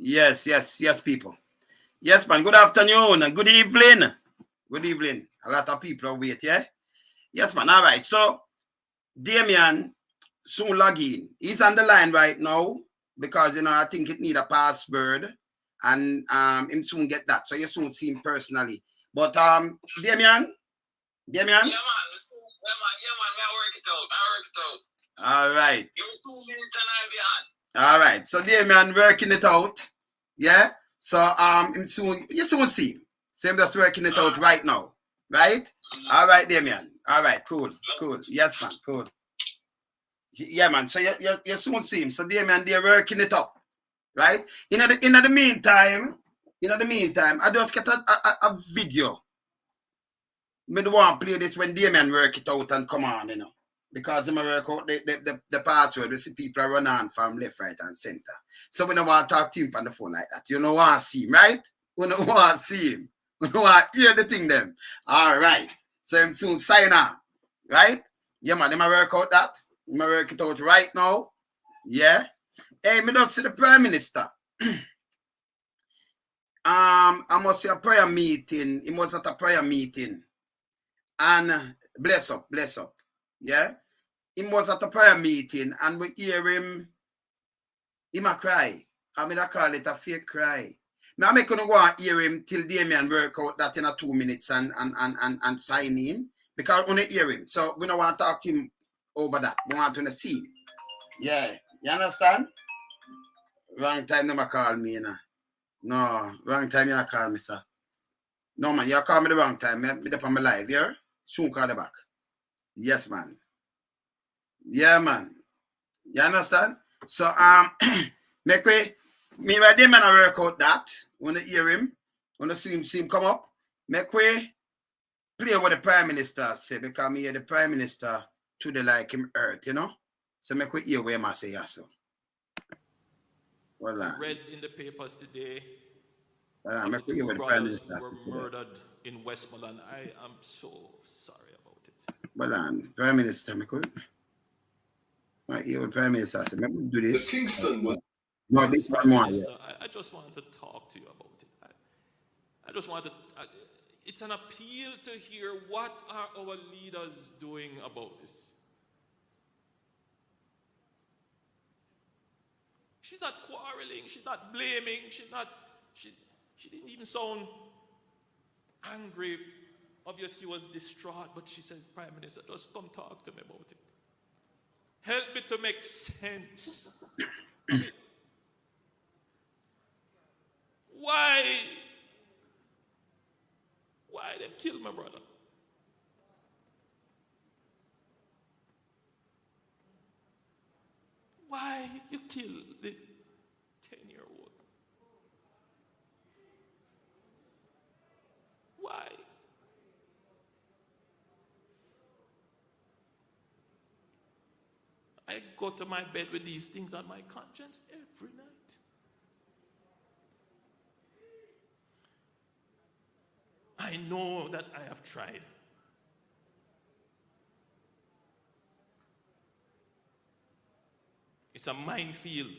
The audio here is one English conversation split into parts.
Yes, yes, yes, people. Yes, man. Good afternoon. Good evening. Good evening. A lot of people are waiting, yeah? Yes, man. All right. So, Damion soon log in. He's on the line right now because, I think it need a password. And him soon get that. So, you soon see him personally. But, Damion? Damion? Yeah, man. Yeah, man. I work it out. All right. Give me 2 minutes and I'll be on. All right. So, Damion working it out. Yeah? So, him soon, you soon see him. So, him just working it out right now. Right? All right, Damion. All right, cool. Yes, man, cool. Yeah, man. So you soon see him. So Damion, they're working it up, right? In the meantime, I just get a video. Me don't want to play this when Damion work it out and come on, because they work out the password. We see people run on from left, right, and center. So we don't want to talk to him on the phone like that. You don't want to see him, right? We don't want to see him. We don't want to hear the thing them. All right. So him soon sign on, right? Yeah, man. They work out that. They work it out right now. Yeah. Hey, me don't see the Prime Minister. I must see a prayer meeting. He was at a prayer meeting. And bless up. Yeah. He was at a prayer meeting and we hear him a cry. I mean, I call it a fake cry. Now I'm going to go and hear him till Damion work out that in a 2 minutes and sign in. Because we want to hear him. So we don't want to talk to him over that. We want to see him. Yeah. You understand? Wrong time never call me, No, wrong time you call me, sir. No, man, you call me the wrong time. Me up on my live, yeah? Soon call you back. Yes, man. Yeah, man. You understand? So, make way. Me right there, man, I work out that. When I hear him, when I see him come up, make way play what the Prime Minister say, because me hear the Prime Minister to the like him earth, So make way hear where I say so. Well, I read in the papers today that the two brothers who were murdered in Westmoreland. I am so sorry about it. Well, Prime Minister, I could. Right here with Prime Minister, I maybe do this. The Kingston was. No, this one more. Minister, I just wanted to talk to you about it. I just wanted. It's an appeal to hear what are our leaders doing about this. She's not quarreling. She's not blaming. She didn't even sound angry. Obviously, she was distraught, but she says, Prime Minister, just come talk to me about it. Help me to make sense of it. Why they kill my brother? Why you kill the 10-year-old? Why? I go to my bed with these things on my conscience every night. I know that I have tried. It's a minefield.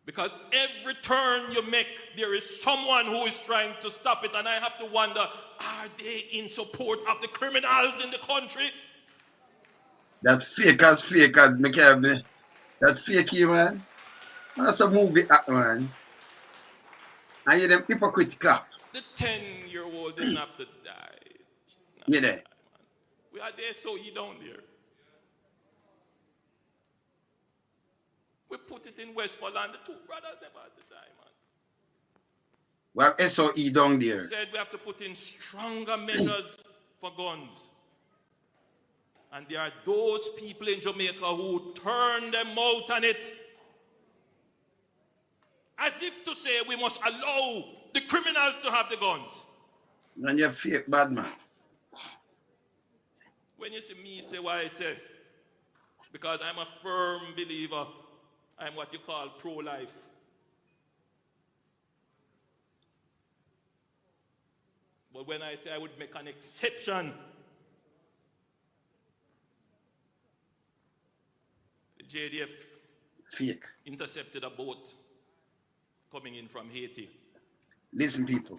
Because every turn you make, there is someone who is trying to stop it, and I have to wonder, are they in support of the criminals in the country? That's fake as McKevin. That's fakey, man. That's a movie act, man. And you them hypocrite clap. The 10-year-old didn't have to die. You there? We are there, so he down there. We put it in Westmoreland. The two brothers never had to die, man. We have SOE down there. We said we have to put in stronger measures for guns. And there are those people in Jamaica who turn their mouth on it. As if to say we must allow the criminals to have the guns. And you're fake bad man. When you see me say what I say, because I'm a firm believer, I'm what you call pro-life. But when I say I would make an exception, the JDF Fake. intercepted a boat coming in from Haiti. Listen, people.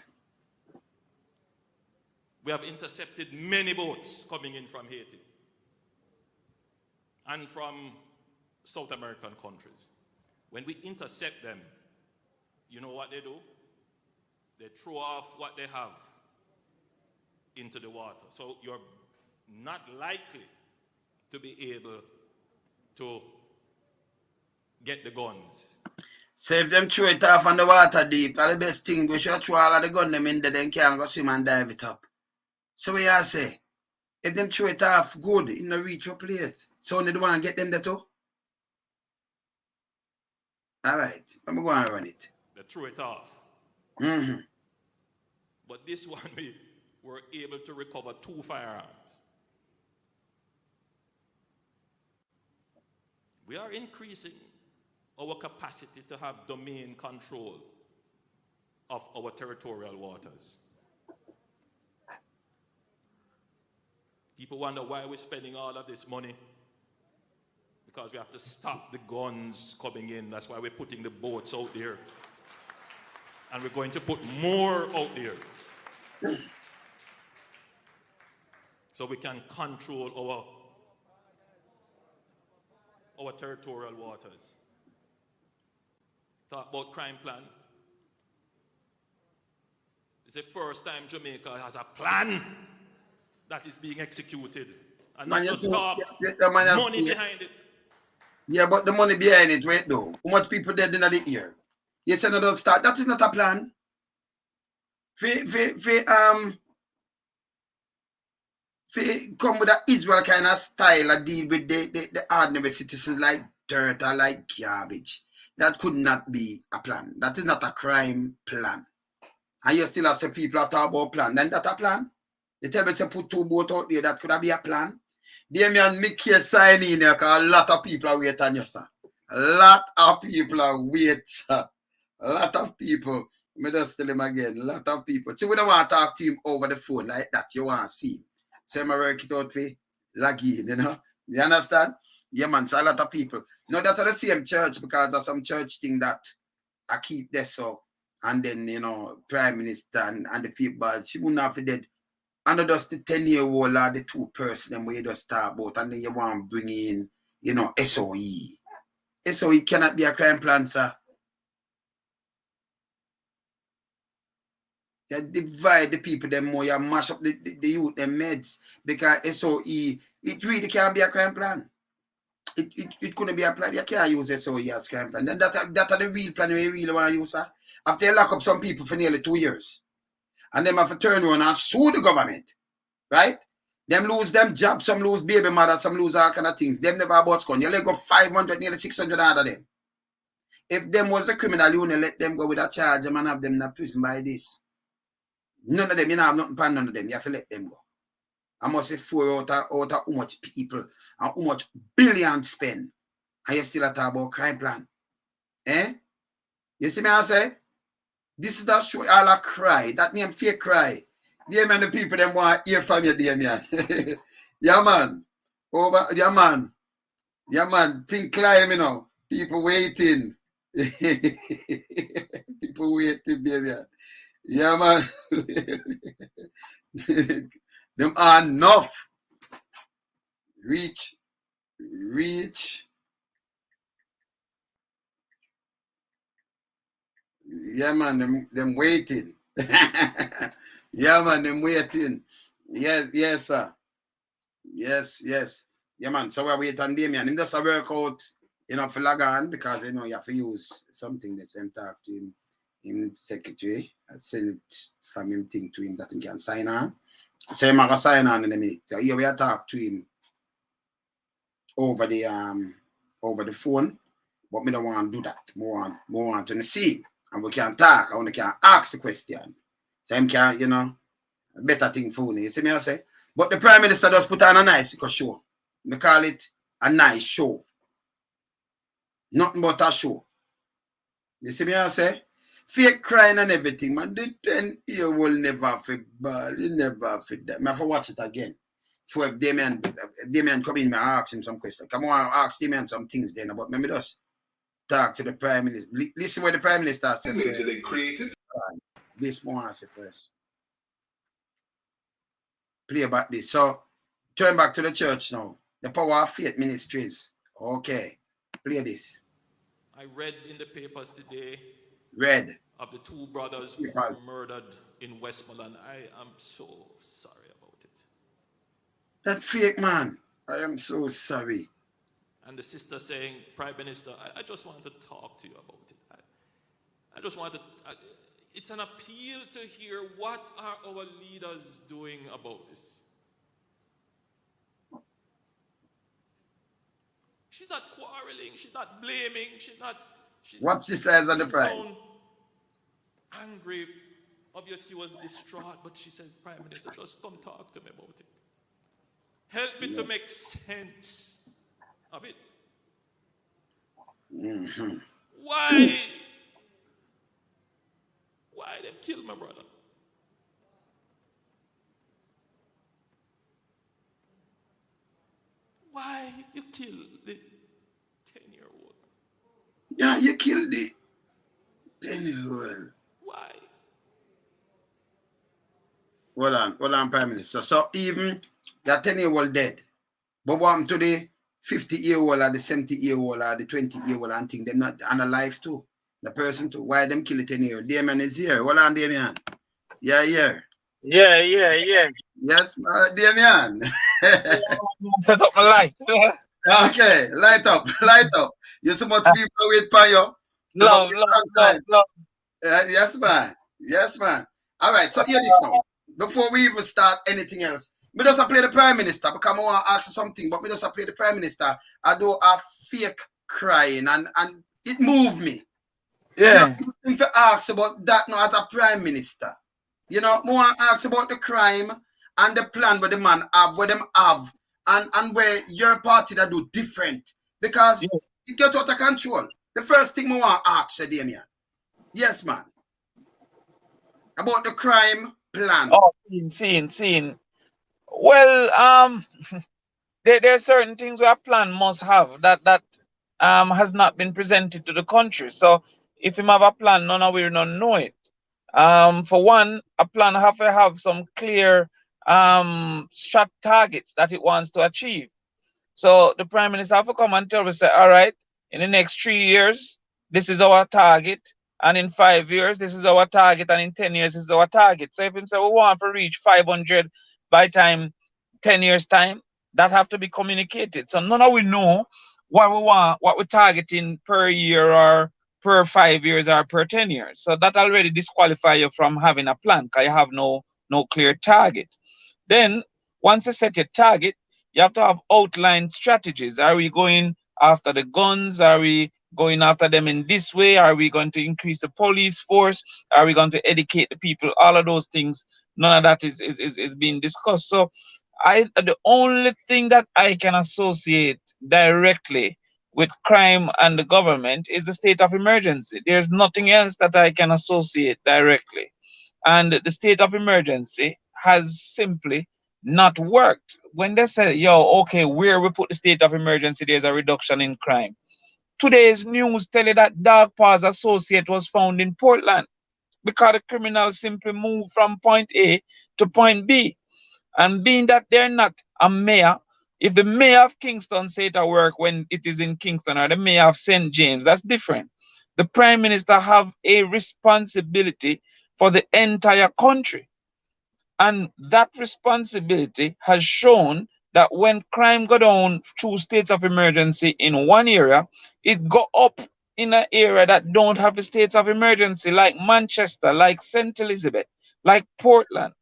We have intercepted many boats coming in from Haiti and from South American countries. When we intercept them, you know what they do? They throw off what they have into the water. So you're not likely to be able to get the guns. So if them throw it off on the water deep, that's the best thing. We should throw all of the gun them in there, then can't go swim and dive it up. So what you say? If them throw it off good, it no reach your place. So only the one get them there too? Alright, I'm going to run it. They threw it off. Mm-hmm. But this one, we were able to recover 2 firearms. We are increasing our capacity to have domain control of our territorial waters. People wonder why we're spending all of this money. Because we have to stop the guns coming in. That's why we're putting the boats out there. And we're going to put more out there. So we can control our territorial waters. Talk about crime plan. It's the first time Jamaica has a plan that is being executed. And not just talk, money behind it. Yeah, but the money behind it, wait though. How much people dead in the year? You said no don't start. That is not a plan. Come with an Israel kind of style and deal with the ordinary citizens like dirt or like garbage. That could not be a plan. That is not a crime plan. And you still have some people that talk about plan. Then that a plan? They tell me to put 2 boats out there, that could have been a plan. Damion, make your sign in here because a lot of people are waiting, you sir. A lot of people are waiting. A lot of people. Let me just tell him again. A lot of people. So we don't want to talk to him over the phone like that. You want to see him. So I work it out for login, you know. You understand? Yeah, man. So a lot of people. No, that's the same church because there's some church thing that I keep there so. And then, you know, Prime Minister and the football, she wouldn't have to dead. And just the 10-year-old or the 2 person them where you just start about and then you want to bring in, you know, SOE. SOE cannot be a crime plan, sir. You divide the people them more, you mash up the youth, them meds. Because SOE, it really can't be a crime plan. It couldn't be a plan. You can't use SOE as crime plan. Then that are the real plan you really want to use, sir. After you lock up some people for nearly 2 years. And them have to turn around and sue the government. Right? Them lose them jobs, some lose baby mother, some lose all kind of things. Them never about gun. You let go 500, nearly 600 out of them. If them was the criminal, you only let them go with a charge and have them in a prison by this. None of them, you know, have nothing for none of them. You have to let them go. I must say 4 out of how much people and how much billions spend. And you still talk about crime plan. Eh? You see me I say? This is that show all a cry. That name fake cry. Damion, the people them want to hear from you, Damion. Yeah, man. Yeah, man. Yeah, man. Think climb, you know. People waiting. People waiting, Damion. Yeah, man. Them are enough. Reach. Yeah, man, them waiting. Yeah, man, them waiting. Yes, sir. Yes. Yeah, man, so we're waiting on Damion. Him just a work out, you know, for log on because, you know, you have to use something the same talk to him in secretary. I send it from him thing to him that he can sign on. So I'm going to sign on in a minute. So here we are talk to him over the phone, but me don't want to do that. More want to see. And we can talk, and we can ask the question. So him can, you know, a better thing for me. You see me I say? But the Prime Minister does put on a nice show. We call it a nice show. Nothing but a show. You see me I say? Fake crying and everything, man. The 10-year-old never fit ball. He never fit that. I have to watch it again. For if Damion come in, I ask him some questions. Come on, ask Damion some things then about me just talk to the Prime Minister. Listen what the Prime Minister said first. They created. This more answer first. Play about this. So turn back to the church now. The Power of Faith Ministries. Okay. Play this. I read in the papers today Read. of the 2 brothers who were murdered in Westmoreland. I am so sorry about it. That fake man. I am so sorry. And the sister saying, Prime Minister, I just want to talk to you about it. I just want to, it's an appeal to hear what are our leaders doing about this. She's not quarreling, she's not blaming, she's not... What she says on the price? Angry, obviously was distraught, but she says, Prime Minister, just come talk to me about it. Help me to make sense of it. Mm-hmm. Why they kill my brother? Why you kill the 10-year-old? Yeah, you killed the 10-year-old. Why? Hold on, Prime Minister. So even that 10-year-old dead, but what happened to the 50-year-old or the 70-year-old or the 20-year-old and think they're not on alive too? The person too. Why them kill the 10-year-old? Damion is here. Hold on, Damion. Yeah, yeah. Yeah. Yes, Damion. Set up my light. Okay, light up. You so much people wait for you. Love. Yes, man. All right, so hear this now. Before we even start anything else, me just play the Prime Minister because I want to ask you something, but me just play the Prime Minister. I do a fake crying and it moved me. Yeah. If you ask about that now as a Prime Minister, you know, I want to ask about the crime and the plan where the man have, where them have, and where your party that do different because it gets out of control. The first thing I want to ask, Damion. Yes, man. About the crime plan. Oh, seeing. Well, there are certain things where a plan must have that has not been presented to the country. So if him have a plan, none of we don't know it. For one, a plan have to have some clear short targets that it wants to achieve. So the Prime Minister have to come and tell us, say, all right, in the next 3 years, this is our target. And in 5 years, this is our target. And in 10 years, this is our target. So if him say we want to reach 500 by time 10 years time, that have to be communicated. So none of we know what we want, what we're targeting per year or per 5 years or per 10 years. So that already disqualify you from having a plan because you have no clear target. Then once you set your target, you have to have outlined strategies. Are we going after the guns? Are we going after them in this way? Are we going to increase the police force? Are we going to educate the people? All of those things, none of that is being discussed. So the only thing that I can associate directly with crime and the government is the state of emergency. There's nothing else that I can associate directly. And the state of emergency has simply not worked. When they said, okay, where we put the state of emergency, there's a reduction in crime. Today's news tell you that Dog Paws associate was found in Portland because the criminals simply moved from point A to point B. And being that they're not a mayor, if the mayor of Kingston say it work when it is in Kingston or the mayor of St. James, that's different. The Prime Minister have a responsibility for the entire country. And that responsibility has shown that when crime go down through states of emergency in one area, it go up in an area that don't have the states of emergency, like Manchester, like St. Elizabeth, like Portland.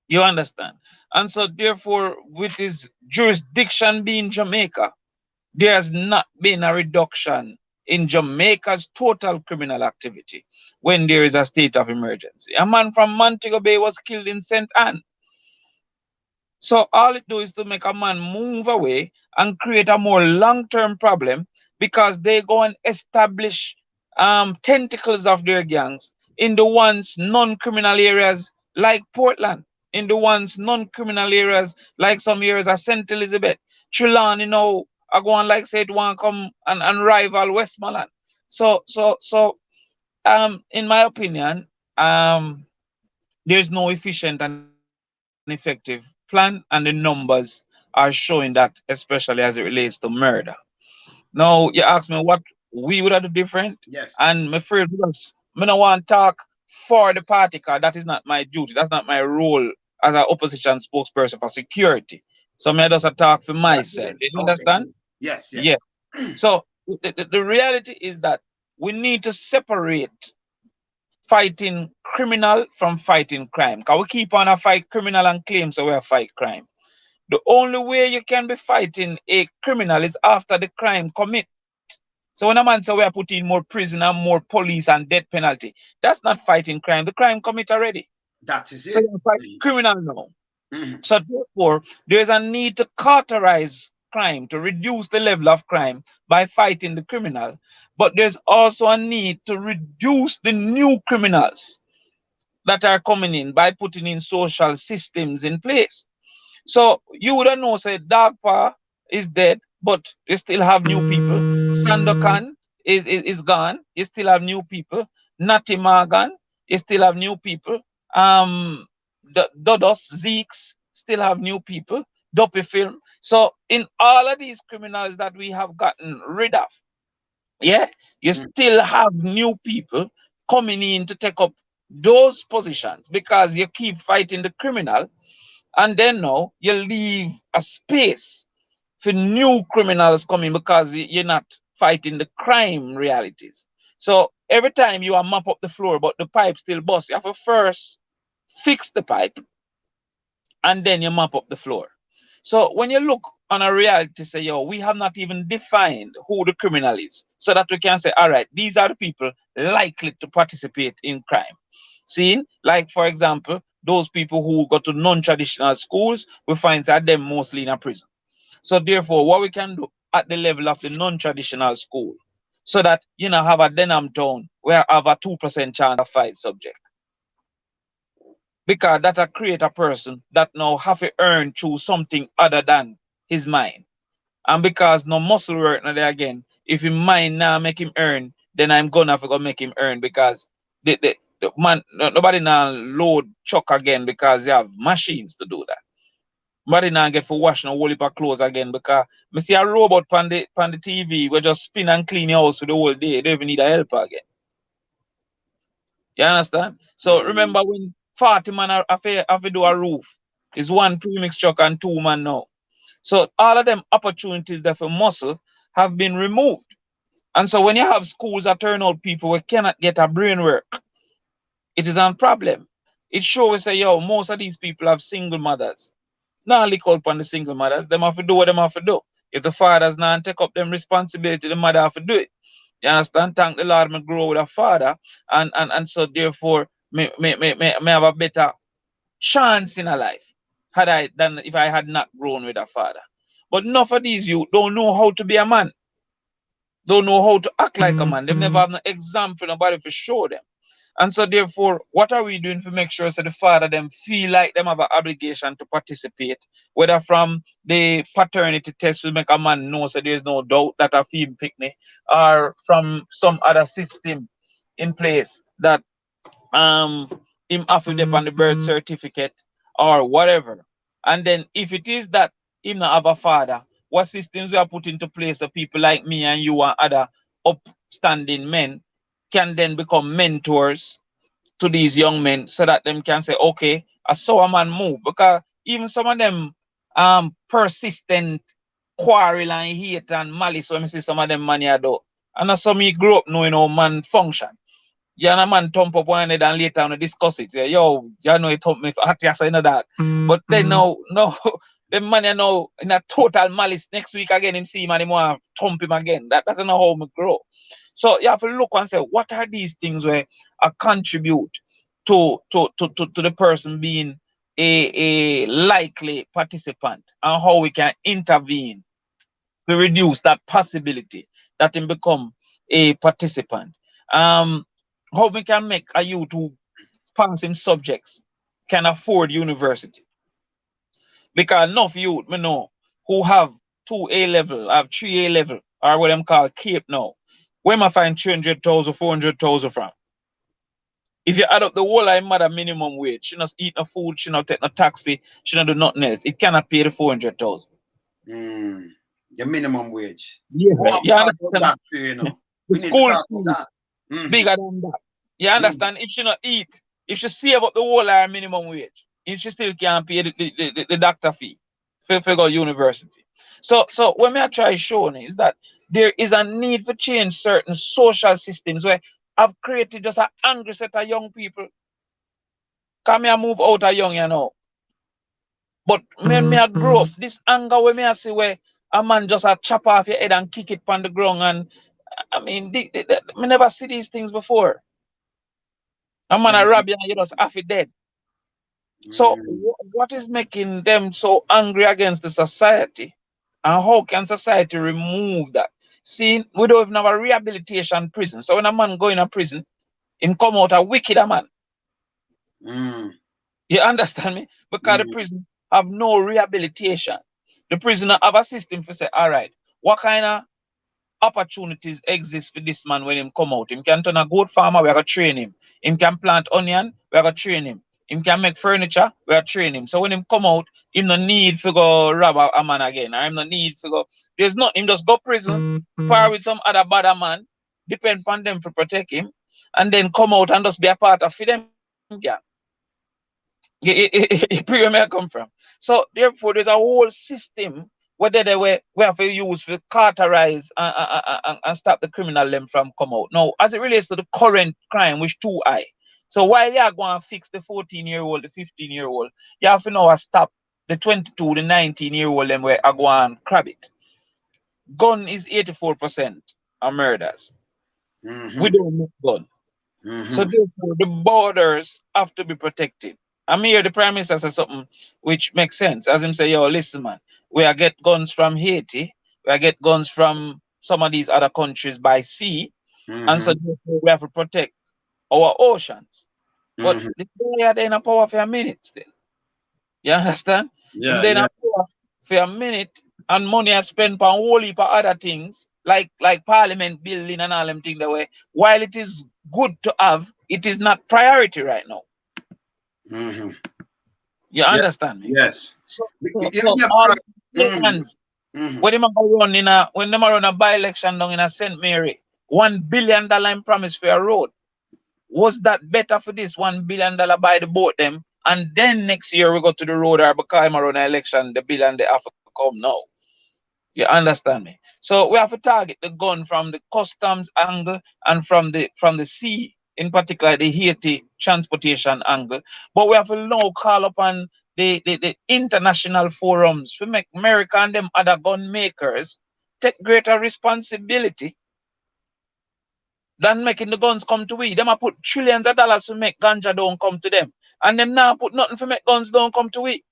You understand? And so therefore, with his jurisdiction being Jamaica, there has not been a reduction in Jamaica's total criminal activity when there is a state of emergency. A man from Montego Bay was killed in St. Anne. So all it do is to make a man move away and create a more long-term problem because they go and establish tentacles of their gangs in the once non-criminal areas like Portland, in the once non-criminal areas like some areas of St. Elizabeth. Trelawney, I go on like say it want come and rival Westmoreland. So in my opinion, there's no efficient and effective plan, and the numbers are showing that, especially as it relates to murder. Now you ask me what we would have do different, and Yes. my afraid because me no want talk for the party, because that is not my duty. That's not my role as an opposition spokesperson for security. So me just a talk for That's myself. good. Did you Okay, understand? good. Yes, Yeah. yes. So the reality is that we need to separate fighting criminal from fighting crime. Because we keep on a fight criminal and claim so we are fight crime. The only way you can be fighting a criminal is after the crime commit. So when a man say we are putting more prison and more police and death penalty, that's not fighting crime. The crime commit already. That is So it. you fight criminal now. Mhm. So therefore, there is a need to cauterize crime, to reduce the level of crime by fighting the criminal. But there's also a need to reduce the new criminals that are coming in by putting in social systems in place. So you would know, say, Dagpa is dead, but you still have new people. Sandokan is gone, you still have new people. Nati Morgan, you still have new people. Um, Dodos, Zeeks, still have new people. Dopey Film. So in all of these criminals that we have gotten rid of, yeah, you Mm. still have new people coming in to take up those positions because you keep fighting the criminal, and then now you leave a space for new criminals coming because you're not fighting the crime realities. So every time you are mop up the floor, but the pipe still bust, you have to first fix the pipe and then you mop up the floor. So when you look on a reality, say, yo, we have not even defined who the criminal is, so that we can say, all right, these are the people likely to participate in crime. Seeing, like for example, those people who go to non-traditional schools, we find that them mostly in a prison. So therefore, what we can do at the level of the non-traditional school, so that you know have a Denham town where I have a 2% chance of fight subject, because that'll create a person that now have to earn through something other than his mind. And because no muscle work now there again, if his mind now make him earn, then I'm gonna have to go make him earn because the man nobody now load truck again because they have machines to do that. Nobody now get for wash no whole heap of clothes again because me see a robot on the TV we just spin and clean your house for the whole day. They don't even need a helper again. You understand? So Mm. remember when 40 man have to do a roof, is one premix truck and two man now. So all of them opportunities that for muscle have been removed. And so when you have schools that turn out people who cannot get a brain work, it is a problem. It shows say, yo, most of these people have single mothers. Now look out on the single mothers, them have to do what them have to do. If the fathers now take up them responsibility, the mother have to do it. You understand? Thank the Lord, me grow with a father, and so therefore me have a better chance in a life had I than if I had not grown with a father. But enough of these you don't know how to be a man, don't know how to act like a man. They never have no example, nobody to show them. And so therefore, what are we doing to make sure so the father them feel like them have an obligation to participate, whether from the paternity test to make a man know so there's no doubt that a female picnic, or from some other system in place that um him have to dep on the birth certificate or whatever. And then if it is that him not have a father, what systems we are put into place so people like me and you and other upstanding men can then become mentors to these young men so that them can say, okay, I saw a man move. Because even some of them persistent quarrel and hate and malice when I see some of them man here do. And that's some me grew up knowing how man function. Yeah, and a man thump up one head and later on discuss it. Yeah, yo, you know it thump me for hot yes, I know that. But then now, no, the man you know in a total malice next week again, him see him and him want to thump him again. That's not how me grow. So you have to look and say, what are these things where I contribute to the person being a likely participant, and how we can intervene to reduce that possibility that him become a participant. Um, how we can make a youth who pass in subjects can afford university. Because enough youth me know who have 2 A level, have 3 A level, or what them call CAPE now. Where am I find 300,000, 400,000 from? If you add up the whole of mother minimum wage, she not eat no food, she not take no taxi, she not do nothing else. It cannot pay the 400,000. The minimum wage. Yeah, We have to you talk about understand? that too, you know. The We need to school talk fees about that. bigger than that. You understand? If she not eat, if she save up the whole of her minimum wage, if she still can't pay the doctor fee for go university. So what me I try showing is that there is a need for change certain social systems where I've created just an angry set of young people. Come here, move out of young, you know. But when me I grow up, this anger where me I see where a man just a chop off your head and kick it on the ground, and I mean, me never see these things before. A man a rob you and you just half it dead. So what is making them so angry against the society? And how can society remove that? See, we don't even have a rehabilitation prison. So when a man go in a prison, him come out a wicked a man. You understand me? Because the prison have no rehabilitation. The prisoner have a system for say, all right, what kind of opportunities exist for this man when him come out? Him can turn a goat farmer, we are gonna train him. Him can plant onion, we are gonna train him. Him can make furniture, we are train him. So when him come out, him no need to go rob a man again. Or him no need to go. There's nothing, him just go prison, par with some other bad man, depend on them to protect him, and then come out and just be a part of them. Where may I come from? So therefore, there's a whole system whether we have to use to cauterize and stop the criminal them from come out. Now, as it relates to the current crime, which too high. So while you are going to fix the 14-year-old, the 15-year-old, you have to now stop the 22, the 19-year-old them where are going to grab it. Gun is 84% of murders. We don't make gun. So therefore, the borders have to be protected. I'm here, the Prime Minister said something which makes sense. As him say, yo, listen, man, we are get guns from Haiti, we are get guns from some of these other countries by sea, and so therefore we have to protect our oceans. But the they are in a power for a minute still. You understand? Him then a power for a minute, and money are spent on whole heap of other things, like parliament building and all them things that way. While it is good to have, it is not priority right now. You understand me? Yes. So all hands, when them run a by-election down in St. Mary, $1 billion in promise for a road. Was that better for this $1 billion by the boat them? And then next year we go to the road, or because I'm run an election, the billion they have to come now. You understand me? So we have to target the gun from the customs angle and from the sea, in particular the Haiti transportation angle. But we have to now call upon the international forums to make America and them other gun makers take greater responsibility than making the guns come to we. Them a put trillions of dollars to make ganja don't come to them. And them now put nothing to make guns don't come to we.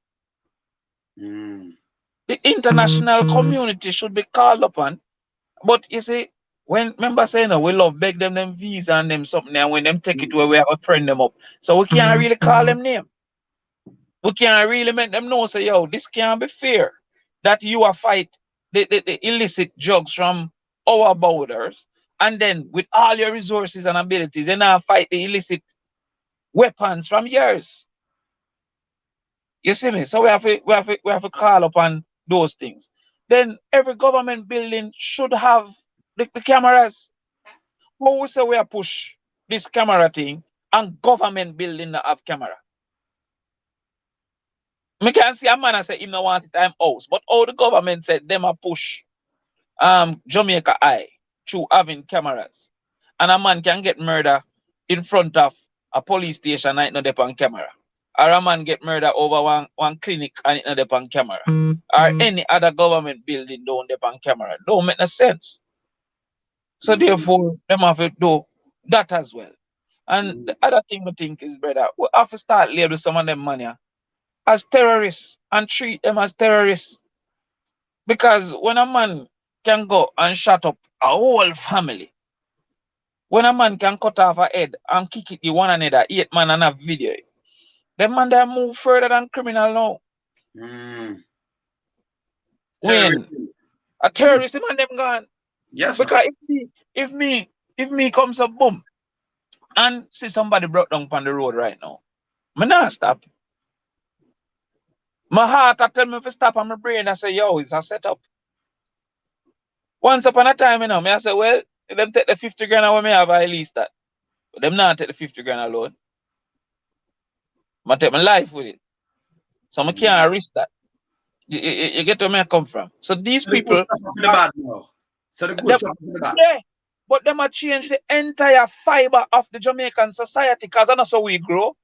The international community should be called upon. But you see, when members say no, we love beg them visa and them something, and when them take it where we have a friend them up. So we can't really call them name. We can't really make them know, say, yo, this can't be fair. That you are fight the illicit drugs from our borders, and then with all your resources and abilities, they now fight the illicit weapons from yours. You see me? So we have to call upon those things. Then every government building should have the cameras. How we say we are push this camera thing and government building that have camera? Me can see a man and say him no want it time house, but all the government said them a push Jamaica eye through having cameras. And a man can get murder in front of a police station and it not on camera. Or a man get murder over one clinic and it not on camera. Or any other government building don't on camera. Don't make no sense. So therefore, them have to do that as well. And the other thing I think is, brother, we have to start label some of them money as terrorists and treat them as terrorists. Because when a man can go and shut up a whole family, when a man can cut off a head and kick it the one another, 8 man and a video, them man they move further than criminal now. When a terrorist man them gone. Yes, man. Because if me comes up boom and see somebody broke down on the road right now, me not stop. My heart I tell me to stop, and my brain I say, yo, it's a setup. Once upon a time, me I say, well, if them take the 50 grand away, me have at least that. But them not take the 50 grand alone. I take my life with it. So I can't risk that. You get where me I come from. So these So the good people, suffer for the bad now. So the good them, suffer for the bad. yeah, but them are change the entire fiber of the Jamaican society because that's how we grow.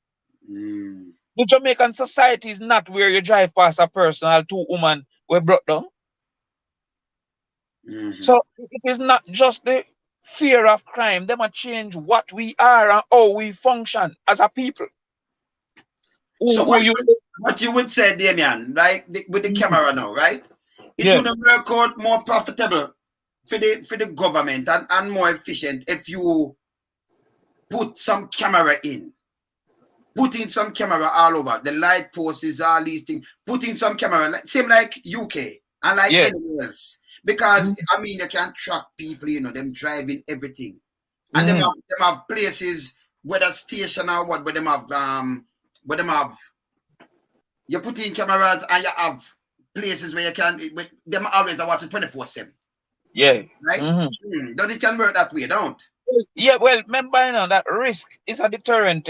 Mm. The Jamaican society is not where you drive past a person or two women were brought down. Mm-hmm. So it is not just the fear of crime. Them a change what we are and how we function as a people. So Who you, what you would say, Damion, right, with the camera now, right? It yeah. would work out more profitable for the government and more efficient if you put some camera in. Putting some camera all over the light posts, all these things. Putting some camera, same like UK and like Yeah. anywhere else. Because Mhm. I mean, you can track people, them driving everything, and them Mhm. have places, whether station or what, where them have. You put in cameras and you have places where you can. Them always watch it 24/7, Yeah. right? Mhm. Don't it can work that way, don't? Yeah, well, remember, that risk is a deterrent.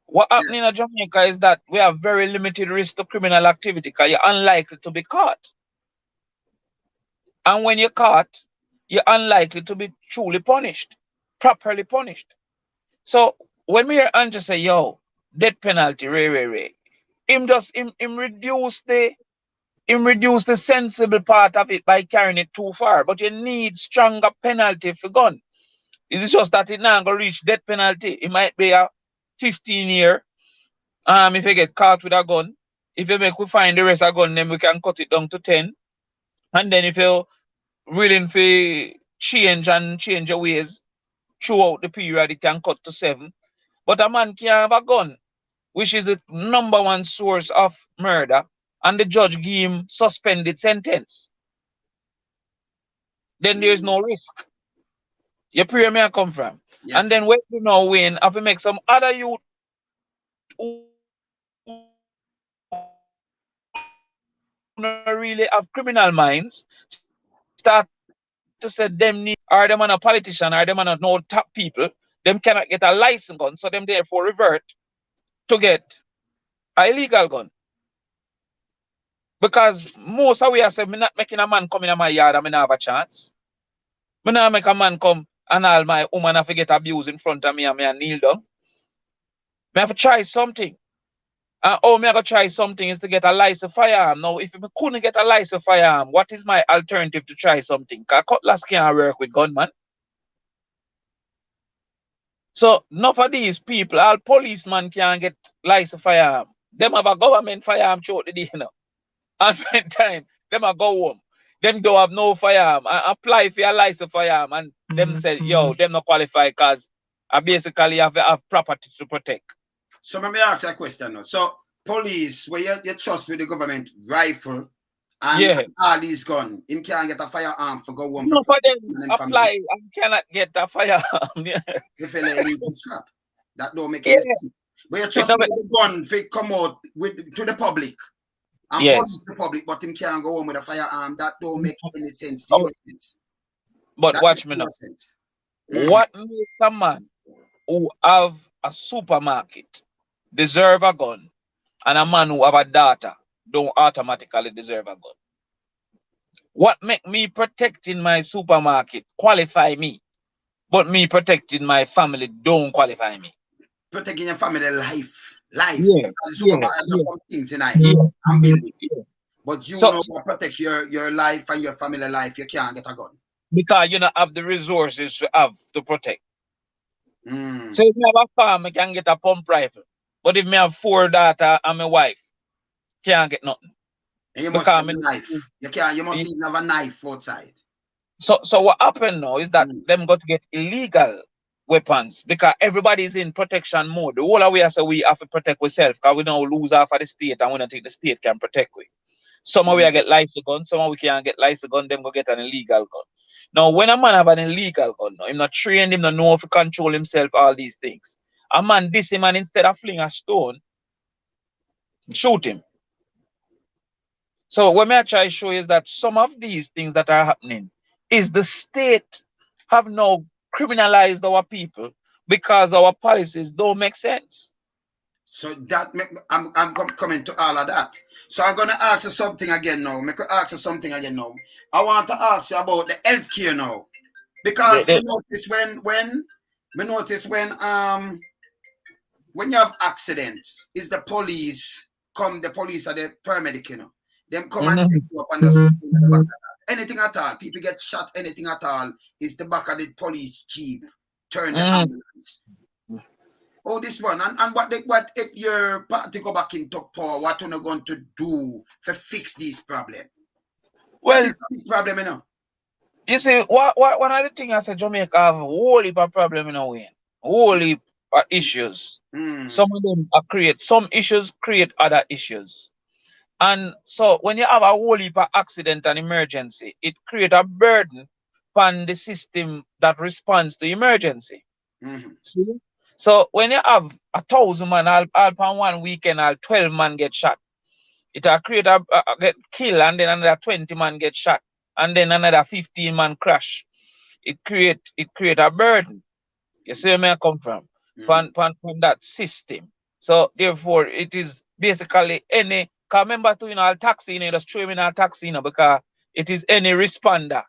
What Yeah. happening in Jamaica is that we have very limited risk to criminal activity because you're unlikely to be caught. And when you're caught, you're unlikely to be truly punished, properly punished. So when we hear Andrew say, yo, death penalty, ray, him reduce the sensible part of it by carrying it too far. But you need stronger penalty for gun. It is just that it not gonna reach death penalty. It might be a 15 year. If you get caught with a gun. If you make we find the rest of gun, then we can cut it down to 10. And then if you're willing to change your ways throughout the period, it can cut to 7. But a man can have a gun, which is the number one source of murder, and the judge give him suspended sentence. Then there's no risk. You pray me I come from. Yes. And then when you know when, have to make some other youth who not really have criminal minds start to say them need, or them on a politician, or them on a no top people, them cannot get a license gun, so them therefore revert to get a illegal gun. Because most of we are saying, me not making a man come in my yard and me not have a chance. Me not make a man come and all my woman have to get abused in front of me and me and kneel down. Me have to try something. And oh, me have to try something is to get a license firearm. Now, if I couldn't get a license firearm, what is my alternative to try something? Because cutlass can't work with gunman. So enough of these people, all policemen can't get license firearm. Them have a government firearm throughout the day now. And when time, them a go home. Them don't have no firearm. I apply for a license firearm and them say, yo, them not qualify because I basically have property to protect. So let me ask you a question now. So police, where you trust with the government rifle and Yeah. all these guns, him can't get a firearm for go home for No for them and apply family. and cannot get a firearm. Yeah. The fella need to scrap. That don't make Yeah. any sense. But you It trust don't with make- the gun to come out with to the public and Yes. police the public, but him can't go home with a firearm. That don't make any sense. Oh, Zero sense. but That watch makes me no now. sense. What makes a man who have a supermarket deserve a gun and a man who have a daughter don't automatically deserve a gun? What make me protecting my supermarket qualify me, but me protecting my family don't qualify me? Protecting your family life. Life. Yeah, Because the yeah, supermarket yeah, does some things in yeah, and building. yeah. But you So know to protect your life and your family life, you can't get a gun. because you don't have the resources to have to protect. Mm. So if me have a farm, I can get a pump rifle. But if me have 4 daughters and my wife, can't get nothing. And you must have Because a knife. You must even have a knife outside. so what happened now is that Mm. them got to get illegal weapons because everybody is in protection mode. The whole of we are say we have to protect ourselves because we don't lose half of the state and we don't think the state can protect we. Some of we are get license gun, some of we can't get license gun, them go get an illegal gun. Now, when a man have an illegal gun, now, him not trained, him not know how to control himself, all these things. A man diss him and instead of fling a stone, shoot him. So what may I try to show is that some of these things that are happening is the state have now criminalized our people because our policies don't make sense. So that I'm coming to all of that. So I'm gonna ask you something again now. Make ask you something again now. I want to ask you about the healthcare now. Because we notice when you have accidents, is the police come, the police are the paramedic, you know. Them come and pick you up and just anything at all. People get shot, anything at all, is the back of the police jeep. Turn the ambulance. Oh, this one. And what if your party go back in top power, what are you going to do to fix this problem? Well, this is a big problem, you know. You see, one of the things I said, Jamaica have a whole heap of problem in a way. Whole heap of issues. Some of them create, some issues create other issues. And so when you have a whole heap of accident and emergency, it creates a burden on the system that responds to emergency. See? So when you have 1,000 man all on one weekend, all 12 man get shot, it will create get killed, and then another 20 man get shot, and then another 15 man crash. It create a burden. You see where I come from? From that system. So therefore it is basically any, cause remember to our taxi, you know, just throw him in our taxi, you know, because it is any responder,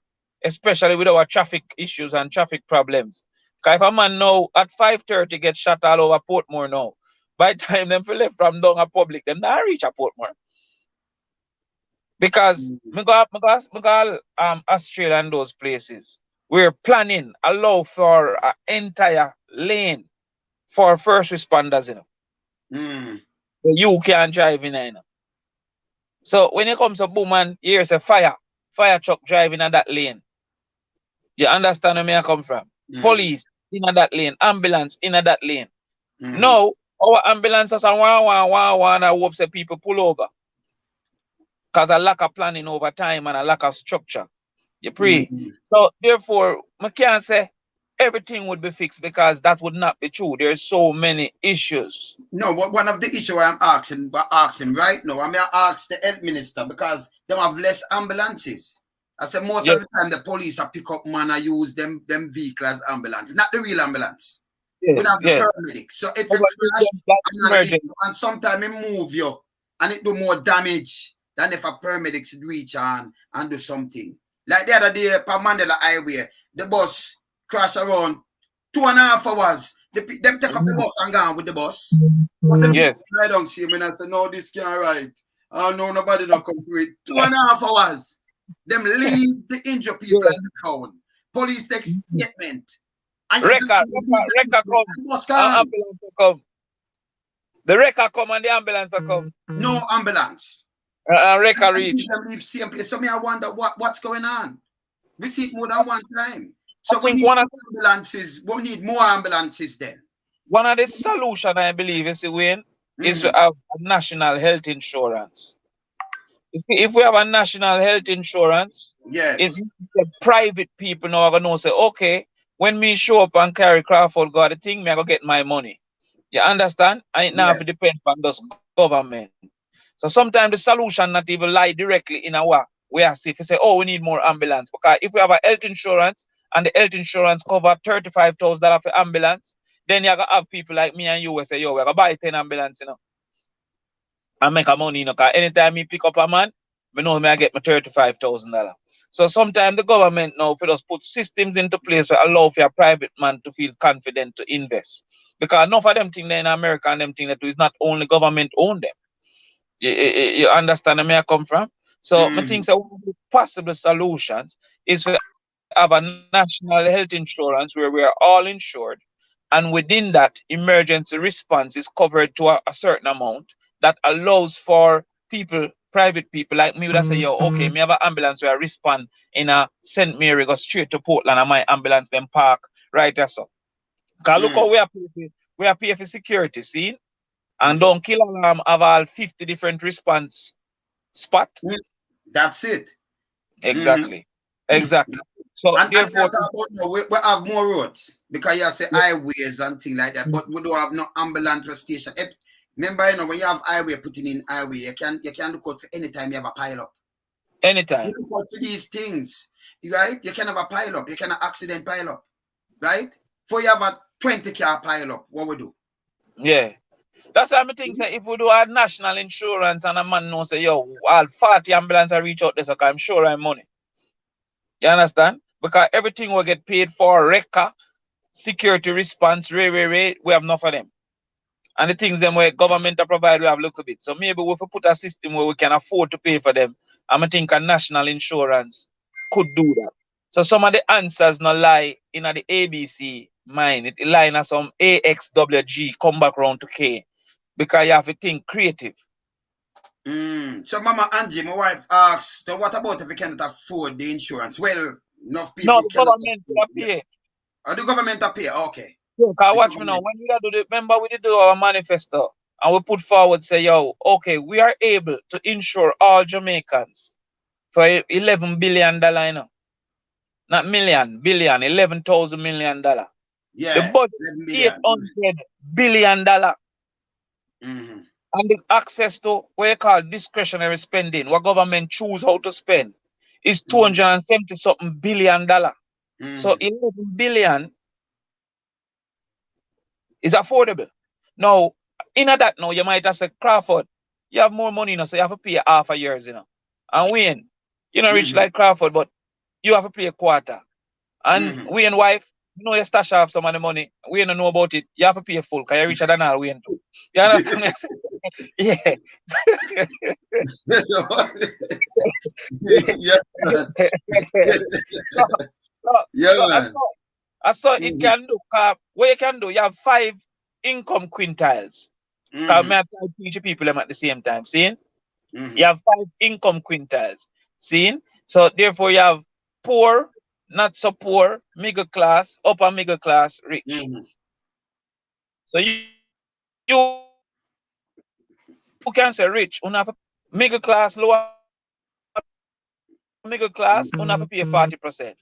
especially with our traffic issues and traffic problems. Because if a man now at 5:30 get shot all over Portmore now, by the time them left from down a public, them not reach a Portmore. Because me go Australia and those places, we're planning allow for an entire lane for first responders, you know. You can't drive in there, you know. So when it comes to boom and here's a fire truck driving in that lane. You understand where I come from? Police in that lane, ambulance in that lane. Now our ambulances are one I hope say people pull over. Because a lack of planning over time and a lack of structure. You pray. So therefore, I can't say everything would be fixed because that would not be true. There's so many issues. No, one of the issues I'm asking right now, I'm going to ask the health minister because they have less ambulances. I said most of the time the police are pick up man and use them vehicles as ambulance, not the real ambulance. We have the paramedics. So if you crash and sometimes it move you and it do more damage than if a paramedics reach and do something. Like the other day, per Mandela Highway, the bus crashed around 2.5 hours. Them take up the bus and gone with the bus. I don't see him and I say, no, this can't ride. Oh, no, nobody not come to it. 2.5 hours. Them leave the injured people in the town. Police take statement. Record come. The record come and the ambulance will come. No ambulance. Record reach. Leave same place. So me, I wonder what's going on. We see it more than one time. So we need ambulances. We need more ambulances then. One of the solutions, I believe, is to have a national health insurance. If we have a national health insurance, if the private people now are gonna say, okay, when me show up and carry Crawford got the thing, me I go get my money. You understand? I ain't now have to depend on this government. So sometimes the solution not even lie directly in our way as if you say, oh, we need more ambulance. Because if we have a health insurance and the health insurance cover $35,000 for ambulance, then you're gonna have people like me and you will say, yo, we're gonna buy 10 ambulance, you know. And make a money, you know, because anytime me pick up a man, I know I get my $35,000. So sometimes the government now for us put systems into place to allow for a private man to feel confident to invest. Because enough of them things in America and them things that is not only government own them. You understand where I come from? So I think so one of the possible solutions is to have a national health insurance where we are all insured. And within that, emergency response is covered to a certain amount that allows for people, private people like me, that say, yo, okay, me have an ambulance where I respond in a St. Mary, go straight to Portland, and my ambulance then park right there. So, because look how we are paying for security, see? And don't kill alarm have all 50 different response spot. That's it. Exactly. Exactly. So And we are therefore, talking about now, we have more roads because you say highways and things like that, but we don't have no ambulance station. If, remember, you know, when you have highway putting in highway, you can look out for any time you have a pile up. anytime. You look out for these things, right? You can have a pile up, you can have accident pile up, right? For you have a 20 car pile up, what we do? Yeah. That's why I think that if we do our national insurance and a man knows say, yo, all 40 ambulance I reach out there, so I'm sure I'm money. You understand? Because everything will get paid for, RECA, security response, we have enough of them. And the things them where government are provide, we have a little bit. So maybe if we put a system where we can afford to pay for them, I think a national insurance could do that. So some of the answers not lie in the ABC mind. It lie in some AXWG, come back round to K. Because you have to think creative. So Mama Angie, my wife asks, so what about if we cannot afford the insurance? Well, enough people No, the cannot government afford will pay. Oh, the government pay. Okay. Yeah, cause The watch me now. government. When we do the, remember we did do our manifesto and we put forward say, yo, okay, we are able to insure all Jamaicans for $11 billion, you know. Not million, billion, 11,000 million dollar. The Yeah, budget 11 eight million. hundred billion dollar. Mm-hmm. And the access to what you call discretionary spending, what government choose how to spend, is 270 something billion dollar. So 11 billion is affordable. Now, in that now, you might have said, Crawford, you have more money now, so you have to pay half a years, you know. And Wayne, you know, rich like Crawford, but you have to pay a quarter. And Wayne wife, you know, you stash off some of the money. Wayne don't know about it. You have to pay full because you're richer than all Wayne too. You understand me? Yeah. Yeah, man. so, Yeah, so man. I saw it can do. What you can do, you have 5 income quintiles. Because I teach people them at the same time. See? You have 5 income quintiles. See? So therefore you have poor, not so poor, middle class, upper middle class, rich. So you can say rich, you have to pay 40%. Middle class, lower middle class, you have to pay 40%.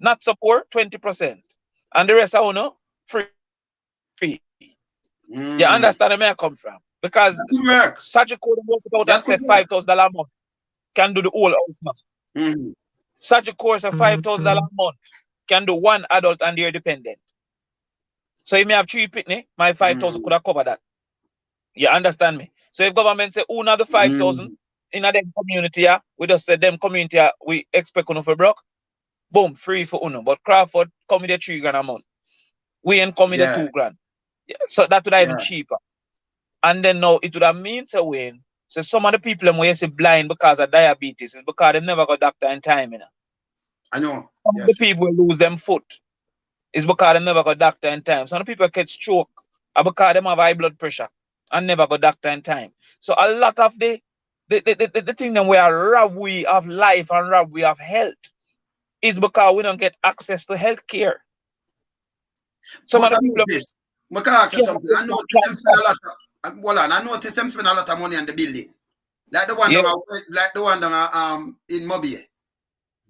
Not so poor, 20%. And the rest of free. You understand where I come from? Because That could such a work. code work it out and say That could work. $5,000 a month can do the whole house now. Such a course of $5,000 a month can do one adult and their dependent. So if me have 3 pitney, my 5,000 could have covered that. You understand me? So if government say, who the 5,000 in a them community, we just say them community, we expect uno for broke, boom, free for uno. But Crawford come with the 3 grand a month. We ain't come with the Yeah, 2 grand. Yeah, so that would have even yeah. cheaper. And then now it would have means a win. So some of the people them where you say blind because of diabetes is because they never got doctor in time, you know. I know. Some of the Yes. people lose them foot is because they never got doctor in time. Some of the people get stroke are because they have high blood pressure and never got doctor in time. So a lot of the thing them we are rob we of life and rob we of health is because we don't get access to health care. Some of But the I people notice, I can ask you can't something. get I no notice them spend cancer. a lot of, hold on, I notice them spend a lot of money on the building. Like the one Yeah, like the one in Mobile.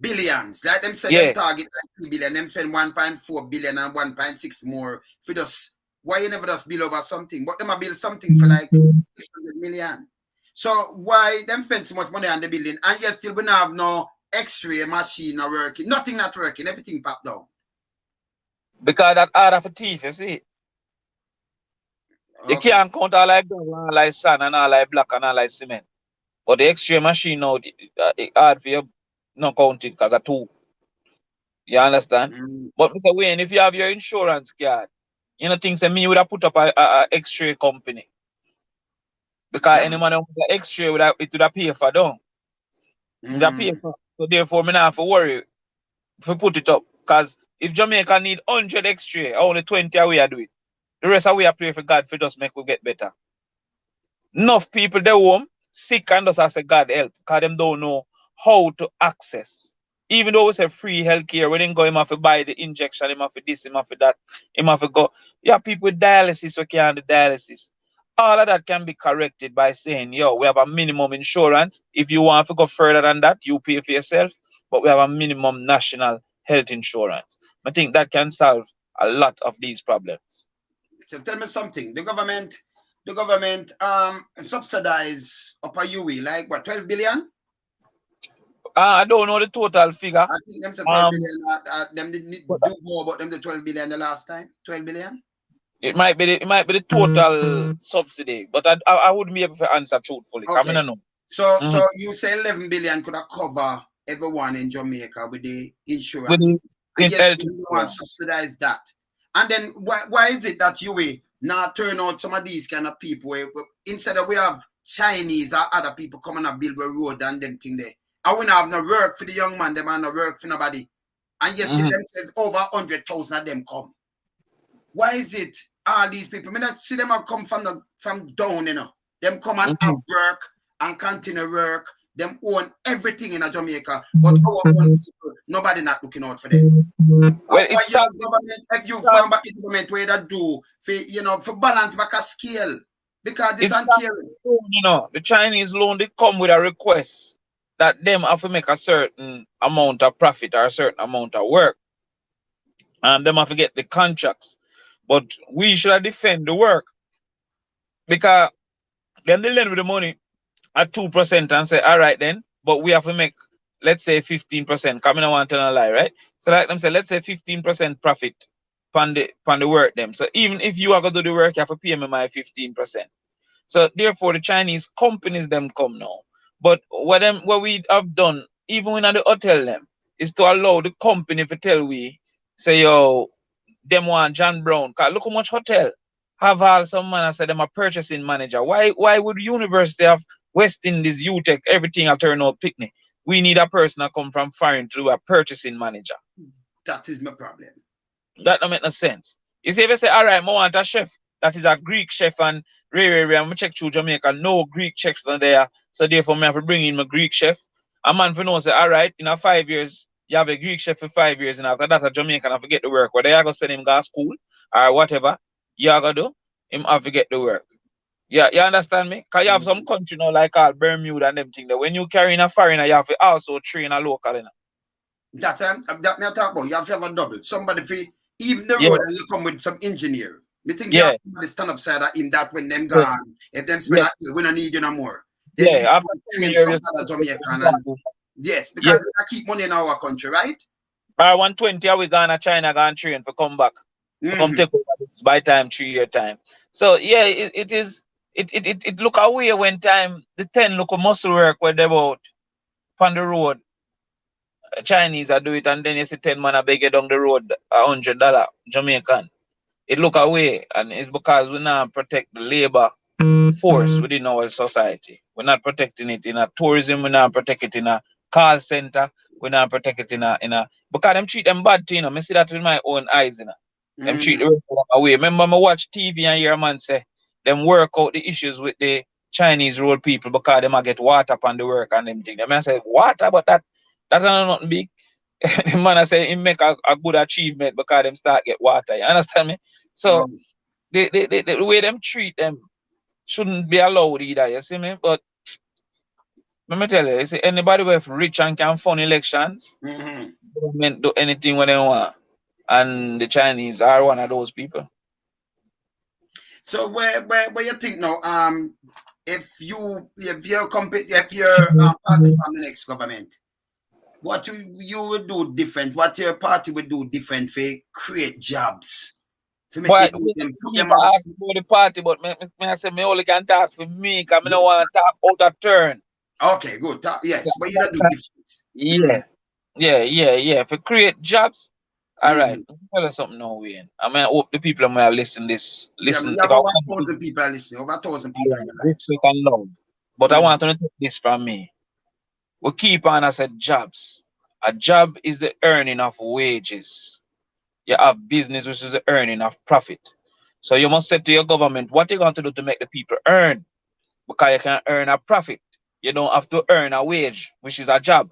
Billions. Like them say them yeah. target like 3 billion, them spend 1.4 billion and 1.6 more for just why you never just bill over something, but them a bill something for like 600 million. So why them spend so much money on the building and yet still we don't have no X-ray machine not working, nothing not working, everything popped down. Because that hard of a thief, you see. You Okay. can't count all like gold, all like sand, and all like black, and all like cement. But the X-ray machine now, it hard for you not count it because of 2. You understand? But Mr. Wayne, if you have your insurance card, you know things that me would have put up a X-ray company. Because Yeah, any man. man with the X-ray it would have pay for down. It would have pay for. So therefore, me not have to worry if we put it up. Because if Jamaica need 100 X-ray, only 20 are we are do it. The rest of we are pray for God for just make we get better. Enough people they home sick and just say God help because them don't know how to access. Even though we say free healthcare, we didn't go him have to buy the injection, him have to this, him have to that, him have to go. Yeah, people with dialysis, we can't do dialysis. All of that can be corrected by saying, yo, we have a minimum insurance. If you want to go further than that, you pay for yourself. But we have a minimum national health insurance. I think that can solve a lot of these problems. So tell me something. The government subsidize upper UE like what, 12 billion? I don't know the total figure. I think them say 12 billion. Them didn't do more about them the 12 billion the last time. 12 billion. It might be the total subsidy, but I wouldn't be able to answer truthfully. Okay. I know. So you say 11 billion could have cover everyone in Jamaica with the insurance. With and yes, health you want to subsidize that. And then why is it that you will now turn out some of these kind of people where instead of we have Chinese or other people coming and build a road and them thing there. I wouldn't have no work for the young man, them and no work for nobody. And yes, them says over 100,000 of them come. Why is it all these people? I mean, I see them have come from down, you know. Them come and have work and continue work. Them own everything in Jamaica, but our own people, nobody not looking out for them. Well, it's government, if you found back the government way that do for balance back a scale, because this uncaring. You know, the Chinese loan, they come with a request that them have to make a certain amount of profit or a certain amount of work, and them have to get the contracts. But we should defend the work, because then they lend with the money at 2% and say, all right then, but we have to make, let's say 15%. Come in, I want to tell a lie, right? So like them say, let's say 15% profit from the work them. So even if you are going to do the work, you have to pay me my 15%. So therefore, the Chinese companies them come now. But what we have done, even in the hotel them, is to allow the company to tell we, say, yo, them want John Brown. Cause look how much hotel have all some man and say them a purchasing manager. Why would university have West Indies, UTech, everything will turn out picnic? We need a person that come from foreign to do a purchasing manager. That is my problem. That don't make no sense. You see, if you say, all right, I want a chef that is a Greek chef and I'm going to check through Jamaica, no Greek chefs are there. So therefore, I have to bring in my Greek chef. A man for know say, all right, in 5 years, you have a Greek chef for 5 years, and after that, a Jamaican have to get the work. Whether you are going to send him to school or whatever, you are going to do, him have to get the work. Yeah, you understand me? Because you have some country now like Bermuda and them thing that when you carry in a foreigner, you have to also train a local. You know? That me I talk about. You have to have a double. Somebody for even the road and you come with some engineer. Me think you have to stand up side of him that when them gone, if them spend that year, we don't need you no more. Then after some other Jamaican and yes, because we keep money in our country, right? 120 we gone to China gone train for come back. Come take over this by time 3 year time. So yeah, it look away when time the 10 look a muscle work where they out on the road. Chinese are do it and then you see 10 man a beg you down the road $100 Jamaican. It look away and it's because we not protect the labor force within our society. We're not protecting it in a tourism, we're not protecting it in a call center, we're not protecting it in a because them treat them bad, you know. I see that with my own eyes, you know. Them treat the work away. Remember, I watch TV and hear a man say them work out the issues with the Chinese road people because they might get water upon the work and them thing. Them man say water, but that's not big. The man I say he make a good achievement because them start get water. You understand me? So the way them treat them shouldn't be allowed either. You see me? But let me tell you, see anybody with rich and can fund elections, government do anything when they want. And the Chinese are one of those people. So where you think now? If you're part of the next government, what you would do different? What your party would do different for create jobs? To make But we ask for the party, but I say me only can talk for me because I don't want to talk out of turn. Okay, good. Yes, but you don't do different. Yeah. For create jobs. All right. Let me tell you something now, Wayne. I mean, I hope the people might listen this. Listen. Yeah, over 1,000 people are listening. Over 1,000 people. But I want to take this from me. We keep on as a jobs. A job is the earning of wages. You have business, which is the earning of profit. So you must say to your government, what you going to do to make the people earn? Because you can earn a profit. You don't have to earn a wage, which is a job.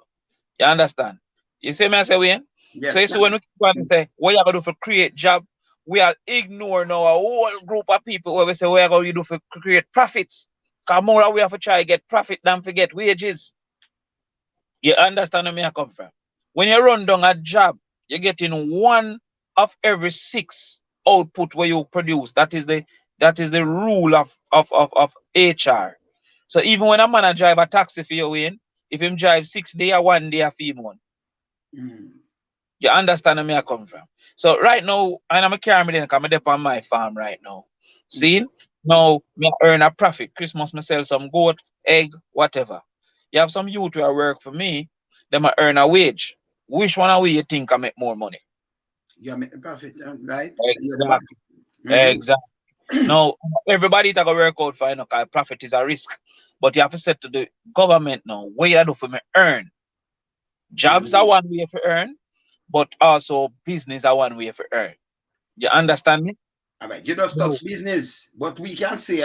You understand? You see me I say, Wayne? Yeah. So you see when we keep on to say, what you going to do for create job, we are ignoring our whole group of people where we say, what you going to do for create profits? Because more we have to try to get profit than to get wages. You understand where I come from? When you run down a job, you're getting 1 of every 6 output where you produce. That is the rule of HR. So even when a man a drive a taxi for you in, if him drive 6 day or 1 day a fee month. You understand where me I come from. So right now, and I'm a carry me then because I'm up on my farm right now. See? Now me earn a profit. Christmas me sell some goat, egg, whatever. You have some youth who are work for me, them I earn a wage. Which one of we you think I make more money? You make a profit, right? You're the Exactly. boss. Exactly. Now everybody that go work out for you know, 'cause profit is a risk. But you have to say to the government now, what you do for me earn. Jobs are one way to earn, but also business are one way to earn. You understand me? All right, you just touch business, but we can say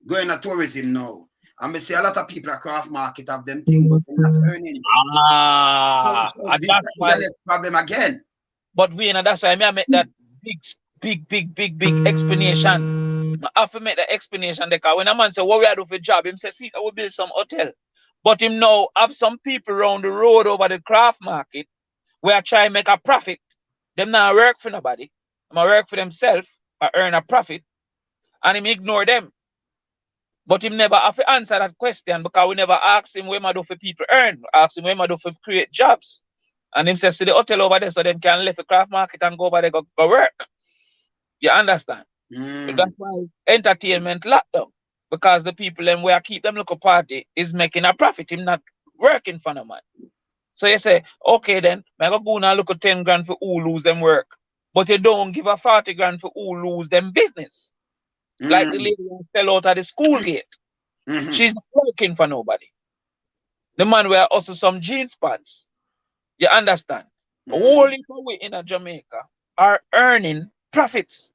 going to tourism now. And we see a lot of people at craft market have them thing, but they're not earning. So And this that's is the why. next problem again. But we, and that's why I make that big explanation. I have to make the explanation because when a man say what we are doing for job, him say, see, I will build some hotel. But him now have some people around the road over the craft market where I try to make a profit. Them not work for nobody. Them work for themselves or earn a profit. And him ignore them. But him never have to answer that question because we never ask him what I do for people earn. Ask him what I do for create jobs. And him says to the hotel over there so them can leave the craft market and go over there go work. You understand? So that's why entertainment lockdown. Because the people them where keep them local party is making a profit. Him not working for no man. So you say, okay then, I go and look at 10 grand for who lose them work. But you don't give a 40 grand for who lose them business. Like the lady who fell out of the school gate. She's not working for nobody. The man wear also some jeans pants. You understand? All people we in Jamaica are earning profits.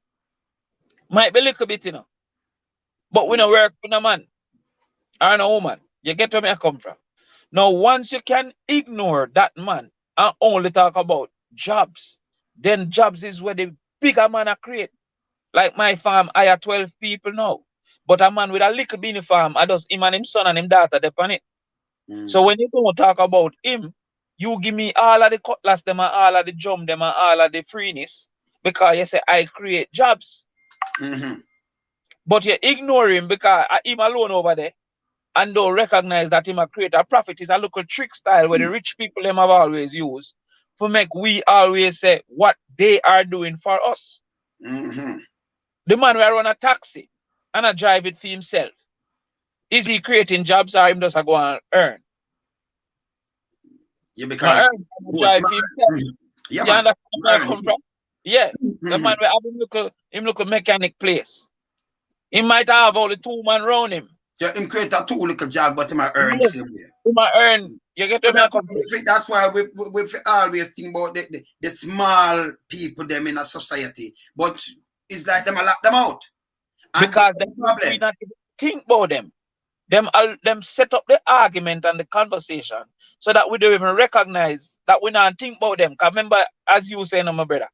Might be a little bit, but we don't work for no man or no woman. You get where I come from. Now, once you can ignore that man and only talk about jobs, then jobs is where the bigger man are create. Like my farm, I have 12 people now. But a man with a little beanie farm, I just him and him son and him daughter depend it. So when you don't talk about him, you give me all of the cutlass, them and all of the drum, them and all of the freeness, because you say I create jobs. But you ignore him because him alone over there and don't recognize that him a create a profit. Is a little trick style where the rich people them have always used to make we always say what they are doing for us. The man will run a taxi and a drive it for himself. Is he creating jobs or him just a go and earn? Yeah, because drive himself. yeah, You man. understand where I come from? Yeah. The man will have him look a mechanic place. He might have only 2 man around him. So him create a 2 little job, but he might earn same way. He might earn. You get where I come from? That's why we always think about the small people them in a society. But it's like them a lock them out. And because we not even think about them. Them set up the argument and the conversation so that we don't even recognize that we not think about them. Because remember, as you say, my brother,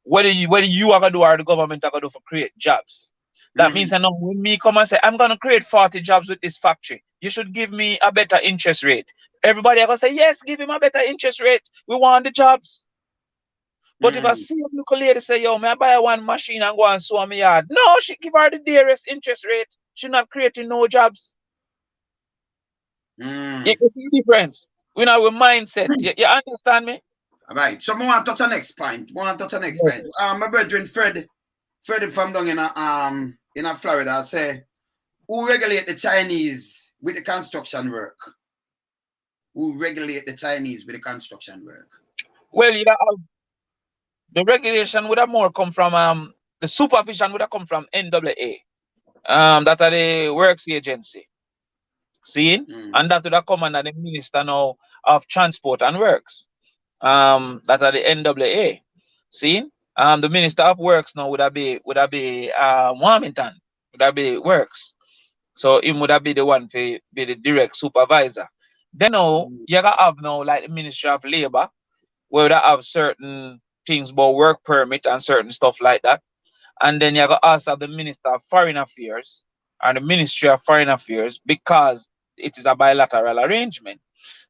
whether you are gonna do or the government are gonna do for create jobs. That means that when me come and say I'm gonna create 40 jobs with this factory, you should give me a better interest rate. Everybody are gonna say yes, give him a better interest rate. We want the jobs. But if I see a little lady say, yo, may I buy one machine and go and sew my yard? No, she give her the dearest interest rate. She not creating no jobs. You can see the difference. We know our mindset. You understand me? All right. So I want to touch the next point. My brethren Fred from down in Florida say, who regulate the Chinese with the construction work? Who regulate the Chinese with the construction work? Well, the regulation would have more come from the supervision would have come from NWA. That are the works agency. See? And that would have come under the minister now of transport and works. That are the NWA. See? The minister of works now would have be Warmington, would have be works. So him would have be the one to be the direct supervisor. Then now you gotta have now like the Ministry of Labor, where they have certain things about work permit and certain stuff like that. And then you got also the Minister of Foreign Affairs and the Ministry of Foreign Affairs because it is a bilateral arrangement.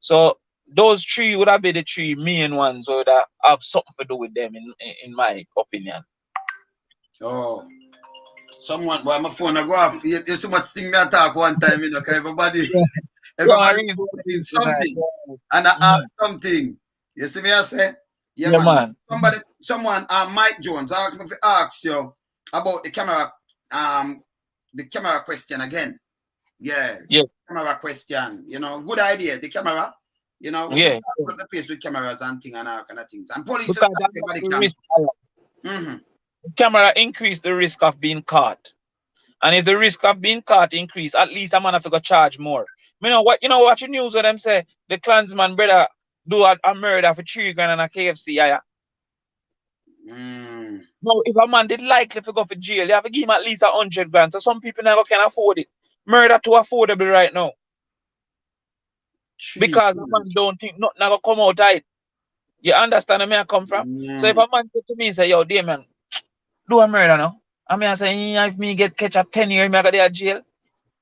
So those three would have been the three main ones would have something to do with them, in my opinion. Oh, someone, boy, my phone I go off. You so much thing me I talk one time, you know, 'cause everybody, Yeah. everybody Reason in tonight. something, and I ask something. You see me, I say, yeah, Yeah, man. man. Someone, Mike Jones asked me to ask you about the camera question again. Yeah, Yeah. camera question. You know, good idea. The camera. You know, we Yeah. start with the place with cameras and thing and all kind of things. And police is Because that everybody the can. risk. Mm-hmm. Camera increase the risk of being caught. And if the risk of being caught increase, at least a man have to go charge more. You know what you news when them say the Klansman brother do a murder for 3 grand and a KFC, yeah. No, if a man did likely to go for jail, you have to give him at least 100 grand. So some people never can afford it. Murder too affordable right now. Because a man don't think nothing gonna come out of it. You understand where I come from? So if a man say to me, say, yo, Damion, do a murder now. I mean, I say, if me get catch a 10 years, me I go to jail.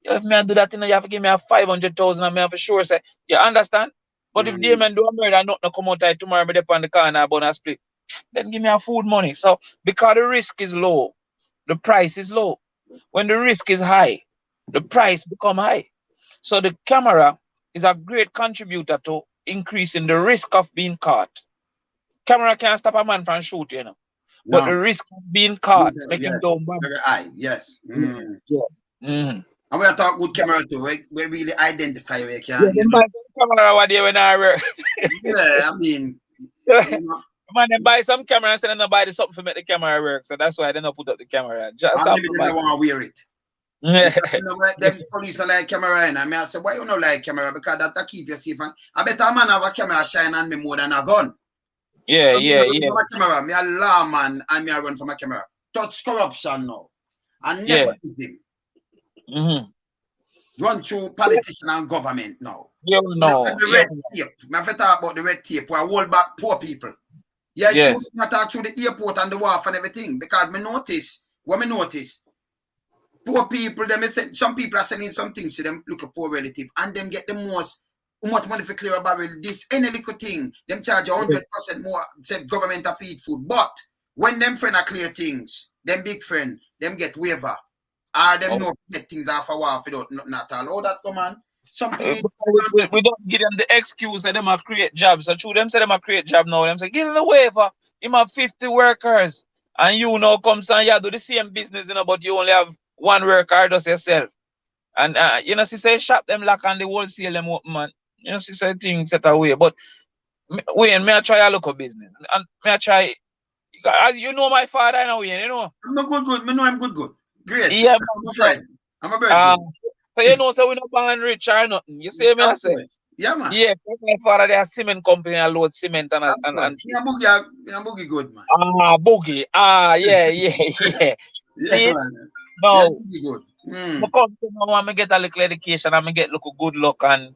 If me I do that, you have to give me a 500,000 and me have for sure say, you understand? But if Damion do a murder and nothing come out of it tomorrow, me dip on the corner and a split, then give me a food money. So because the risk is low, the price is low. When the risk is high, the price become high. So the camera is a great contributor to increasing the risk of being caught. Camera can't stop a man from shooting, you know. But the risk of being caught, making down bad. Very high, yes. Yeah. And we are talking good camera too. We really identify where can. Yeah, them buy some camera over there when I work. Yeah, I mean, man, they buy some camera and then they buy something to make the camera work. So that's why they don't put up the camera. Just maybe they don't want to wear it. Yeah. You know, them police are like camera, and I mean, I say, why you not like camera? Because that keep you safe. I bet a man have a camera shine on me more than a gun. Yeah, so yeah. My camera, me a lawman, and me a run for my camera. Touch corruption now, and nepotism. Run through politician and government now. You know. The red tape. I have to talk about the red tape where I hold back poor people. Yeah, yes. True, not talk through the airport and the wharf and everything. Because me notice, poor people, some people are selling some things to them, look a poor relative, and them get the most, how much money for clear a barrel, this, any little thing, them charge 100% more, said government to feed food. But when them friend are clear things, them big friend, them get waiver. Or them no get things off a wharf without nothing at all. Oh, that come on. Something we don't give them the excuse that them have create jobs. So true, them say them have create job now. Them say, give them the waiver. Him have 50 workers. And you now comes and you do the same business, you know, but you only have one worker, just yourself. And you know, she say shop them lock and the wholesale them open, man. You know, she say things set away. But Wayne, may I try a local business. And may I try, you know my father now, Wayne, you know. I'm good. Me know I'm good. Great. Yeah, I'm a friend. I'm a brother. So you know, so we not born rich or nothing. You see me, I say. Yeah, man. Yeah, my father, they are cement company and load cement and yeah, boogie good, man. Boogie. Yeah. See, man. no. Yeah, good. I come to now and I get a little education and I get look good luck and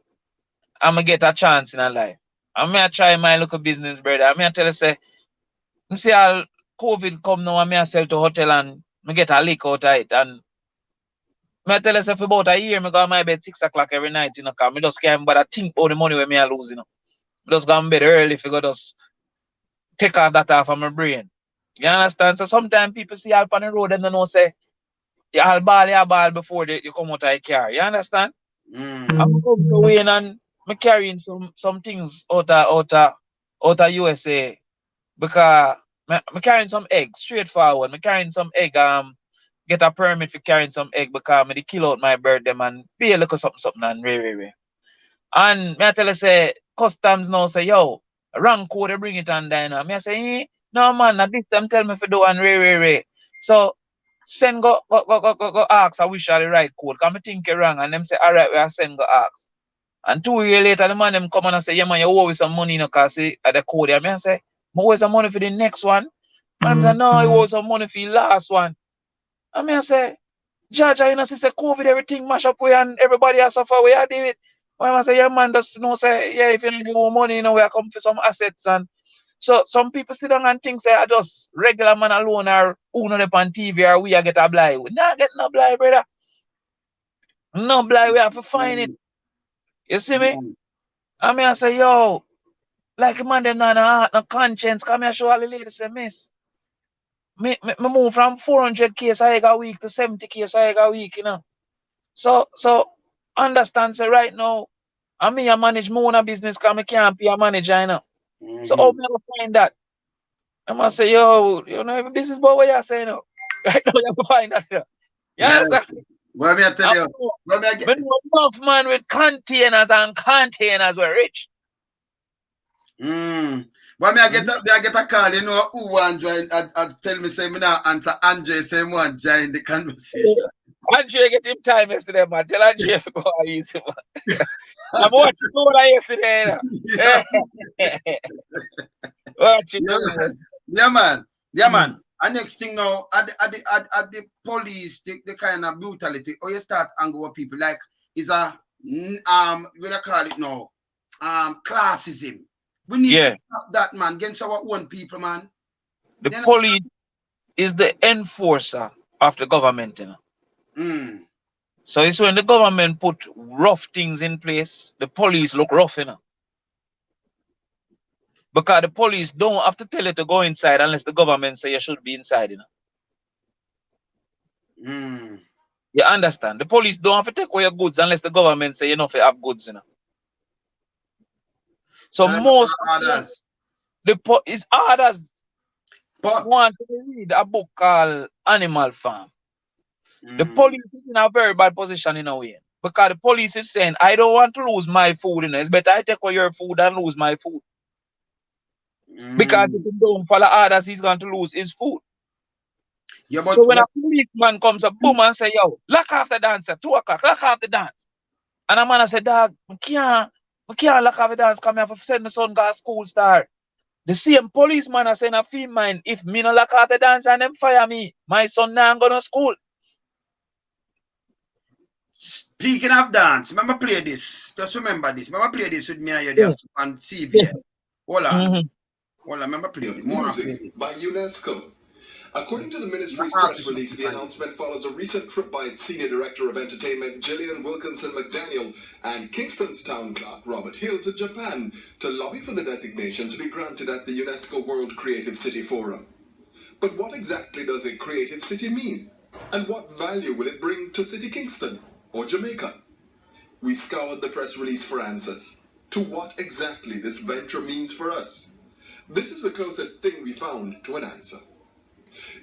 I'm gonna get a chance in a life. I'm gonna try my local business, brother. I'm gonna tell you, say, you see how COVID come now and I sell to hotel and I get a leak out of it and I tell you, for about a year, I go to my bed 6 o'clock every night, you know, because I just can't bother think about the money when I lose, you know. I just go to bed early if I go just take off that off of my brain. You understand? So sometimes people see you on the road and they know say, you ball before you come out of the car. You understand? I'm going to Wayne and I'm carrying some things out of USA because I'm carrying some eggs, straightforward. I'm carrying some egg, get a permit for carrying some egg because I kill out my bird them and pay a little something and rare. And me I tell you say customs now say, yo, wrong code they bring it on down. Me I say, no man, at this time tell me for do and rare. So send go ask I wish I the right code. Cause me think you wrong and them say, all right, we are send go ask. And 2 years later the man them come and say, yeah man, you owe me some money, you know, cause see at the code. And me I say, I owe some money for the next one. And I say, no, you owe some money for the last one. And me I say, Georgia, you know, she say COVID, everything mash up way and everybody has suffer way I do it. When I say, yeah, man, just you know, say, yeah, if you don't give more money, you know, we are come for some assets. And so some people sit down and think, say, I just regular man alone or who know up on TV or we are get a blind. We not get no blind, brother. No blind, we have to find it. You see me? And me I say, yo, like man them not no heart, no conscience. Come here show all the ladies say, miss. Me move from 400 case a week to 70 case a week, you know. So understand say right now, I me I manage my own business because I can't be a manager, you know. So how me I find that? I must say, yo, you know, if this is about what you're saying now. Right now you have to find that. You Yes. understand? What me I tell you? What me I But get? no enough man with containers and containers were rich. What me I get a call, you know, who want join? I tell me say me now answer Andre say me want join the conversation. Andre get him time yesterday, man. Tell Andre to go easy, man. I'm watching all that yesterday. Watching Yeah, man. Yeah, man. And next thing now, at the police, the kind of brutality, or you start anger with people, like is a what I call it now, classism. We need to stop that, man, against our own people, man. The police is the enforcer of the government, you know. So it's when the government put rough things in place, the police look rough, you know. Because the police don't have to tell you to go inside unless the government say you should be inside, you know. You understand? The police don't have to take away your goods unless the government say you know if you have goods, you know. So most orders. It's orders. But want to read a book called Animal Farm. The police is in a very bad position in a way. Because the police is saying, I don't want to lose my food, you know. It's better I take away your food than lose my food. Because if you don't follow orders, he's going to lose his food. Yeah, but so when a policeman comes up, boom, and say, yo, lock off the dance at 2 o'clock, lock off the dance. And a man I say, dog, I can't lock off the dance, come here for send my son to school start. The same policeman I say in a field mine, if me no lock off the dance and them fire me, my son now go to school. Speaking of dance, remember play this. Just remember this. Remember play this with me and you just on TV. Hold on. Hold on, remember play it. Music by UNESCO. According to the ministry's press release, the announcement follows a recent trip by its senior director of entertainment, Gillian Wilkinson McDaniel, and Kingston's town clerk, Robert Hill, to Japan to lobby for the designation to be granted at the UNESCO World Creative City Forum. But what exactly does a creative city mean? And what value will it bring to City Kingston or Jamaica? We scoured the press release for answers to what exactly this venture means for us. This is the closest thing we found to an answer.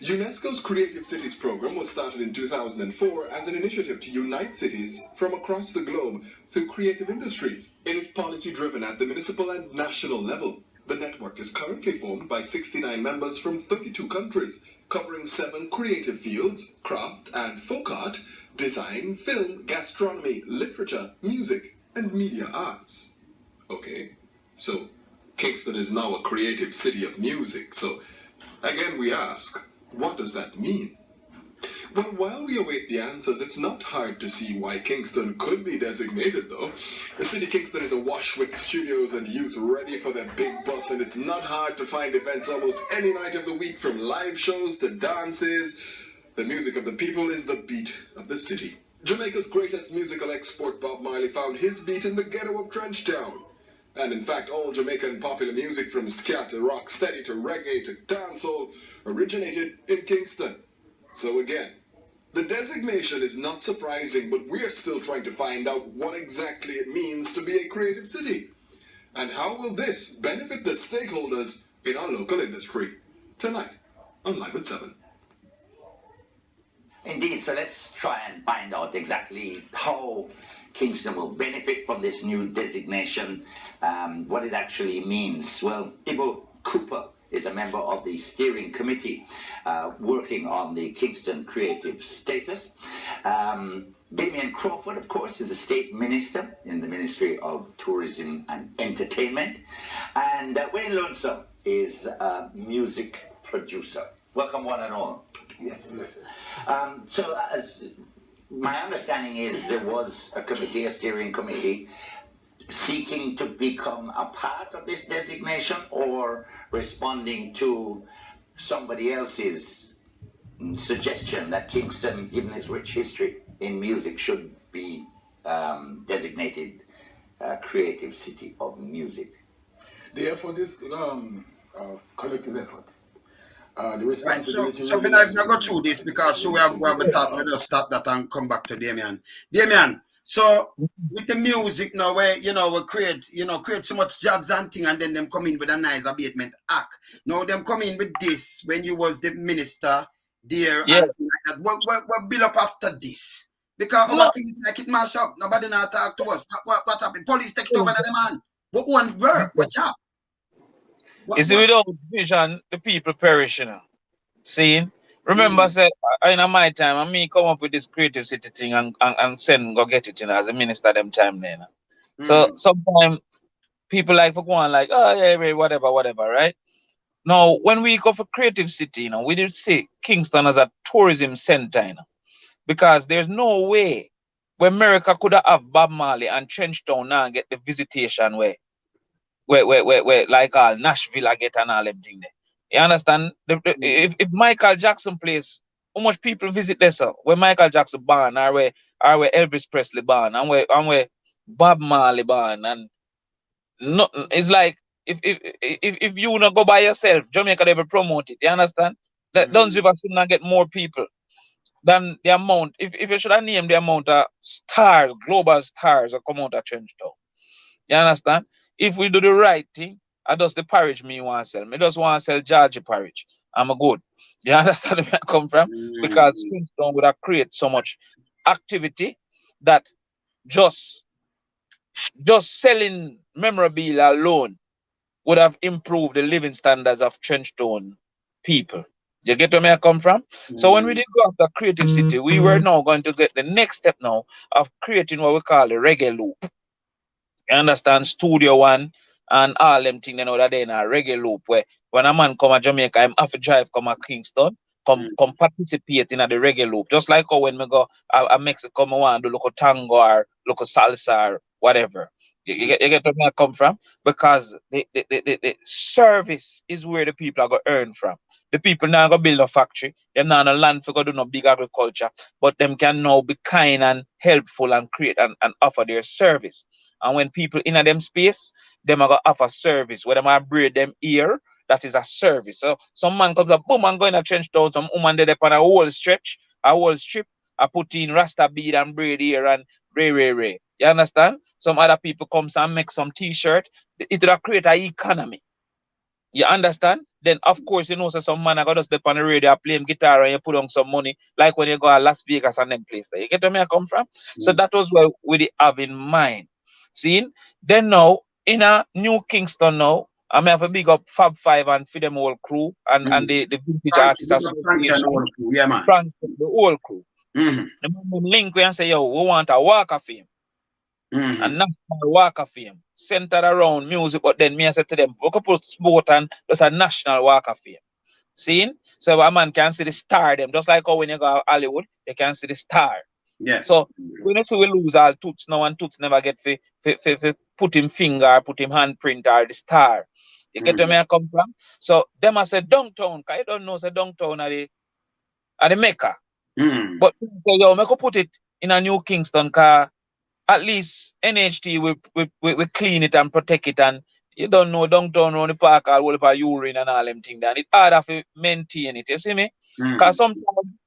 UNESCO's Creative Cities program was started in 2004 as an initiative to unite cities from across the globe through creative industries. It is policy-driven at the municipal and national level. The network is currently formed by 69 members from 32 countries, covering 7 creative fields: craft and folk art, design, film, gastronomy, literature, music, and media arts. Okay, so Kingston is now a creative city of music, so again we ask, what does that mean? Well, while we await the answers, it's not hard to see why Kingston could be designated, though. The city Kingston is awash with studios and youth ready for their big bus, and it's not hard to find events almost any night of the week, from live shows to dances. The music of the people is the beat of the city. Jamaica's greatest musical export, Bob Marley, found his beat in the ghetto of Trenchtown. And in fact, all Jamaican popular music from ska to rock steady to reggae to dancehall originated in Kingston. So again, the designation is not surprising, but we're still trying to find out what exactly it means to be a creative city. And how will this benefit the stakeholders in our local industry? Tonight on Live at 7. Indeed, so let's try and find out exactly how Kingston will benefit from this new designation, what it actually means. Well, Ibo Cooper is a member of the steering committee working on the Kingston creative status. Damion Crawford, of course, is a state minister in the Ministry of Tourism and Entertainment. And Wayne Lonesome is a music producer. Welcome, one and all. Yes, blessed. So, as my understanding is, there was a committee, a steering committee, seeking to become a part of this designation or responding to somebody else's suggestion that Kingston, given its rich history in music, should be designated creative city of music. The effort is collective effort. The Right, responsibility so really when I've lies not with go the through this because so we youth have to get a talk, involved. we'll just stop that and come back to Damion. Damion, so with the music now where we create so much jobs and thing, and then them come in with a nice abatement act. Now them come in with this when you was the minister there Yeah. and thing like that. What build up after this? Because No, our things like it mash up. Nobody now talk to us. What happened? Police take it over the man. What one work? What job? you see, What without vision, the people perish, See? Remember, said in my time, and me come up with this creative city thing and send go get it, as a minister them time then. So sometimes people like for go on like, oh yeah, whatever, right? Now, when we go for creative city, we did see Kingston as a tourism center, because there's no way where America could have Bob Marley and Trenchtown now and get the visitation where like all Nashville I get and all them thing there. You understand? If Michael Jackson plays, how much people visit there, sir? Where Michael Jackson born, or where Elvis Presley born, and where Bob Marley born, and no, it's like if you not go by yourself, Jamaica never promote it. You understand? That Dunsriver should not get more people than the amount. If you should have named the amount of stars, global stars, that come out of Trenchtown. You understand? If we do the right thing, I just the parish me want to sell. Me just want to sell Georgia parish. I'm a good. You understand where I come from? Because Kingston would have created so much activity that just selling memorabilia alone would have improved the living standards of Trenchtown people. You get where I come from? So when we did go after Creative City, we were now going to get the next step now of creating what we call the reggae loop. You understand? Studio One and all them things, that they in a reggae loop where when a man come to Jamaica, I'm have to drive come to Kingston, come participate in the reggae loop. Just like how when me go a Mexico, I want to do local tango or local salsa or whatever. You get where I come from? Because the service is where the people are going to earn from. The people now go build a factory, them now no land for go do no big agriculture, but them can now be kind and helpful and create and offer their service. And when people in a them space, them are gonna offer service. Where them are braid them ear, that is a service. So some man comes up, boom, and going to trench down, some woman dead upon a whole stretch, a whole strip, I put in rasta bead and braid ear and ray. You understand? Some other people comes and make some t-shirt. It will create an economy. You understand? Then of course so some man I got to step on the radio, play him guitar and you put on some money, like when you go to Las Vegas and them place there. You get where I come from? So that was where we have in mind. See? Then now in a new Kingston now, I may have a big up Fab Five and for them whole crew and the Vintage Artists Association. Yeah, man. The whole crew. The man link we and say, yo, we want a walk of fame. And national walk of fame centered around music, but then me I said to them, we could put sport and just a national walk of fame. See? So a man can see the star them, just like how when you go to Hollywood, you can see the star. Yes. So we need to lose all toots now, and toots never get for put him finger, put him handprint or the star. You get where I come from? So them I said downtown, because you don't know say downtown are the Mecca. But say, yo, I could put it in a New Kingston because at least NHT we clean it and protect it, and you don't know downtown around the park all over urine and all them things. It's harder to maintain it. You see me? Because sometimes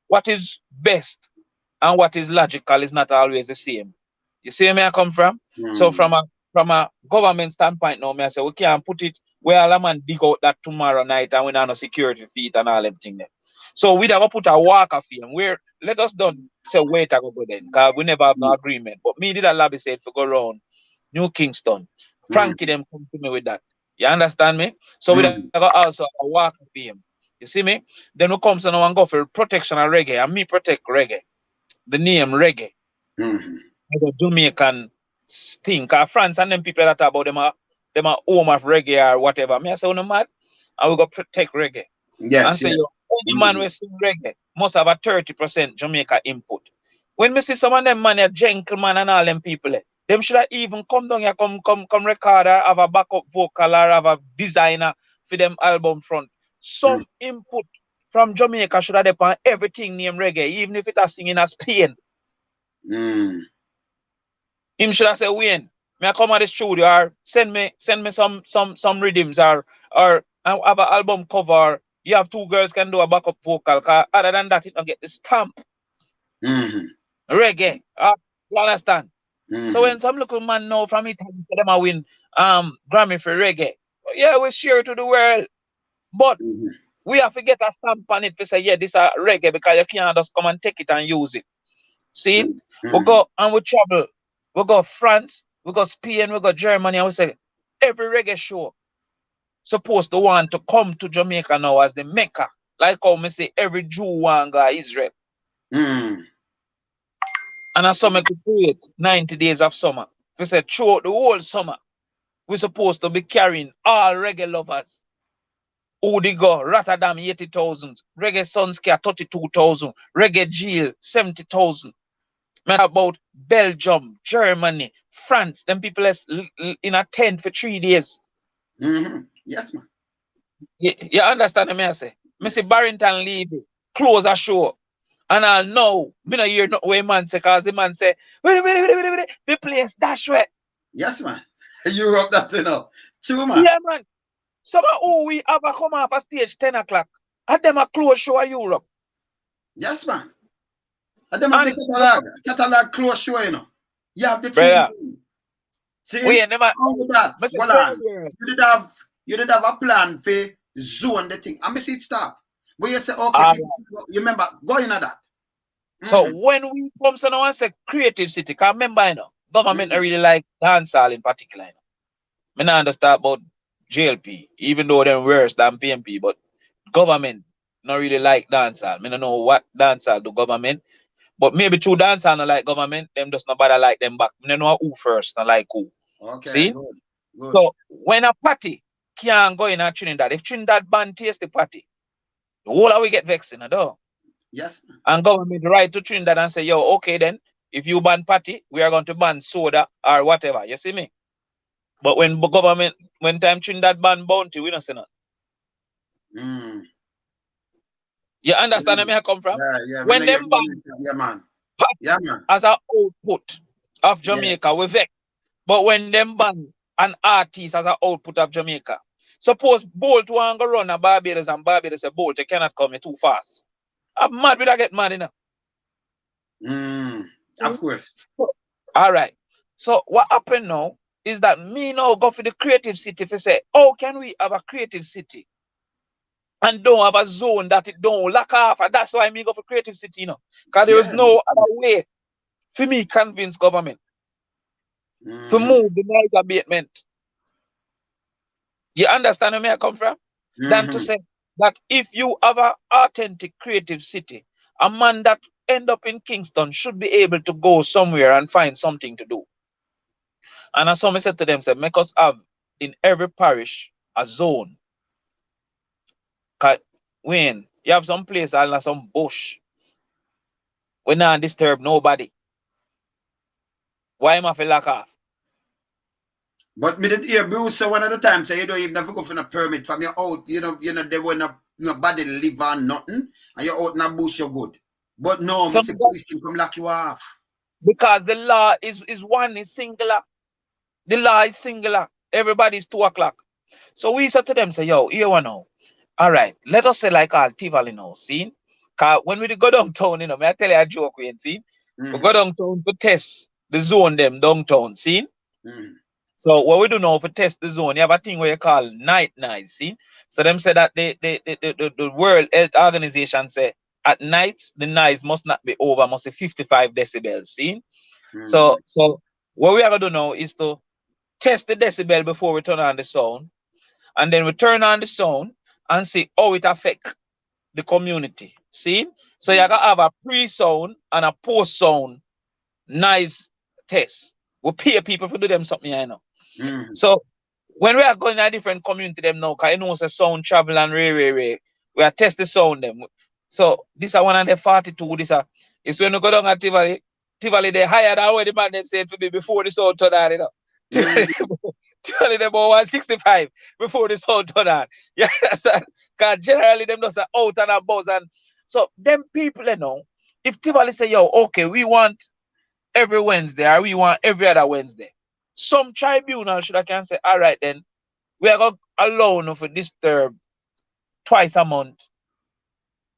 what is best and what is logical is not always the same. You see where I come from? So from a government standpoint now, I say we can't put it where all a man dig out that tomorrow night and we don't have no security feet and all them things there. So we have put a walk of fame where let us don't say wait to go then, because we never have no agreement. But me did a lobby said for go around New Kingston. Frankie them come to me with that. You understand me? So we have also a walk of fame. You see me? Then we come to now and go for protection of reggae, and me protect reggae. The name reggae. The Jamaican thing. Cause France and them people that talk about them are home of reggae or whatever. Me I say no mad. And we go protect reggae. Yes. And say yo, any man we sing reggae must have a 30% Jamaica input. When me see some of them man, a gentleman and all them people, them should have even come down here, come record or have a backup vocal or have a designer for them album front. Some input from Jamaica should have depend everything named reggae, even if it is singing as Spain. Him should have said, Wayne, Me I come at the studio or send me some rhythms or I have an album cover. You have 2 girls can do a backup vocal. Cause other than that, it don't get the stamp. Reggae. You understand? So when some little man know from it, them a win Grammy for reggae. Yeah, we share it to the world. But we have to get a stamp on it to say, yeah, this is a reggae because you can't just come and take it and use it. See? We go and we travel. We go France, we go Spain, we go Germany, and we say every reggae show supposed to want to come to Jamaica now as the Mecca. Like how me say every Jew want go Israel. And as summer could create 90 days of summer. We say throughout the whole summer, we're supposed to be carrying all reggae lovers. Who they go? Rotterdam 80,000, Reggae Sunscare 32,000, Reggae Jail 70,000. About Belgium, Germany, France, them people is in a tent for 3 days. Yes, man. You understand me? I say, Mr. Barrington Levy, close a show. And I'll know, me no hear no way man say, cause the man say, wait, the place dash way. Yes, man. Europe that you know. True, man. Yeah, man. Some of who we have a come off a stage 10 o'clock. And them a close show of Europe. Yes, man. And them have the catalog close show, you know. You have the tune. See, we never that. Well, you did have a plan for zone the thing. And me see it stop. But you say, okay, you remember going at that. So when we come to now and say creative city, because remember, you know, government really like dancehall in particular. You know. I don't understand about JLP, even though they're worse than PMP, but government not really like dancehall. I don't know what dancehall do government, but maybe through dancehall not like government, them just nobody like them back. I don't know who first, not like who. Okay. See? Good. So when a party can't go in at Trinidad, if Trinidad ban taste the party, the whole of we get vexed, you know. Yes. And government right to Trinidad and say, yo, okay then, if you ban party, we are going to ban soda or whatever. You see me? But when government, when time Trinidad ban bounty, we don't say nothing. You understand where I come from? Yeah. When them ban as an output of Jamaica, we vex. But when them ban an artist as an output of Jamaica, suppose Bolt want to run a Barbados and Barbados say, Bolt, you cannot come here too fast. I'm mad, we don't get mad enough. Of course. All right. So what happened now is that me now go for the creative city to say, how can we have a creative city and don't have a zone that it don't lock off? And that's why me go for creative city, you know. Because there is no other way for me convince government to move the noise abatement. You understand where I come from? Than to say that if you have an authentic creative city, a man that end up in Kingston should be able to go somewhere and find something to do. And as some said to them, say, make us have in every parish a zone. Cause when you have some place and some bush, we not disturb nobody. Why am I feel lock off? But me did hear Bruce say one of the times say you don't even have to go for a permit from your out, you know, they want nobody live on nothing, and you're out in a bush, you're good. But no, Mr. Police can come lock you off. Because the law is singular. The law is singular. Everybody's 2 o'clock. So we said to them, say, yo, here one now. All right, let us say like all Tivoli now, see? Because when we go downtown, you know, may I tell you a joke, we see? We go downtown to test the zone them downtown, see? So what we do now for test the zone, you have a thing where you call night noise, see? So them say that the World Health Organization say at night the noise must not be over, must be 55 decibels, see? So what we are gonna do now is to test the decibel before we turn on the sound, and then we turn on the sound and see how it affects the community. See? So you gotta have a pre-sound and a post-sound noise test. We pay people to do them something, you know. So when we are going to a different community them now, because you know it's a sound travel and we are test the sound them. So this is one of the 42, this is when you go down at Tivoli they hired already man them said to be before the sound turn on, you know. Tivoli them about 165 before the sound turn on. You understand? Because generally them just out and about, and so them people, you know, if Tivoli say, yo, okay, we want every Wednesday or we want every other Wednesday, some tribunal should I can say, all right then, we are going to allow you to disturb twice a month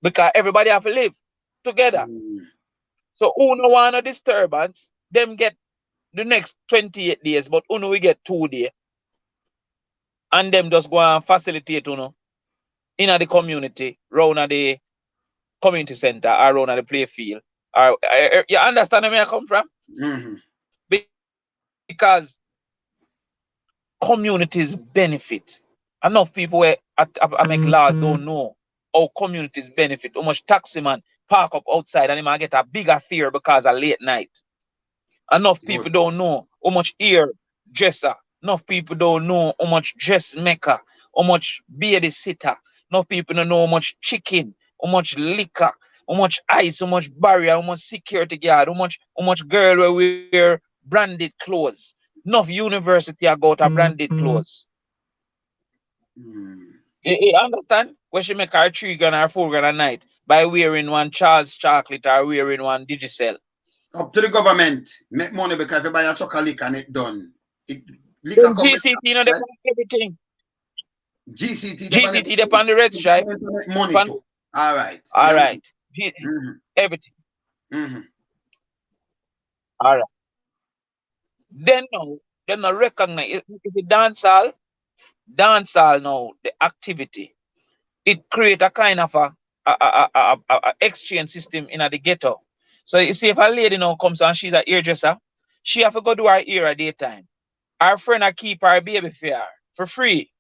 because everybody have to live together. So who no want a disturbance, them get the next 28 days, but uno we get 2 days. And them just go and facilitate uno in the community, round at the community center, or round at the play field. Or, you understand where I come from? Because communities benefit. Enough people where I make laws don't know how communities benefit, how much taxi man park up outside and he might get a bigger fear because of late night. Enough people don't know how much ear dresser. Enough people don't know how much dressmaker, how much babysitter. Enough people don't know how much chicken, how much liquor, how much ice, how much barrier, how much security guard, how much girl will wear branded clothes. Enough university I go to branded clothes. You understand? Where she make her 3 grand or 4 grand a night by wearing one Charles chocolate or wearing one Digicel. Up to the government, make money because if you buy a truck of liquor and it done. Liquor GCT, you know, they right? everything. GCT depend on the red stripe. Money too. All right. All right. Everything. All right. Then now, they not recognize it's a dancehall now, the activity. It create a kind of a exchange system in the ghetto. So you see, if a lady now comes and she's a hairdresser, she have to go do her hair at daytime. Our friend a keep her baby for free.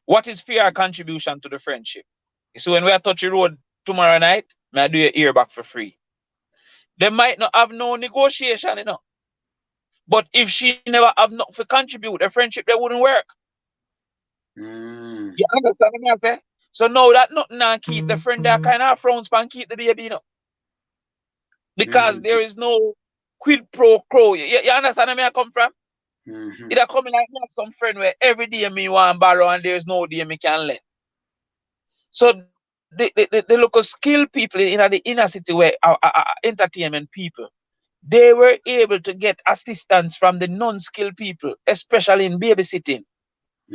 What is fair contribution to the friendship? So when we are touch the road tomorrow night, I do your ear back for free. They might not have no negotiation, you know. But if she never have nothing to contribute, the friendship they wouldn't work. You understand what I say? So now that nothing now keep the friend that kind of frowns and keep the baby, you know. Because there is no quid pro quo. You understand where I come from? It a coming like me some friend where every day me want borrow and there's no day me can lend. So the local skilled people in the inner city where entertainment people, they were able to get assistance from the non-skilled people, especially in babysitting,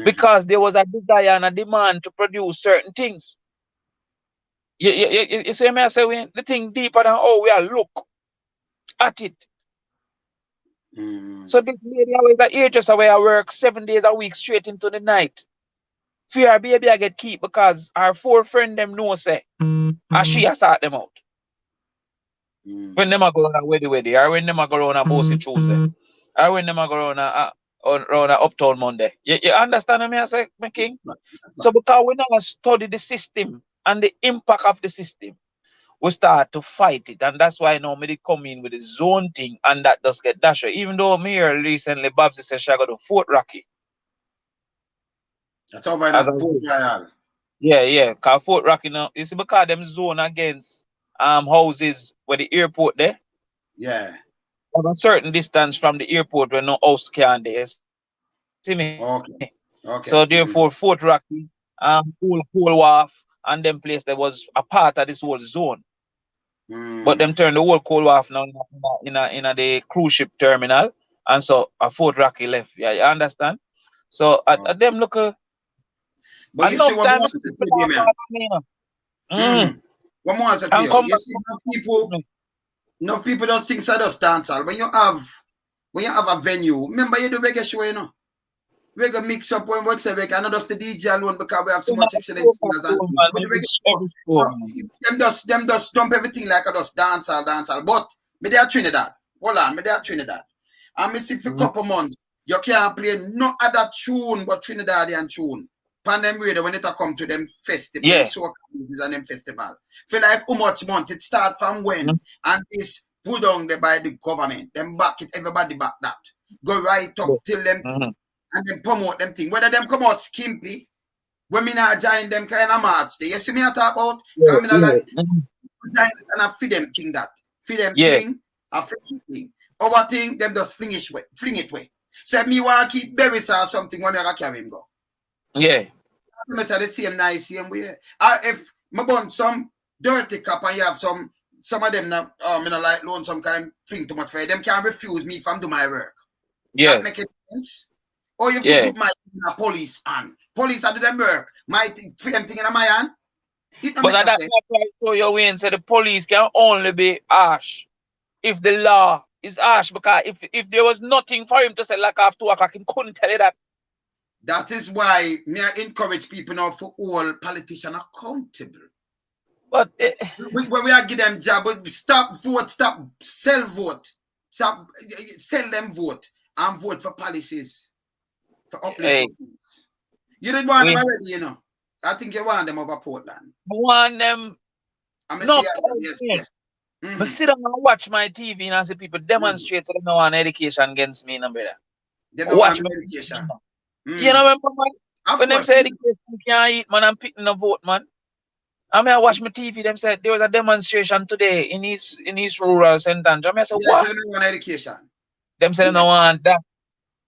because there was a desire and a demand to produce certain things. You see me I say the thing deeper than how we are look at it. So this lady always a hairdresser where I work 7 days a week straight into the night. Fear baby I get keep because our 4 friend them know say and she has sort them out. When them a go on a weddy, or when them a go on a bossy Tuesday, or when them a go on a uptown Monday. You understand me I say, my king? So because we now study the system and the impact of the system, we start to fight it. And that's why now me come in with the zone thing and that does get dashed. Even though me here recently Babsy said she got to Fort Rocky. That's over in Port Royal. Yeah. Cause Fort Rocky now, you see because them zone against houses where the airport there. Yeah. Of a certain distance from the airport where no house can there. See me? Okay. So therefore Fort Rocky, Cool Wharf and them place there was a part of this whole zone. But them turn the whole Cold Wharf now in the cruise ship terminal, and so a Fort Rocky left. Yeah, you understand? So at them local. But you see what more to What more to tell you? You see enough people just think so just dance all. When you have a venue, remember you do reggae show, you know. Reggae mix up when we say reggae, not just the DJ alone because we have so much excellent singers and them just dump everything like I just dance all. But me there Trinidad. Hold on, me there Trinidad. And me see for a couple months, you can't play no other tune but Trinidadian tune. Pan them radio when it come to them festival, and them festival. Feel like how much month it start from when and this put on there by the government. Them back it, everybody back that. Go right up till them and then promote them thing. Whether them come out skimpy, when me not join them kind of march. You see me I talk about? Coming like and I feed them thing that. Feed them thing, I feed them thing. Our thing, them just fling it way. Say me want to keep berries or something when I carry him go. Yeah. I say the same way. If I burn some dirty cup and you have some of them now, like Lonesome kind of thing too much for you, them can't refuse me from do my work. That Yes. makes sense. Or if you Yeah. put my police on. Police are do them work. My for them thing in my hand. It don't But make no that's sense. why I show you way and say the police can only be harsh if the law is harsh. Because if there was nothing for him to say like after 2 o'clock, he couldn't tell you that. That is why me I encourage people now for all politicians accountable. But We are give them job, but stop vote, stop sell vote, stop sell them vote and vote for policies for uplift. hey, You didn't want we them already, you know. I think you want them over Portland. want them. I'm No, say yes, yes. But sit down and watch my TV and I see people demonstrate so they don't want education against me, no brother. They don't Watch want my education. You know man, Of when them course. say education can't eat, man, I'm picking a vote, man. I mean, I watch my TV. Them said there was a demonstration today in East Rural St. Andrew. I said, Yes, what? they don't want education. Them said, Yes. no want that.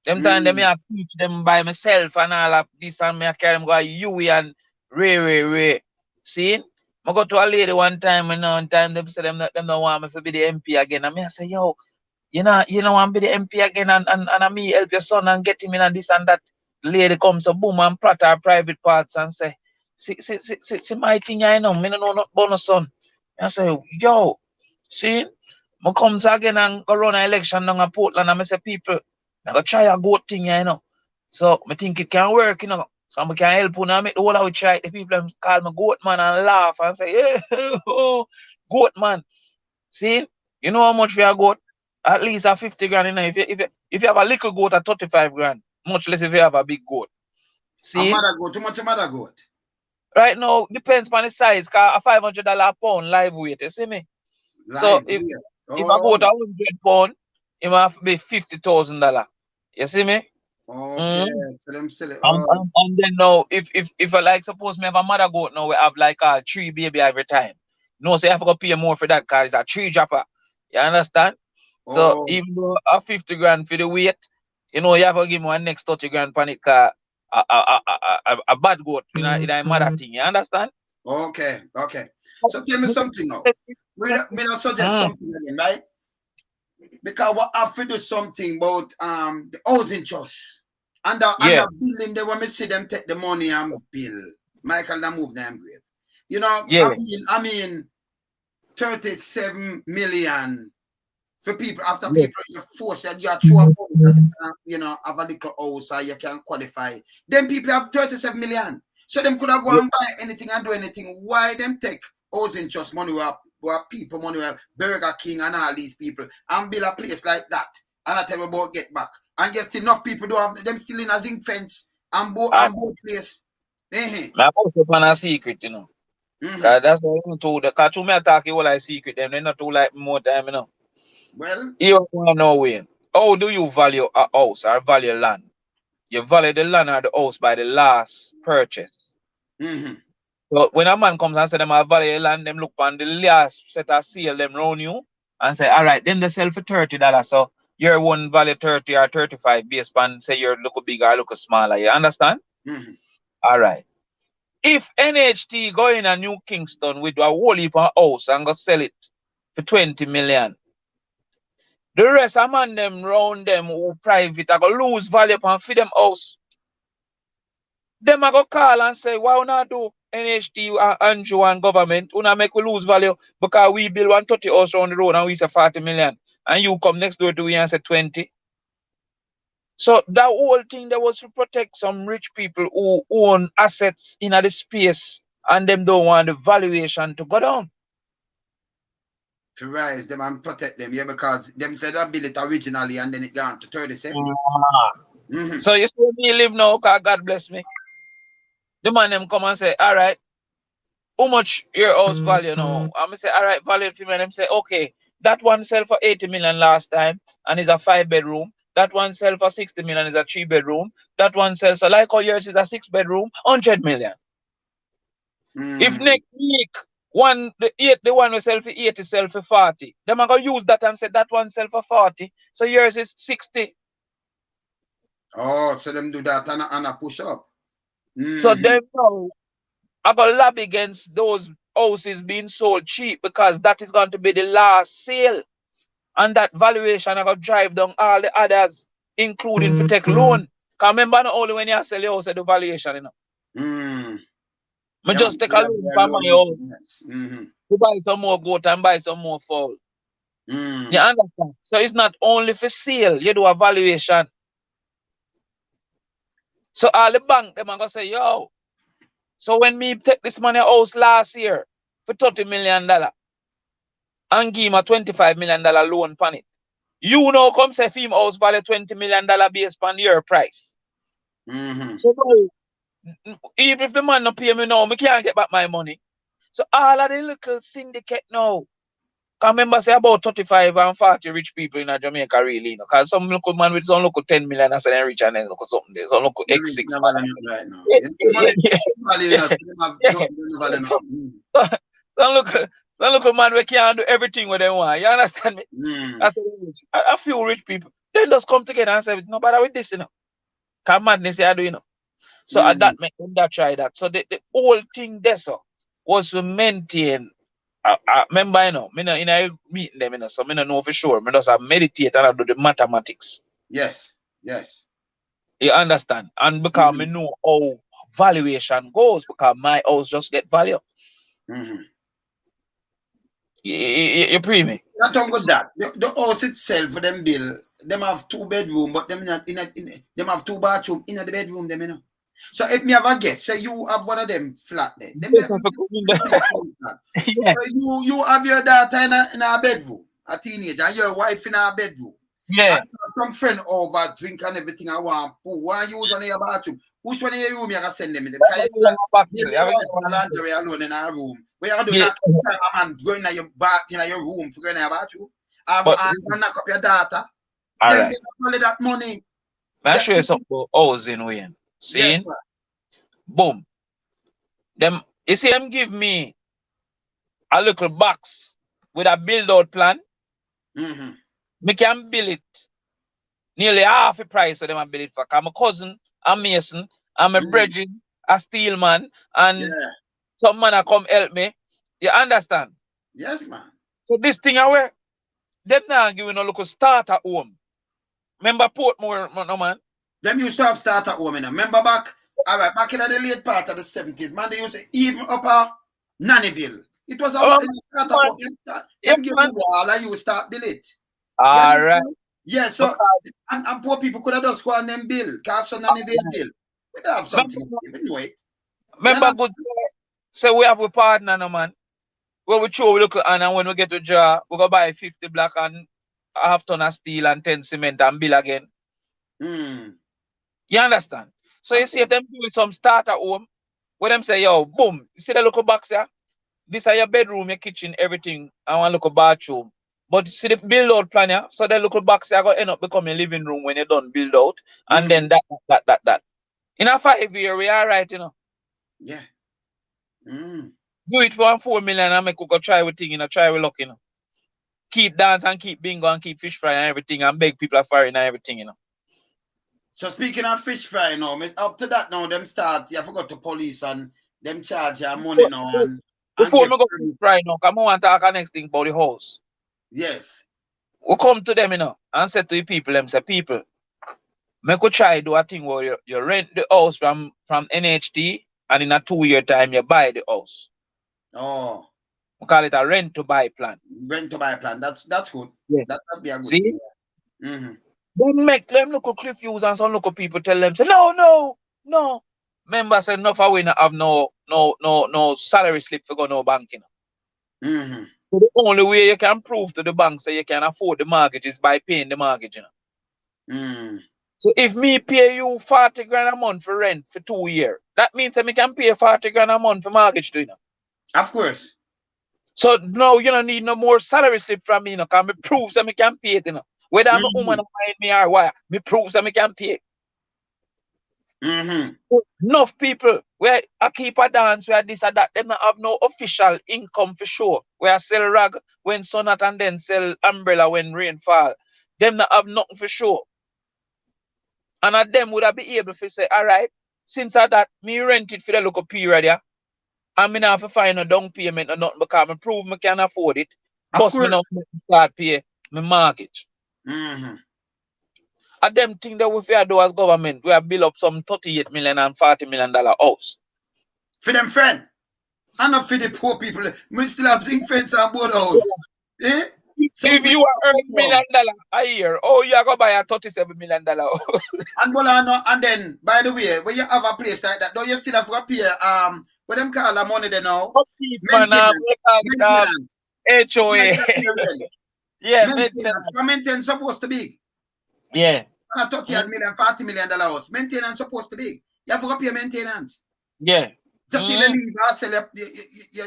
Them time them I teach them by myself and all of this and me I carry them go Yui and Ray. See? I go to a lady one time and one time them said them don't want me to be the MP again. And me I say, yo, you know want to be the MP again and me help your son and get him in and this and that. The lady comes so boom and prat her private parts and say, see my thing I know, me no know not bonus son. I say, yo, see, I comes again and go run an election down at Portland and I say people, I go try a goat thing, you know. So I think it can work, you know. So I can help you make the whole out try. The people call me goat man and laugh and say, yeah, oh, goat man. See, you know how much we are goat? At least a 50 grand, you know. If you have a little goat at 35 grand, much less if you have a big goat. See? A mother goat, too much a mother goat. Right now, depends on the size, cause a $500 a pound live weight, you see me? Live So if I bought a 100 pound, it might have to be $50,000. You see me? Okay, so them sell it. And then now, if I like suppose me have a mother goat now, we have like a 3 baby every time. No, so you have to go pay more for that cause it's a 3 dropper. You understand? So even though a 50 grand for the weight, you know, you have to give me one next 30 grand for it cause a bad goat, you know, it's a mother thing. You understand? Okay. So tell me something now. Me not suggest something again, right? Because what I have to do something about the housing trust. And the building they when me see them take the money and bill. Michael they move them grave. You know, I mean 37 million for people after people you force that you are through you know have a little house or you can qualify. Then people have 37 million. So them could have go and buy anything and do anything. Why them take housing trust money where people money where Burger King and all these people and build a place like that and I tell you about get back. And yet enough people don't have them still in a zinc fence and both place. I also plan a secret, you know. Cause that's what I'm told. Cause to me attack you all like secret them, they not too like more time, you know. Well, you want to know when. How do you value a house or value land? You value the land or the house by the last purchase. So when a man comes and say them I value land, them look on the last set of sale them round you and say, all right, then they sell for $30. So your one value 30 or 35 based on say you're look bigger or look smaller. You understand? All right. If NHT go in a New Kingston with a whole heap of house and go sell it for 20 million, the rest of man them round them who private are going to lose value and feed them house. Them are going to call and say, why not do NHT and Andrew and government? We not make we lose value because we build 130 house around the road and we say 40 million. And you come next door to we and say 20. So that whole thing that was to protect some rich people who own assets in the space and them don't want the valuation to go down. To rise them and protect them, yeah, because them said I built it originally and then it gone to 37. So you see me live now, because God bless me. The man them come and say, all right, how much your house value now? I'm say, all right, value for me. And them say, okay, that one sell for 80 million last time and is a 5-bedroom. That one sell for 60 million is a 3-bedroom. That one sells, so like all yours is a 6-bedroom, 100 million. If next week the one will sell for 80 sell for 40, them are gonna use that and say that one sell for 40, so yours is 60. Oh, so them do that and a push up. So them now I got lobby against those houses being sold cheap because that is going to be the last sale. And that valuation I got drive down all the others. including for take loan. Cause remember not only when you sell your house the valuation, you know. I Yeah, just take a loan from my house yes. to buy some more goat and buy some more fowl. You understand? So it's not only for sale, you do a valuation. So all the bank them are gonna say, yo. So when me take this money house last year for $30 million and give him a $25 million loan on it. You know come say him house value $20 million based on your price. So even if the man not pay me now, me can't get back my money. So all of the little syndicate now. Cause remember say about 35 and 40 rich people in Jamaica really, you know. Cause some local man with some local 10 million and say they're rich and then look something there. Some local X6 right now. Some local man we can't do everything with them want. You understand me? That's a few rich people. They just come together and say, no bother with this, you know. Cause madness you do, you know. So that make them that try that. So the whole thing there so was to maintain. Remember, you know, me in a meeting them, you know, so me don't know for sure. Me just meditate and I do the mathematics. Yes. You understand? And because me know how valuation goes, because my house just get value. You pre me? Not talking about that. The house itself for them bill, them have 2 bedroom, but them not them have 2 bathroom in the bedroom, them, you know. So if me have a guess, say you have one of them flat there. Them Yeah. So you have your daughter in a bedroom, a teenager, and your wife in a bedroom. Yeah. And some friend over, drink and everything I want. Who want use one in your bathroom? Which one in your room you can send them in? Because you laundry alone in a room. Where you do not a man going in your back in your room for going in your bathroom. And knock up your daughter. Then Right. they only that money. I'll show you something about housing Wayne. See? Yes, Boom. Them you see them give me a little box with a build out plan. Me can build it nearly half the price of them I build it for. Cause my cousin, a mason, and my brethren, a steel man, and some man a come help me. You understand? Yes, man. So this thing away, them now giving a local starter home. Remember Portmore, no man? Them used to have starter home, you know. Remember back in the late part of the 70s, man, they used to even up a Nannyville. It was a starter home. Them give you wall and you start build it. All right. Yeah, so and poor people could have just go on them bill, cast on Nannyville bill. We don't have something even know it. Remember good so we have a partner, no man. When we throw we look and when we get to jar, we go buy 50 black and half ton of steel and 10 cement and bill again. You understand? So you see if them do some starter home, where them say, yo, boom, you see the local box here? This is your bedroom, your kitchen, everything, and one local bathroom. But you see the build out plan here, so the local box here going to end up becoming a living room when you're done build out, and then that. In a 5 year, we are right, you know. Yeah. Do it for 4 million and make we go try with thing, you know, try with luck, you know. Keep dance and keep bingo and keep fish fry and everything and beg people are firing and everything, you know. So speaking of fish fry now, up to that now, them start, you forgot to police and them charge your money now. And before we go fish fry now, come on and talk the next thing about the house. Yes. We come to them, you know, and say to the people, them say, people, make we try do a thing where you rent the house from NHT and in a 2 year time you buy the house. Oh. We call it a rent to buy plan. Rent to buy plan. That's good. Yeah. That'd be a good thing. They make them local cliff use and some local people tell them say no. Members say enough we not have no salary slip for go no banking. So the only way you can prove to the bank say you can afford the mortgage is by paying the mortgage, you know. So if me pay you 40 grand a month for rent for 2 years, that means that me can pay 40 grand a month for mortgage too, you know. Of course. So no, you don't need no more salary slip from me, you know, because me prove that me can pay it, you know. Whether I'm a woman behind me or why, me prove that me can pay. Enough people where I keep a dance, where this or that, them not have no official income for sure. Where I sell rag when sun out and then sell umbrella when rain fall. Them not have nothing for sure. And at them would I be able to say, all right, since I that me rent it for the local period, yeah, and me not have to find a down payment or nothing because me prove me can afford it. But me not start pay my mortgage. at them thing that we fear do as government, we have built up some $38 million and $40 million house. For them friend. And not for the poor people. We still have zinc fence and board house. Eh? So If you are earning $1 million a year, oh, you are going to buy a $37 million house. And then, by the way, when you have a place like that, don't you still have to pay what them call the money they now? Maintenance. HOA. Yeah, maintenance. Maintenance supposed to be. Yeah. And $38 million, $40 million house. Maintenance supposed to be. You have to pay maintenance. Yeah. So till you leave,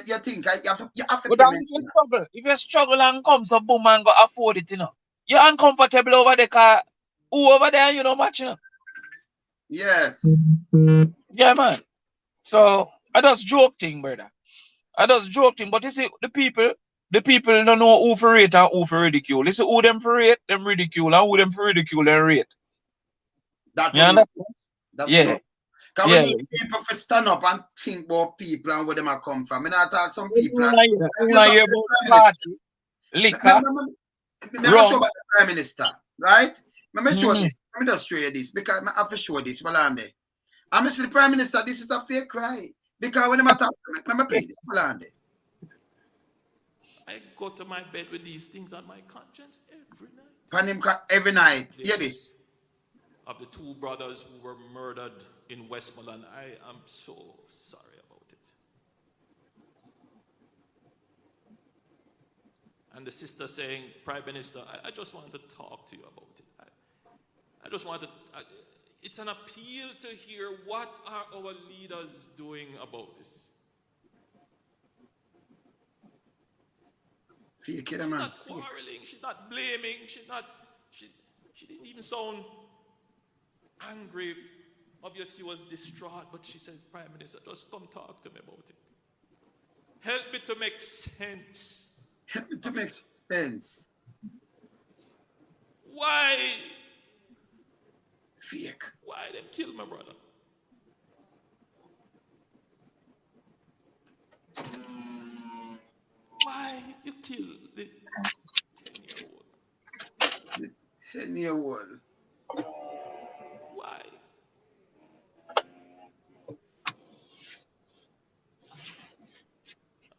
you think you have to but pay maintenance. If you struggle and come, so boom and go afford it, you know. You're uncomfortable over the car. Who over there, you know, much, you know. Yes. Yeah, man. So I just joke thing, brother. I just joke thing. But you see, the people don't know who for rate and who for ridicule. You see, who them for rate, them ridicule, and who them for ridicule, them rate. That yeah. Yeah. Because yeah. we need people to stand up and think about people and where them are come from. And I talk some people. Liquor. Let me show about the Prime Minister, right? Let me show this. Let me just show you this because I have to show this. I'm the Prime Minister, this is a fake cry. Because when I talk, let me play this. I go to my bed with these things on my conscience every night. Hear this. Of the two brothers who were murdered in Westmoreland, I am so sorry about it. And the sister saying, Prime Minister, I just want to talk to you about it. I just want to, it's an appeal to hear what are our leaders doing about this. She's not quarreling, she's not blaming, she didn't even sound angry. Obviously she was distraught, but she says, Prime Minister, just come talk to me about it. Help me to make sense. Help me to make sense. Why? Fake. Why them kill my brother? Why you kill the 10-year-old? The 10-year-old. Why?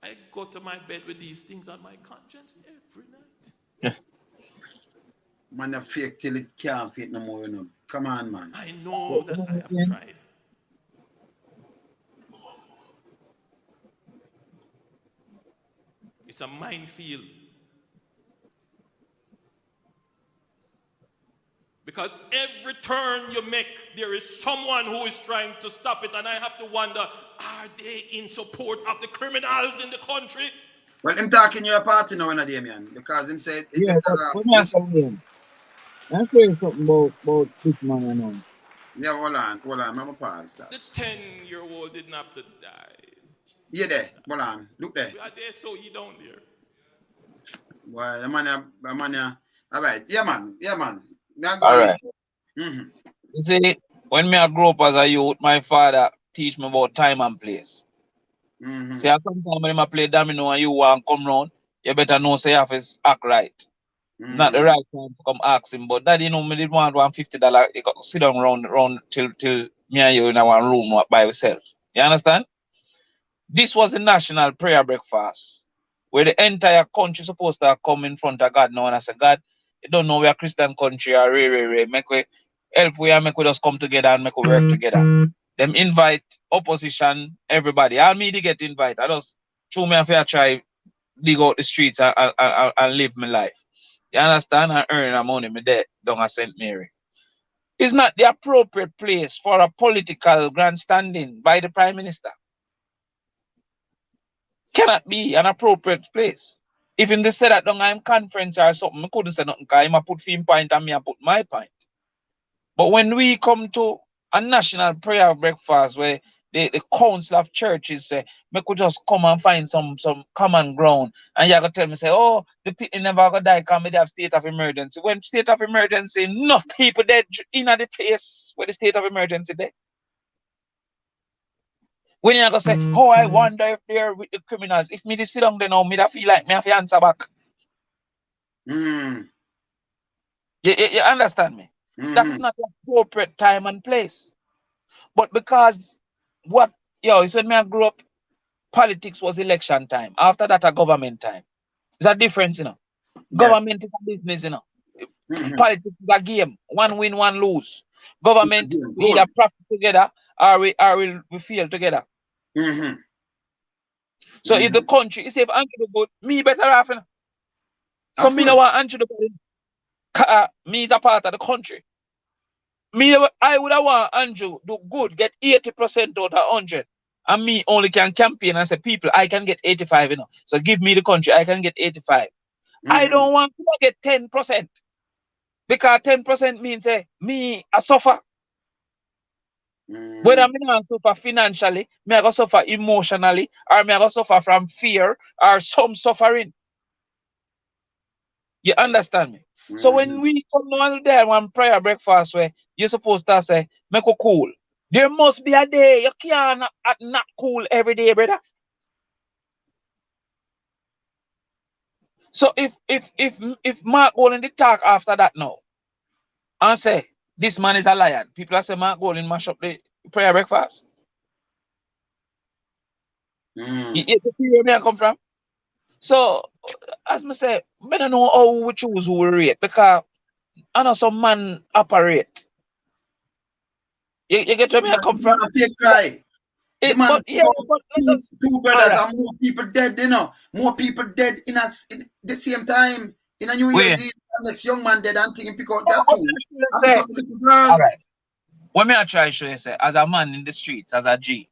I go to my bed with these things on my conscience every night. Man, a fake till it can't fit no more, you know. Come on, man. I know that I have tried. It's a minefield. Because every turn you make, there is someone who is trying to stop it, and I have to wonder, are they in support of the criminals in the country? Well, I'm talking your party now, Damion, because him said... Yeah, I'm saying something about this man, you know. Yeah, hold on, I'm going to pause that. The 10-year-old didn't have to die. Yeah, there, hold on, look there. We are there, so he down there. Well, the man, all right, yeah, man. All right. You see, when me I grew up as a youth, my father teach me about time and place. See, sometimes when I play domino and you want to come round, you better know say you have to act right. It's not the right time to come ask him, but daddy, you know, me did want $150. You got to sit down round till me and you in one room by yourself. You understand? This was the national prayer breakfast, where the entire country supposed to come in front of God now and I say, God, you don't know we are Christian country or make we help we and make we just come together and make we work together. Them invite opposition, everybody. All me to get invite. I just show me if I try dig out the streets and live my life. You understand? And earn money me there down at St. Mary. It's not the appropriate place for a political grandstanding by the Prime Minister. Cannot be an appropriate place. If him they say that down I'm conference or something, I couldn't say nothing because I put him point and me I put my point. But when we come to a national prayer breakfast where the council of churches say, we could just come and find some common ground. And you gotta tell me, say, oh, the people never gonna die because they have state of emergency. When state of emergency, enough people dead in the place where the state of emergency dead. When you gonna say, oh, I wonder if they're with the criminals. If me sit down there now, me feel like me have to answer back. You understand me? That's not the appropriate time and place. But because what, you said me I grew up, politics was election time. After that, a government time. There's a difference, Yes. Government is a business, Politics is a game. One win, one lose. Government, we Good. either profit together or we fail together. So if the country, if Andrew do good, me better off. So Of me no course. want Andrew do good. Me is a part of the country. I would have want Andrew do good, get 80% out of 100. And me only can campaign and say, people, I can get 85, So give me the country, I can get 85. I don't want to get 10%. Because 10% means me I suffer. Whether me not suffer financially, me I go suffer emotionally, or me I go suffer from fear or some suffering. You understand me? So when we come down there one prayer breakfast where you're supposed to say, make it cool. There must be a day you can't not cool every day, brother. So if Mark Golden did talk after that now and say this man is a liar, people are saying Mark Golden mash up the prayer breakfast. You see where me I come from? So as me say, I don't know how we choose who we rate because I know some man operate. You get where me I come from? Cry. The man But yeah, but let us, two all brothers right. and more people dead, More people dead in the same time. In a New Wait. Year's Eve, next young man dead and thinking pick out that too. And Say, pick out the little girl. all right. What me I try to show you say, as a man in the streets, as a G,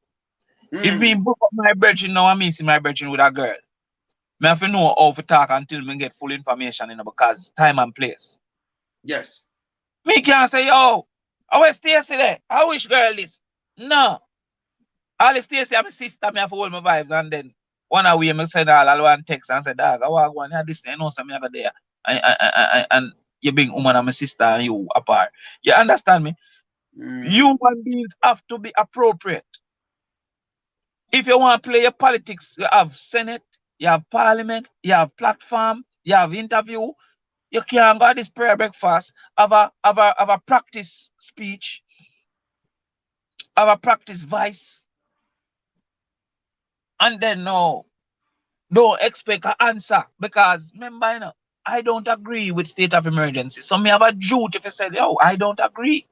if me book up my brethren now and me see my brethren with a girl, me have to know how to talk until me get full information, because time and place. Yes. Me can't say, yo, I will Stacy there. I wish girl this. No. All if Stacy and my sister, me have to hold my vibes and then one away me send all one text and say, dog, I want to go and this, so me have there. And you bring woman and my sister and you apart. You understand me? Human beings have to be appropriate. If you want to play your politics, you have Senate, you have Parliament, you have platform, you have interview. You can't go to this prayer breakfast, have a practice speech, have a practice voice, and then no, don't expect an answer because remember, I don't agree with state of emergency. So me have a duty if you say, yo, I don't agree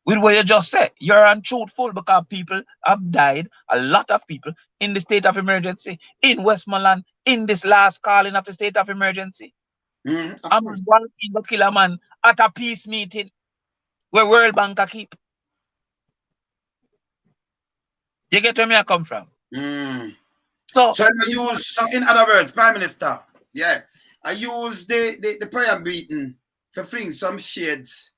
with what you just said. You're untruthful because people have died, a lot of people, in the state of emergency, in Westmoreland, in this last calling of the state of emergency. A man walking to kill a man at a peace meeting where World Bank a keep. You get where me I come from? So in other words, Prime Minister, yeah, I use the prayer meeting to fling some shades.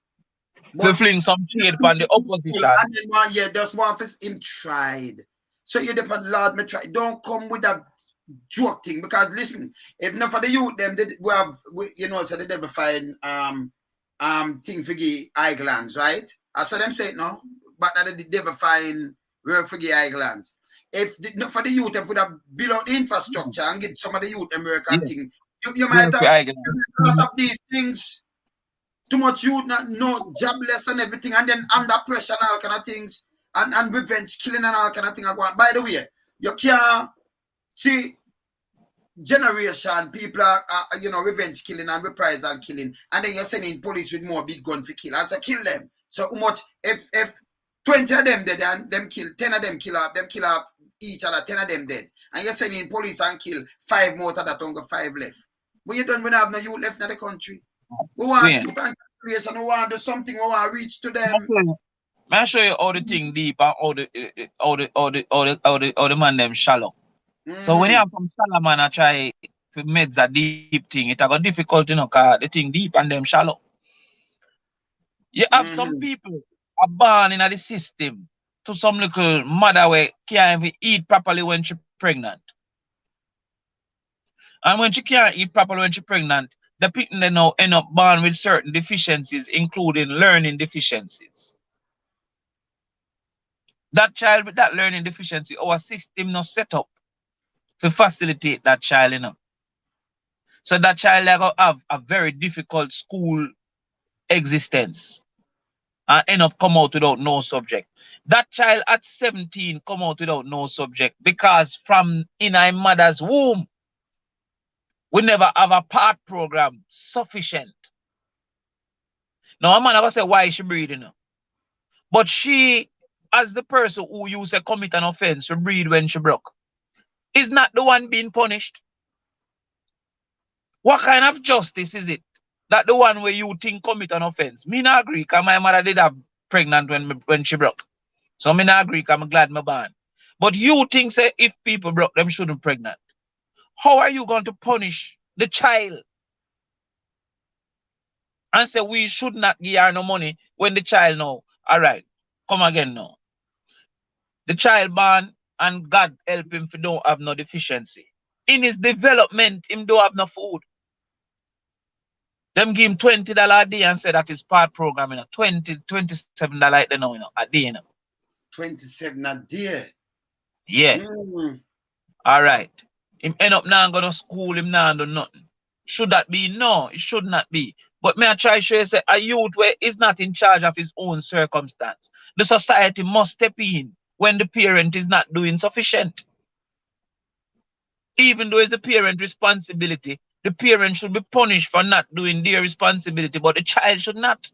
To fling some shade from the opposition. And then one year, just one of him tried. So you depend, Lord, me try. Don't come with that joke thing because listen, if not for the youth, them we have, so they never find thing for the islands, right? I saw them say it no, but now they never find work for the islands. If not for the youth, if we have built out the infrastructure and get some of the youth American thing, you might have a lot of these things. Too much youth, no jobless and everything, and then under pressure and all kind of things, and revenge killing and all kind of thing are going. By the way, you can't see generation people are revenge killing and reprisal killing, and then you're sending police with more big gun to kill and so kill them. So how much if 20 of them dead and them kill 10 of them kill off each other, 10 of them dead, and you're sending police and kill 5 more to that only 5 left. But you don't have no youth left in the country. We want to creation, we want to do something, we want to reach to them. I'll show you all the thing deep and all the man them shallow. So when you have some shallow man I try to meds a deep thing, it got difficult, cause the thing deep and them shallow. You have some people are born in the system to some little mother where can't even eat properly when she's pregnant. And when she can't eat properly when she's pregnant, the people they now end up born with certain deficiencies, including learning deficiencies. That child with that learning deficiency, our system not set up to facilitate that child, So that child will have a very difficult school existence. and end up come out without no subject. That child at 17 come out without no subject because from in her mother's womb, we never have a part program sufficient. Now, a man never say why she breathing now. But she, as the person who used to commit an offense, to breathe when she broke, is not the one being punished. What kind of justice is it? That the one where you think commit an offense? Me not agree, because my mother did have pregnant when she broke. So me not agree, because I'm glad my born. But you think say if people broke, them shouldn't pregnant. How are you going to punish the child? And say we should not give her no money when the child know. All right, come again now. The child born and God help him if he don't have no deficiency. In his development, him don't have no food. Them give him $20 a day and say that is part program, you know. $27 they know, you know, a day, you know. 27 a day. Yeah. Mm. All right. Him end up now go to school, him now do nothing. Should that be? No, it should not be. But may I try to show you say a youth where is not in charge of his own circumstance. The society must step in when the parent is not doing sufficient. Even though it's the parent responsibility, the parent should be punished for not doing their responsibility, but the child should not.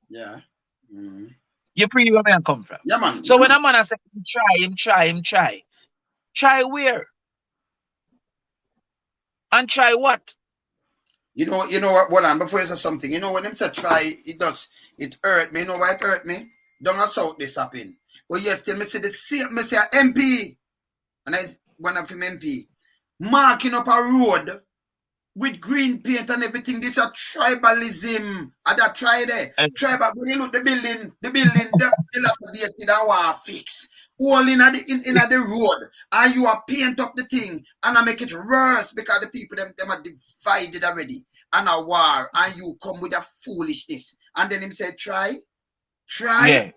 Yeah. Mm. You pre where I come from. Yeah, man. So Yeah, when man. a man say try where? And try what? You know what, hold on, before you say something, you know, when them say try, it hurt me. You know why it hurt me? Down the south this happen. But yes, still me see the same, me see a MP, and I one of him MP, marking up a road with green paint and everything. This is a tribalism. I that try there. Tribal, when you look the building, dilapidated and want to fix. All in the road. And you are paint up the thing and I make it worse because the people them are divided already. And a war. And you come with a foolishness. And then him say, try. Yeah.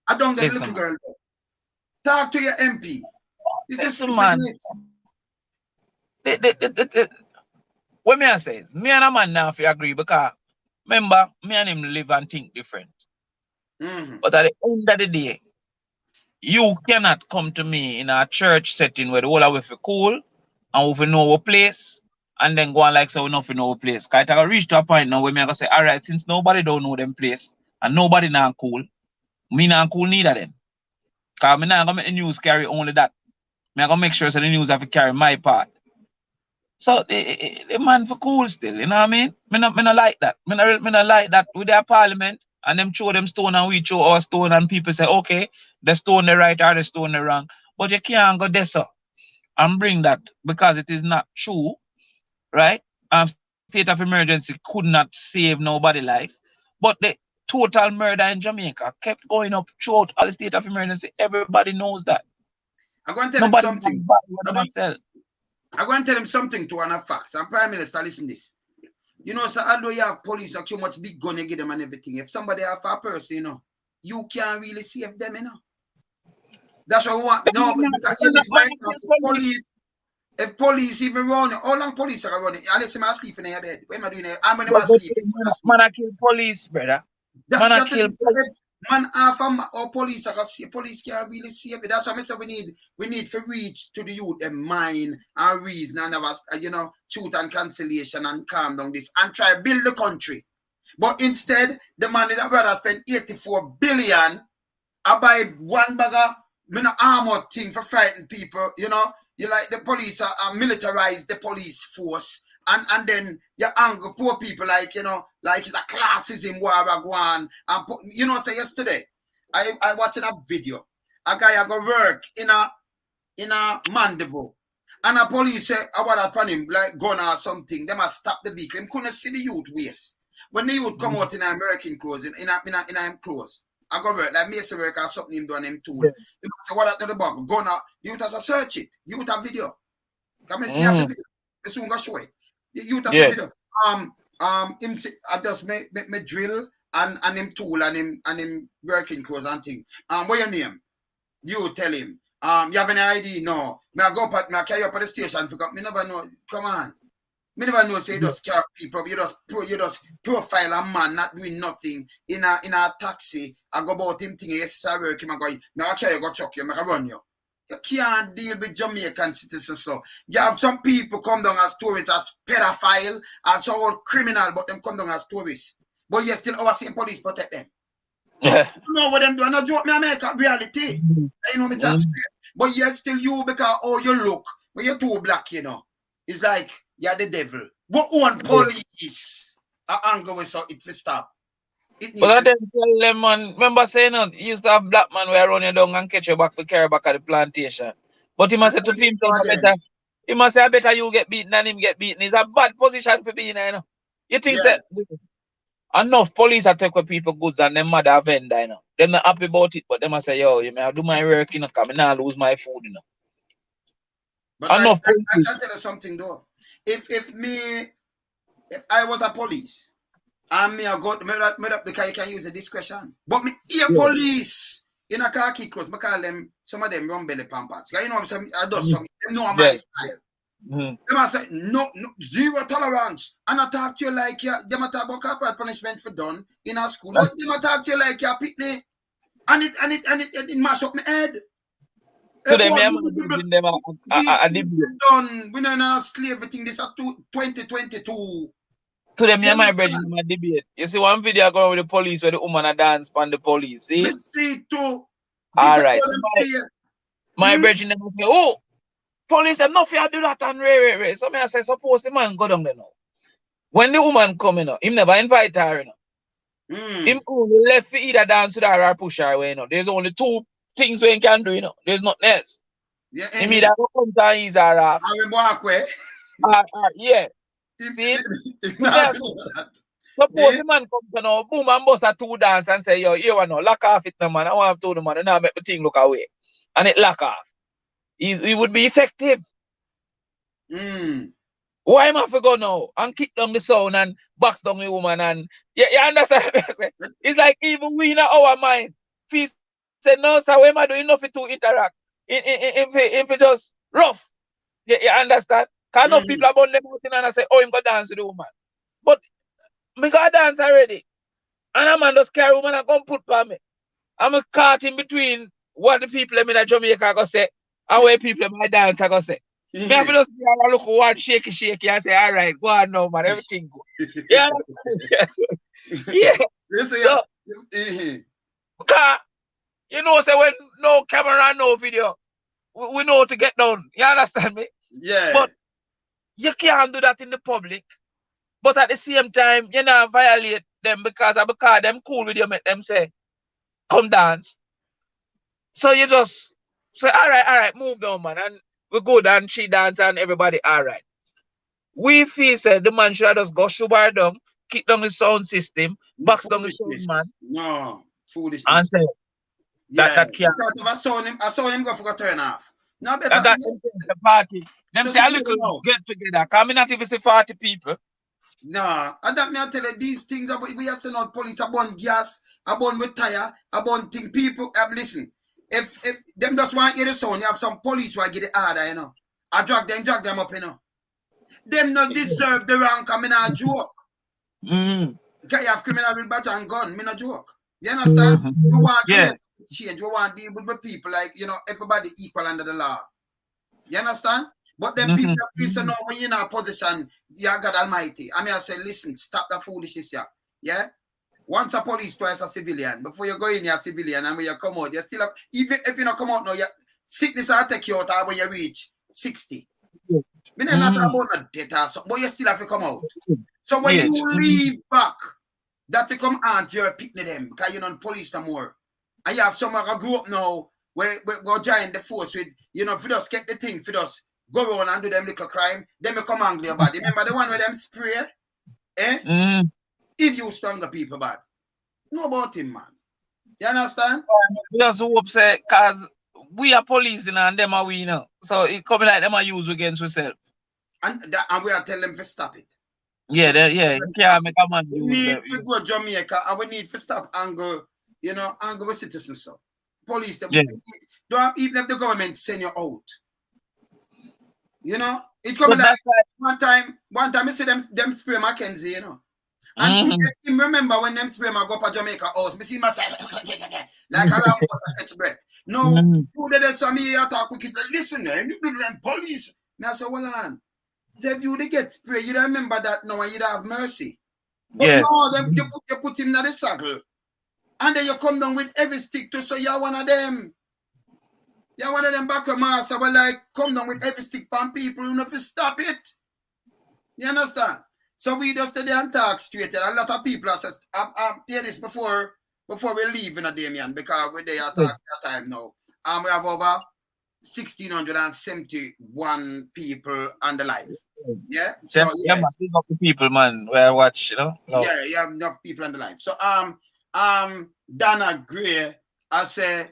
I don't get Listen, little girl. Talk to your MP. This is listen, man. What me I say is, me and a man now if you agree because remember, me and him live and think different. But at the end of the day, you cannot come to me in a church setting where the whole of we feel cool and we know our place and then go on like so we know our place. Because I reach to a point now where me I go say, all right, since nobody don't know them place and nobody not cool, me not cool neither them. Because me not gonna make the news carry only that. Me I gonna make sure so the news have to carry my part. So the man for cool still, you know what I mean? Me not like that. Me not like that with their parliament and them throw them stone and we throw our stone and people say, okay, the stone the right or the stone the wrong. But you can't go there so and bring that because it is not true, right? State of emergency could not save nobody life. But the total murder in Jamaica kept going up throughout all the state of emergency. Everybody knows that. I'm going to tell him something. I'm going to tell him something to one of facts. And Prime Minister, listen this. You know, so although you have police, like you much big gun you give them and everything, if somebody have a person, you know, you can't really save them, you know. That's what we want. No, because in this right now, if police even run, how long police are running? Unless I'm asleep in your bed. What am I doing? I'm asleep. Man, I kill police, brother. Man, I kill police. Man, half or police are police can't really save it. That's why I say we need to reach to the youth and mind and reason and have you know, truth and conciliation and calm down this and try to build the country. But instead, the man that rather spend 84 billion I buy one bag of armor thing for frighten people, you know. You like the police are militarize the police force. And then you anger poor people like, you know, like it's a classism war go on. And you know, say yesterday, I watching a video. A guy I go work in a Mandeville. And a police say about upon him, like gun or something. They must stop the vehicle. Him couldn't see the youth waste. When the youth come out in American clothes, in clothes, I go work, like Mason work or something him done him tool. Yeah. You say what at the back, gun out, the youth has to search it. The youth have video. Come in, have the video. I soon go show it. The youth has a video. I just make drill and him tool and him working clothes and thing. What your name? You tell him. You have any ID? No. Me I go up at me I carry up at the station. Me never know. Come on. Me never know say you just scare people, you just profile a man not doing nothing in a taxi. I go about him thing, yes, I work him, I go, now okay, you go chuck you, I run you. You can't deal with Jamaican citizens. So you have some people come down as tourists, as pedophile, as all criminal, but them come down as tourists. But you still our same police protect them. You know what them do? I'm not joke, me I make a reality. You know me just but yet still you because how you look when you're too black, you know. It's like you're the devil. What one police anger with so it will stop. But I didn't tell them, man. Remember saying you used to have black man where run you down and catch you back for carry back at the plantation. But he must say to himself, he must say, I better you get beaten than him get beaten. It's a bad position for being, you know. You think that enough police are taking people goods and them mother vendor, you know. They're not happy about it, but they must say, yo, you may do my work, you know, because I not lose my food, you know. But I can tell you something though. If I was a police, and me I got made up because you can use a discretion. But me police in a khaki clothes, I call them some of them run belly pampers. You know I do some them know my style. Them I say no zero tolerance. And I talk to you like you them talk about corporal punishment for done in a school. But them talk to you like you're pitney. And it mash up my head. So them done. We know not slave thing. This is 2022. To them, me and my brethren in my debate. You see one video going with the police where the woman a dance on the police. See? We see too. All right. My brethren them say, oh, police them not fair do that and ray. So me I say, suppose the man go down there now. When the woman come, you know, him never invite her, you know. Him only left for either dance with her or push her away, you know. There's only two things we can do, you know. There's nothing else. Yeah, him either go come to ease her off. I walk away. Yeah. See? Suppose the man come to now, boom, and bust a two dance and say, yo, you want to lock off it, no man. I want to do the man, and now make the thing look away. And it lock off. He would be effective. Why am I for go now and kick down the sound and box down the woman and you understand? It's like even we in our mind. If say no, sir, why am I doing nothing to interact? If it does rough, you understand? Because enough people are born them out and I say, oh, I'm going to dance with the woman. But me got dance already. And a man just carry woman and come put for me. I'm caught in between what the people in Jamaica are going to say and where people in my dance are going to say. Me have to just look one shaky and say, all right, go on now, man, everything good. Yeah. Yeah. So, because, you know, say when no camera, no video, we know to get down. You understand me? Yeah. But you can't do that in the public. But at the same time, you know, violate them because them cool with you, make them say, come dance. So you just say, all right, move down, man. And we go down, she dance, and everybody, all right. We feel said the man should just go shoot down, kick down the sound system, box down the sound man. No, foolishness. And say, that can't. I saw him go for a turn off. No, better. And that's the party. Them say a little get together. Come not even say 40 people. No, and that me I tell you these things about we are saying out police about gas, about with tire, about thing people listen. If them just want to hear the sound, you have some police who get the order, you know. I drag them up, you know. Them not deserve the rank, I mean a joke. Because you have criminal with badge and gun, me not joke. You understand? We want to change, we want to deal with people like, you know, everybody equal under the law. You understand? But then people feel so now when you're in a position, you God Almighty. I mean, I say, listen, stop that foolishness here. Yeah? Once a police, twice a civilian. Before you go in, you're a civilian, and when you come out, you still have, even if you don't come out now, sickness will take you out when you reach 60. Me not about a death or something, but you still have to come out. So when you leave back, that you come out, you're picking them, because you're not police no more. And you have someone who grew up now, where go join the force with, you know, if you just get the thing, if you just go around and do them little crime, then you come angry about it. Remember the one where them spray? If you stronger people bad. Know about him, man. You understand? We just hope say, because we are police and them are we now. So it coming like them are used against ourselves. And we are telling them to stop it. Yeah, you can't make a man use we need to go to Jamaica and we need to stop anger, you know, anger with citizens. So police, them, don't even if the government send you out. You know, it coming like one one time I see them spray Mackenzie, you know. And if remember when them spray my go up to Jamaica house, me see myself like around catch breath. No, who did some here talk quick, listen, them police. Me I say, well on. If you they get spray, you don't remember that now and you don't have mercy. But Yes. no, them, you put him in the saddle. And then you come down with every stick to so you're one of them. You're one of them back of master, but like come down with every stick from people, you know if you stop it. You understand? So we just stay there and talk straight. And a lot of people have said, hear this before we leave in a Damion, because we're there at that time now. We have over 1,671 people on the live. Yeah. So yeah, big up the people, man, where I watch, you know. No. Yeah, you have enough people on the live. So Dana Gray, I say,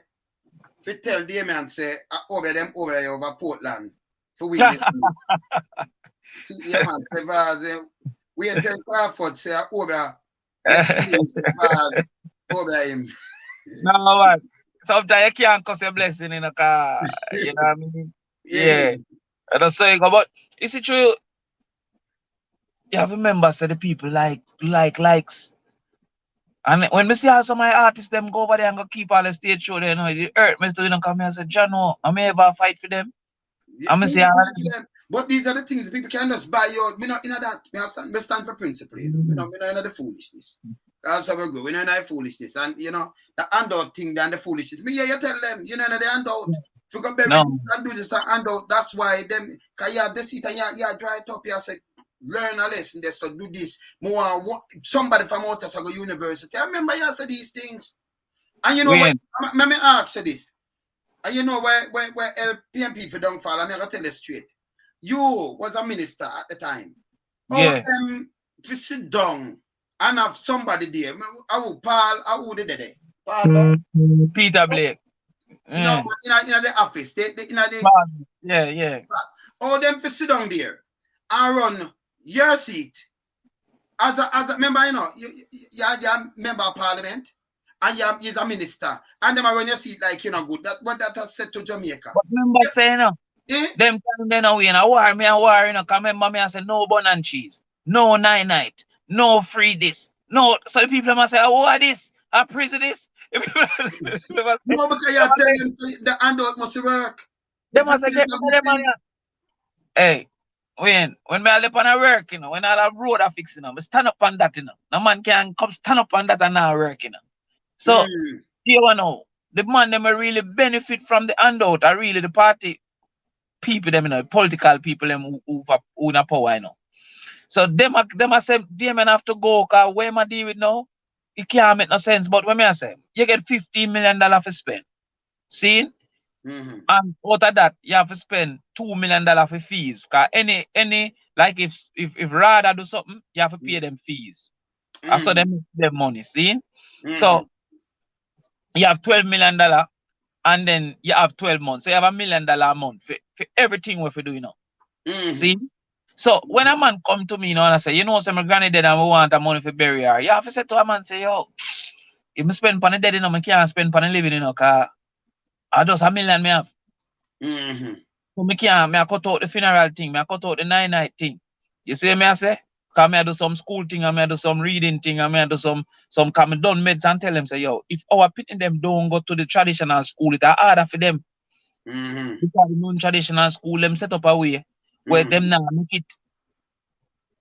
if you tell Damion, say over them over Portland for win this league. See, yeah, man, say we and tell Crawford say over over him. No, man. Sometimes you can't cause a blessing in a car. You know what I mean? Yeah. I don't say, but is it true? You have remember say the people likes. And when we see how some of my artists them go over there and go keep all the stage show there, you know, it hurt me to you know come here and say, Jano, I may ever fight for them. I'm gonna say but these are the things that people can just buy your, you know, in that we stand for principle, you know. We know the foolishness. That's how we go. We know the foolishness. And you know, the handout thing and the foolishness. Me, yeah, you tell them, you know, the handout. If you compare this and do this and handout, that's why them can you have the seat and you dry it up, you say, learn a lesson, just to do this. More somebody from Otasago University. I remember you said these things. And you know what? Let me ask you this. And you know where LPMP for don't fall, I'm gonna tell you straight. You was a minister at the time. Yeah. To sit down and have somebody there. I would there. Paul, Peter Blake. No, in the office. Yeah. All them to sit down there and run your seat. As a member, you know, you're a member of parliament. And you're a minister. And them are run your seat like you know good. That what that has said to Jamaica. But remember saying them time they know we in a war, you know, come remember me and say no bun and cheese, no night, no free this, no. So the people must say, oh, what this? I prison this. No, because you're telling them the handout must work. They must say, get them money. Hey, when I live on a work, you know, when I have road I fix, you know, I stand up on that, you know. No man can come stand up on that and not work, you know. So you know, the man them really benefit from the handout are really the party people them, you know, political people them who na power, you know. So them a say them have to go cause where am I deal with now? It can't make no sense. But when I say you get $15 million for spend. See? And out of that, you have to spend $2 million for fees. Cause any like if Rada do something, you have to pay them fees. So they make them money, see? So you have $12 million and then you have 12 months. So you have $1 million a month for everything we do, you know. See? So when a man come to me, you know, and I say, you know, my granny dead and we want a money for bury her, you have to say to a man, say, yo, if I spend on the dead, you know, I can't spend on the living, you know, cause I just $1 million me have. So I cut out the funeral thing, I cut out the night thing. You see what I say? Cause I do some school thing, I do some reading thing, I do some come done meds and tell them, say, yo, if our pitting them don't go to the traditional school, it's harder for them. Because the non-traditional school, them set up a way where them now make it.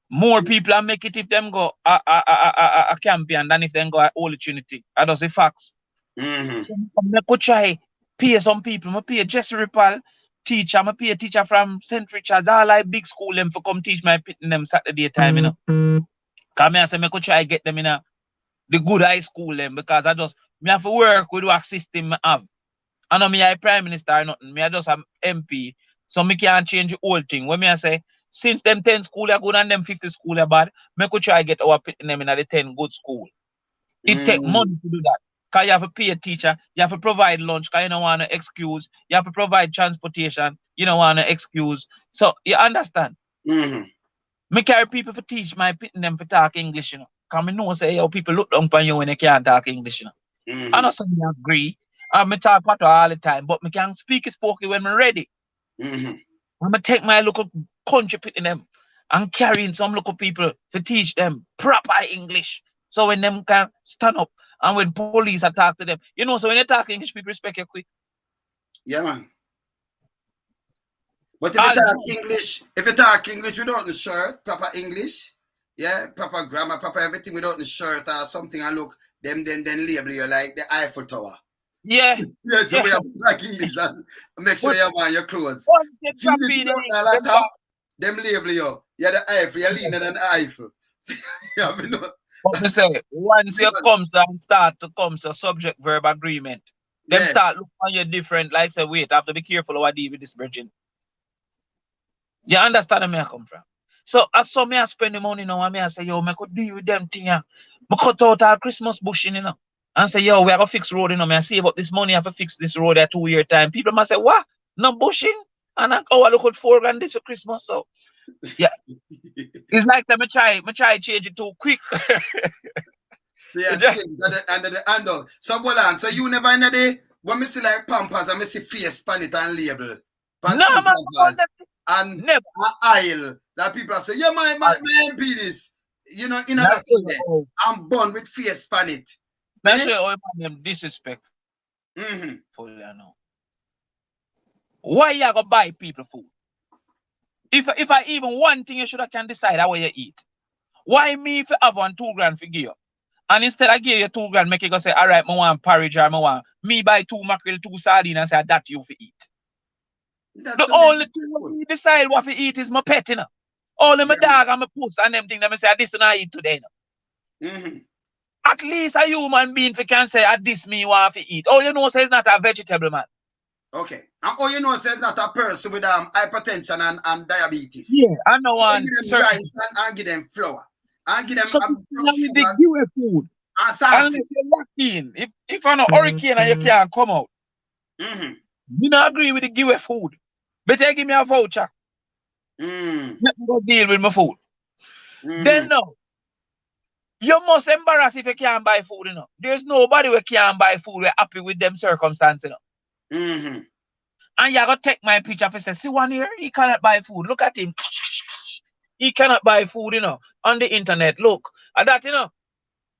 More people make it if them go a campaign than if them go a Holy Trinity. That does the facts. So I could try pay some people. I pay Jesse Ripple teacher. I pay a teacher from St. Richard's. All like big school them for come teach my pitting them Saturday time, you know. Cause I say I could try get them in the good high school them because I have to work with what system I have. I know me I prime minister or nothing. Me I just am MP. So me can't change the whole thing. When me I say since them 10 school are good and them 50 school are bad, me could try get our pitting them in the 10 good school. It take money to do that. Cause you have to pay a teacher, you have to provide lunch, cause you don't want to excuse, you have to provide transportation, you don't want to excuse. So you understand? Me carry people for teach my pitting them for talk English, you know. Cause me know say yo people look down upon you when they can't talk English, you know. I know some me agree. Me talk about all the time, but me can speak spooky when me ready. I'm gonna take my local country pitting them and carrying some local people to teach them proper English. So when them can stand up and when police attack to them, you know, so when you talk English, people respect you quick. Yeah, man. But if you talk English without the shirt, proper English, yeah, proper grammar, proper everything without the shirt or something, and look, then label you like the Eiffel Tower. Yeah. Yeah, so we have to talk English and make sure you have on your clothes. Once you drop English in, without the top, them label you. You're the Eiffel, you're leaner than the Eiffel. Yeah, I know. What me say, once you come and start to come to subject verb agreement, them Yes. start looking on you different, like say, wait, I have to be careful how I deal with this virgin. You understand where I come from? So as some me I spend the money now, and me I say, yo, me could deal with them thing. Me cut out our Christmas bushing, you know. And say, yo, we have to fix road, you know. Me I say about this money, I have to fix this road at 2 year time. People must say, what? No bushing? And I look at 4 grand this for Christmas. So yeah. It's like that me try change it too quick. So yeah, change under the handle. So hold on. So you never in the day when me see like Pampers and me see face pan it and label. No, man, Pampers and never. aisle that people say, yeah, my MP this. You know, in other thing there. I'm born with face pan it. That's why them disrespect. Mm-hmm. Why you go buy people food? If I even one thing you should have can decide how you eat. Why me if I have 2 grand for give you? And instead I give you 2 grand, make you go say, all right, I want porridge or I want me buy 2 mackerel, 2 sardines and say that you for eat. The only thing we decide what to eat is my pet, you know. Only my dog and my puss and them things that I say this and I eat today. You know? At least a human being can say this me want to eat. Oh, you know, say it's not a vegetable, man. Okay. And all you know says not a person with hypertension and diabetes. Yeah, I know one. Give them rice and give them flour. And give them they give you food. Unless you're lucky in. If I'm a hurricane and you can't come out. You don't agree with the give you food. Better give me a voucher. Let me go deal with my food. Then no. You must embarrass if you can't buy food, you know. There's nobody who can't buy food. We're happy with them circumstances, you know. And you gotta take my picture and say, see one here, he cannot buy food. Look at him. He cannot buy food, you know, on the internet. Look. And that, you know.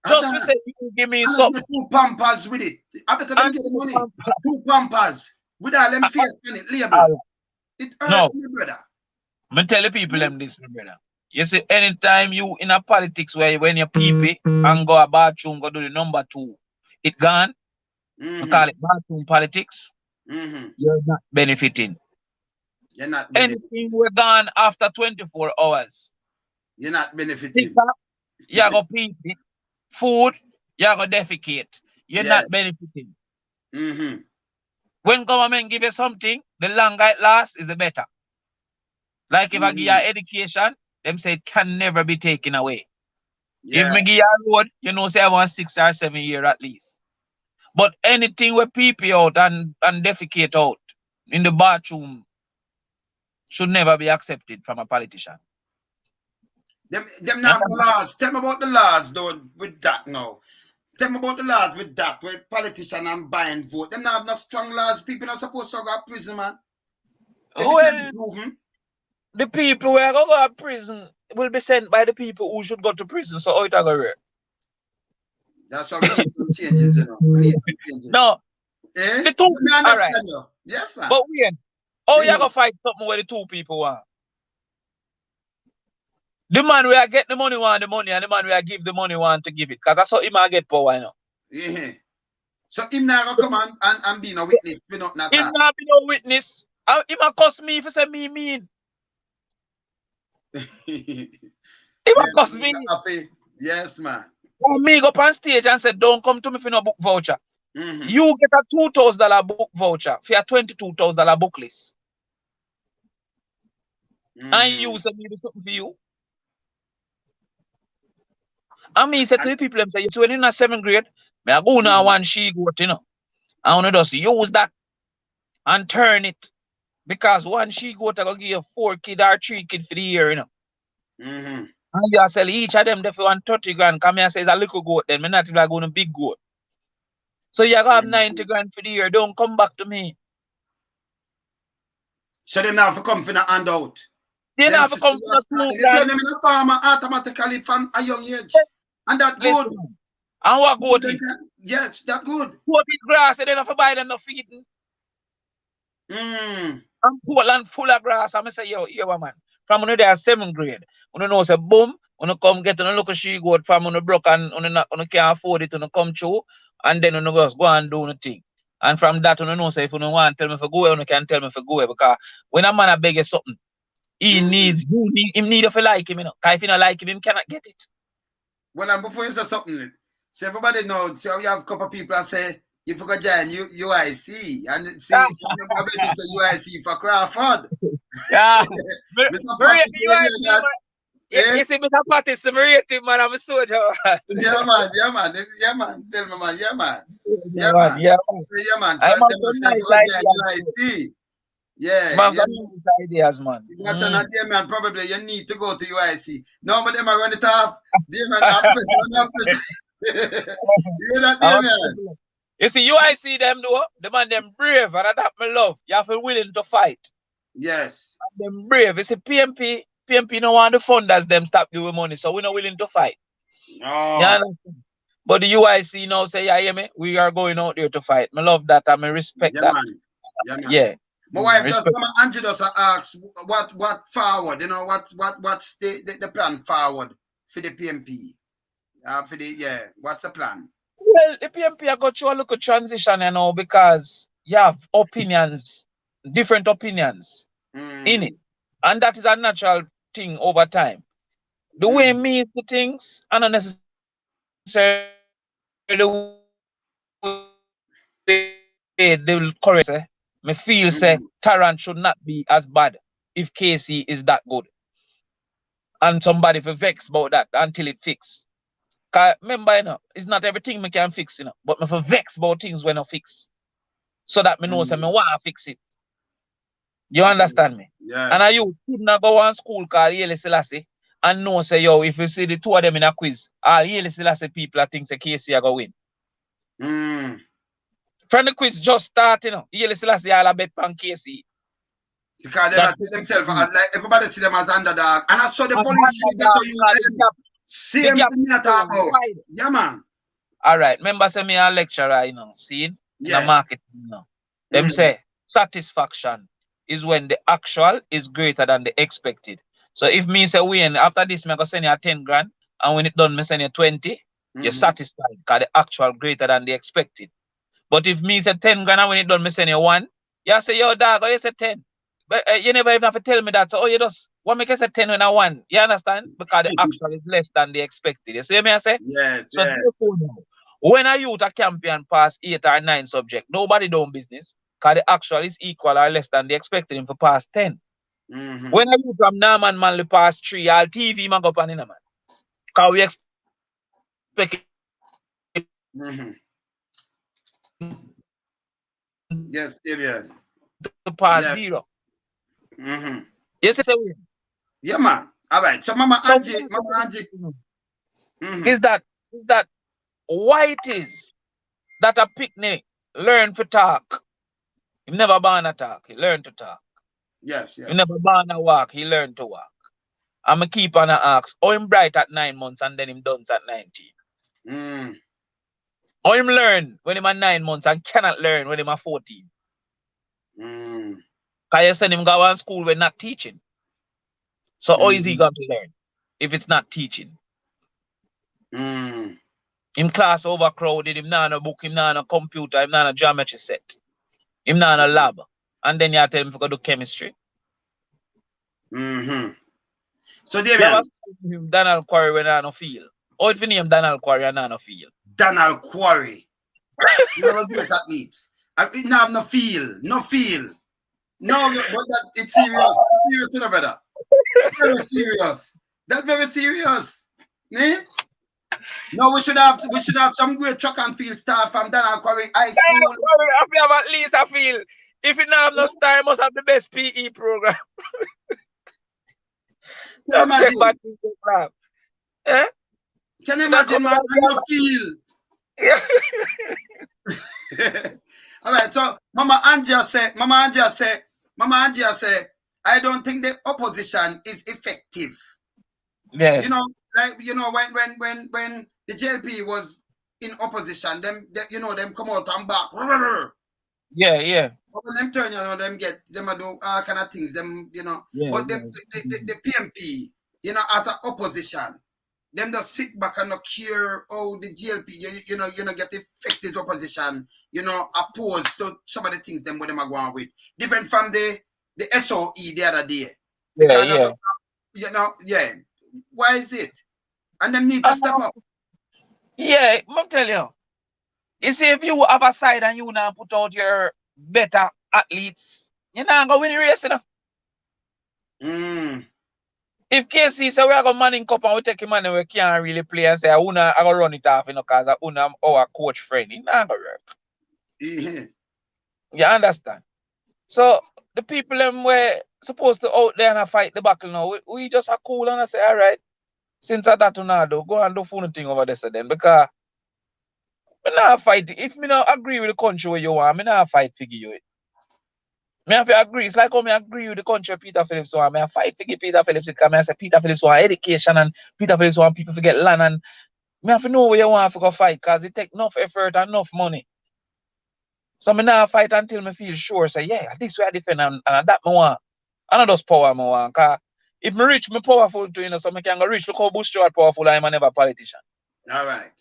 Just to say you give me something. 2 Pampers with it. I better them get the money. 2 Pampers. With all them face on it, label. It hurt me, brother. I'm tell the people them this, my brother. You see, anytime you in a politics where when you pee and go a bathroom, go do the number 2, it gone. We call it bathroom politics. You're not benefiting. You're not benefiting. Anything we're gone after 24 hours. You're not benefiting. You go pee. Food, you go defecate. You're not benefiting. When government give you something, the longer it lasts is the better. Like if I give you education, them say it can never be taken away. If me give you a road, you know say I want 6 or 7 years at least. But anything we pee out and defecate out in the bathroom should never be accepted from a politician. Them now the laws. Tell me about the laws though with that now. Tell me about the laws with that, where politicians and buying vote. Them now have no strong laws. People are supposed to go to prison, man. Well, the people who are going to go to prison will be sent by the people who should go to prison. So how it go work? That's why we need some changes, you know. We need some changes. No. The two people, all right. Yes, man. But when? How you going to fight something where the 2 people want? The man where I get the money want the money, and the man where I give the money want to give it. Because that's how him I get power, you know. Yeah. So him now come and be no witness. Him not be no witness. Him a cuss me if he say me mean. Him a cuss me. Yes, man. When me go up on stage and say, don't come to me for no book voucher. You get a $2,000 book voucher for a $22,000 book list. And you say me do something for you. And me say to the people, them say, when in a 7th grade, me I go now one she goat, you know. I want to just use that and turn it. Because one she goat I go give you 4 kids or 3 kids for the year, you know. And you sell each of them for 130 grand. Come here and say it's a little goat, then me not even going a big goat. So you have 90 grand for the year. Don't come back to me. So them now for come for the handout. They Them not become sisters from are a starting. They turn them in a farmer automatically from a young age. And that good. Listen, and what goat it? Yes, that good. Goat eat grass, and then have to buy them no feeding. Mm. And Portland full of grass. I'm say, yo, man. From when they are 7th grade, when you know say boom, when you come get on a look at she goat from when you broke and when you can't afford it, when you come through, and then you just go and do nothing. And from that, when you know say if you don't want to tell me for go away, you can tell me for go away. Because when a man a beg you something, he needs him need if you like him, you know. Because if you don't like him cannot get it. Well, and before you say something, so everybody knows. So you have a couple of people that say you forgot join UIC, and see, I bet it's a UIC for Crawford. Yeah. Mr. Pattis, you see, Mr. Pattis, I'm rating, man. I'm a soldier. Yeah, man. Tell me, man. Yeah, man. So I'm them will say forgot join UIC. Yeah. Nice ideas, man. That's an idea, man. Probably you need to go to UIC. No, but them I run it off. Them man, you hear that, man? You see, UIC them though, the man them brave, and that me love. You have to be willing to fight. Yes. And them brave. You see, PMP no want the funders them stop giving money, so we're not willing to fight. Oh. Yeah, but the UIC now say, yeah, hear me? We are going out there to fight. I love that and I respect that. Man. Yeah, man. Yeah. My wife does come and Angie does ask what forward, you know, what's the plan forward for the PMP? What's the plan? Well, the PMP I got you a look at transition, you know, because you have opinions, different opinions in it. And that is a natural thing over time. The way me see things, and not necessarily the way they will correct. Me feel say Tarrant should not be as bad if Casey is that good. And somebody for vex about that until it fix. Cause remember, you know, it's not everything me can fix, you know, but me for vex about things when I fix. So that me know say me want to fix it. You understand me? Yes. And you couldn't go on school called Haile Selassie and know say, yo, if you see the two of them in a quiz, all Haile Selassie people think say Casey are going to win. From the quiz just start, you know, Haile Selassie all a bet on Casey. Because they see themselves like everybody see them as underdog. And I saw the police get to you them. Same thing you talk about. Yeah, man. All right. Remember say me a lecturer, you know, see in the marketing, you know. Them say satisfaction is when the actual is greater than the expected. So if me say win, after this me go send you 10 grand, and when it done me send you 20, you're satisfied because the actual greater than the expected. But if me say 10 grand and when it done me send you 1, you say, yo dog, oh you say 10. But you never even have to tell me that. So you just what make you say 10 when I 1? You understand? Because the actual is less than the expected. You see what I say? Yes. So when a youth a champion pass 8 or 9 subject, nobody doing business. Because the actual is equal or less than the expected him for pass 10. When a youth from Norman Manley pass 3, all TV man go up and in a man. Because we expect Yes, Damion. To pass 0. Yes, it's a win. Yeah, man. All right. So Mama Angie. Is that white is that a picnic learn to talk. He never born to talk. He learn to talk. Yes. He never born to walk. He learn to walk. I'm a keep on a ask. Oh, him bright at 9 months and then him done at 19. Oh, him learn when him at 9 months and cannot learn when him at 14. Because you send him go on school when not teaching. So how is he going to learn if it's not teaching? Him class overcrowded, him not a book, him not a computer, him not a geometry set. Him not a lab. And then you tell him to go do chemistry. So Damion. Donald Quarry when I no feel. How if you name Donald Quarry and I no feel? Donald Quarry. You know what that means? It now have no feel. No, but that it's serious. Serious, you know, brother. Very serious. That's very serious. Eh? No, we should have some great track and field staff from Donald Quarry High School. I have at least a feel. If it now have no star, must have the best PE program. Can you imagine? Eh? Can you imagine, man? No feel. All right, so Mama Angia say, I don't think the opposition is effective. Yeah. You know, like when the JLP was in opposition, them come out and back. Yeah, yeah. But when them turn, them get them do all kind of things. Them, Yeah, but yeah. the PMP, as an opposition, them just sit back and not care how the GLP, get effective opposition, opposed to some of the things them what them are going with. Different from the SOE the other day. Yeah, Because yeah. Why is it? And them need to step up. Yeah, I'm telling you. You see, if you have a side and you now put out your better athletes, you're not going to win the race, If KC say we are going manning cup and we take him and we can't really play and say, I going to run it off, because I'm our coach friend. It's not going to work. Yeah. You understand? So, the people them were supposed to out there and fight the battle now, we just are cool and I say, all right, since I that do, go and do fun thing over there then, because me not fight. If me not agree with the country where you want, me not fight figure you it. Me have to agree. It's like how me agree with the country Peter Phillips want. Me a fight figure Peter Phillips because me I say Peter Phillips want education and Peter Phillips want people to get land, and me have to know where you want to go fight because it take enough effort and enough money. So me not fight until me feel sure. Say yeah, this way I defend and that me want. And not just power me want. Cause if me rich, me powerful too, so me can go rich. Look how Bush Stewart powerful I am, never politician. All right.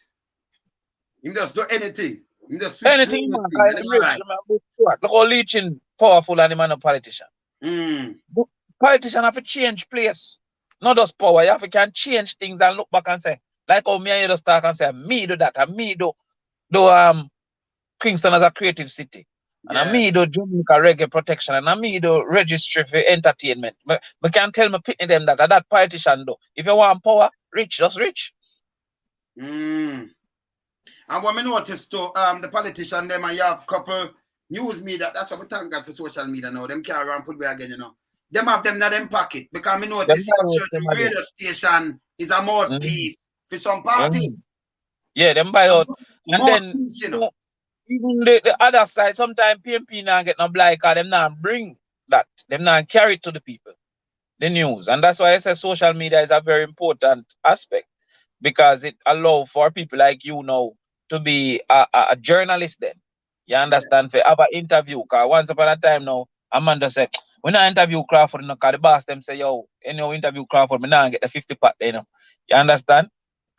He just do anything. He just switch Anything man, cause him rich. Right. Look how leeching powerful and him a politician. Politician have to change place. Not just power. You have to can change things and look back and say, like how me and you just talk and say, me do that, and me do Kingston as a creative city. And I me do Jamaica reggae protection, and I me do registry for entertainment. But can tell me pitney them that politician do. If you want power, rich, just rich. And what I noticed too, the politician them, and you have couple news media. That's what we thank God for social media now. Them carry around put back again, Them have them in them pocket because me notice certain radio station is a mouthpiece for some party. Yeah, them buy out. And then even the other side, sometimes PMP now get no blind because them now bring that. Them now carry it to the people. The news. And that's why I say social media is a very important aspect, because it allows for people like you now to be a journalist then. You understand? For have an interview. Because once upon a time now, Amanda said, when I interview Crawford, because the boss them say, yo, interview Crawford, me now get the 50 pack, You understand?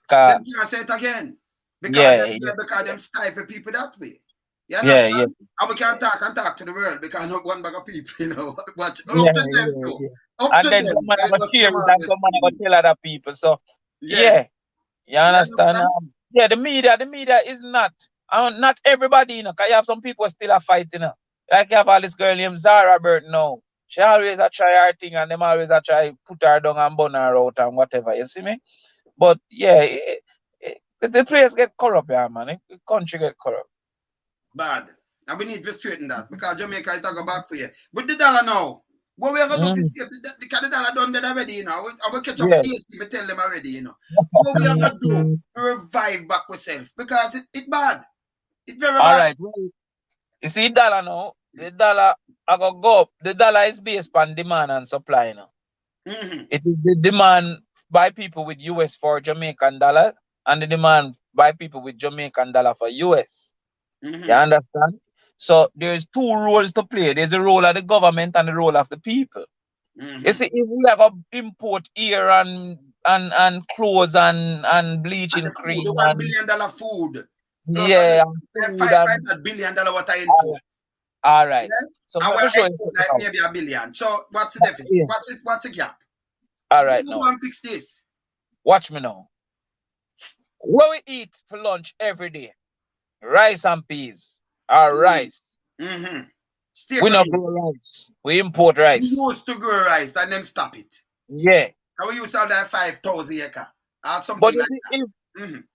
Them can't say it again. Because them stifle people that way. You understand? Yeah. And we can't talk to the world because not one bag of people, Watch up to them too. And then someone will share it and someone will tell other people. So you understand? The media is not everybody, because you have some people still are fighting. Like you have all this girl named Zara Burton now. She always a try her thing and them always a try put her down and burn her out and whatever, you see me? But the place get corrupt, man. The country get corrupt. Bad. And we need to straighten that because Jamaica is talking back for you. With the dollar now, what we are going to do is because the dollar done that already, I will catch up 80, I tell them already, What we are going to do to revive back ourselves because it's bad. It's very bad. All right. Well, you see dollar now, the dollar I go up. The dollar is based on demand and supply now. It is the demand by people with US for Jamaican dollar and the demand by people with Jamaican dollar for US. You understand? So there's two roles to play. There's the role of the government and the role of the people. You see, if we have a import here and clothes and bleaching cream, the $1 billion food. Yeah, $500 billion what I import. All right. Yeah? So and we'll export like maybe $1 billion. So what's the deficit? What's the gap? All right, now. Go and fix this. Watch me now. What we eat for lunch every day? Rice and peas. Rice. We not grow rice. We import rice. We used to grow rice and then stop it. Yeah. And we used to have that 5,000 acre or something but like if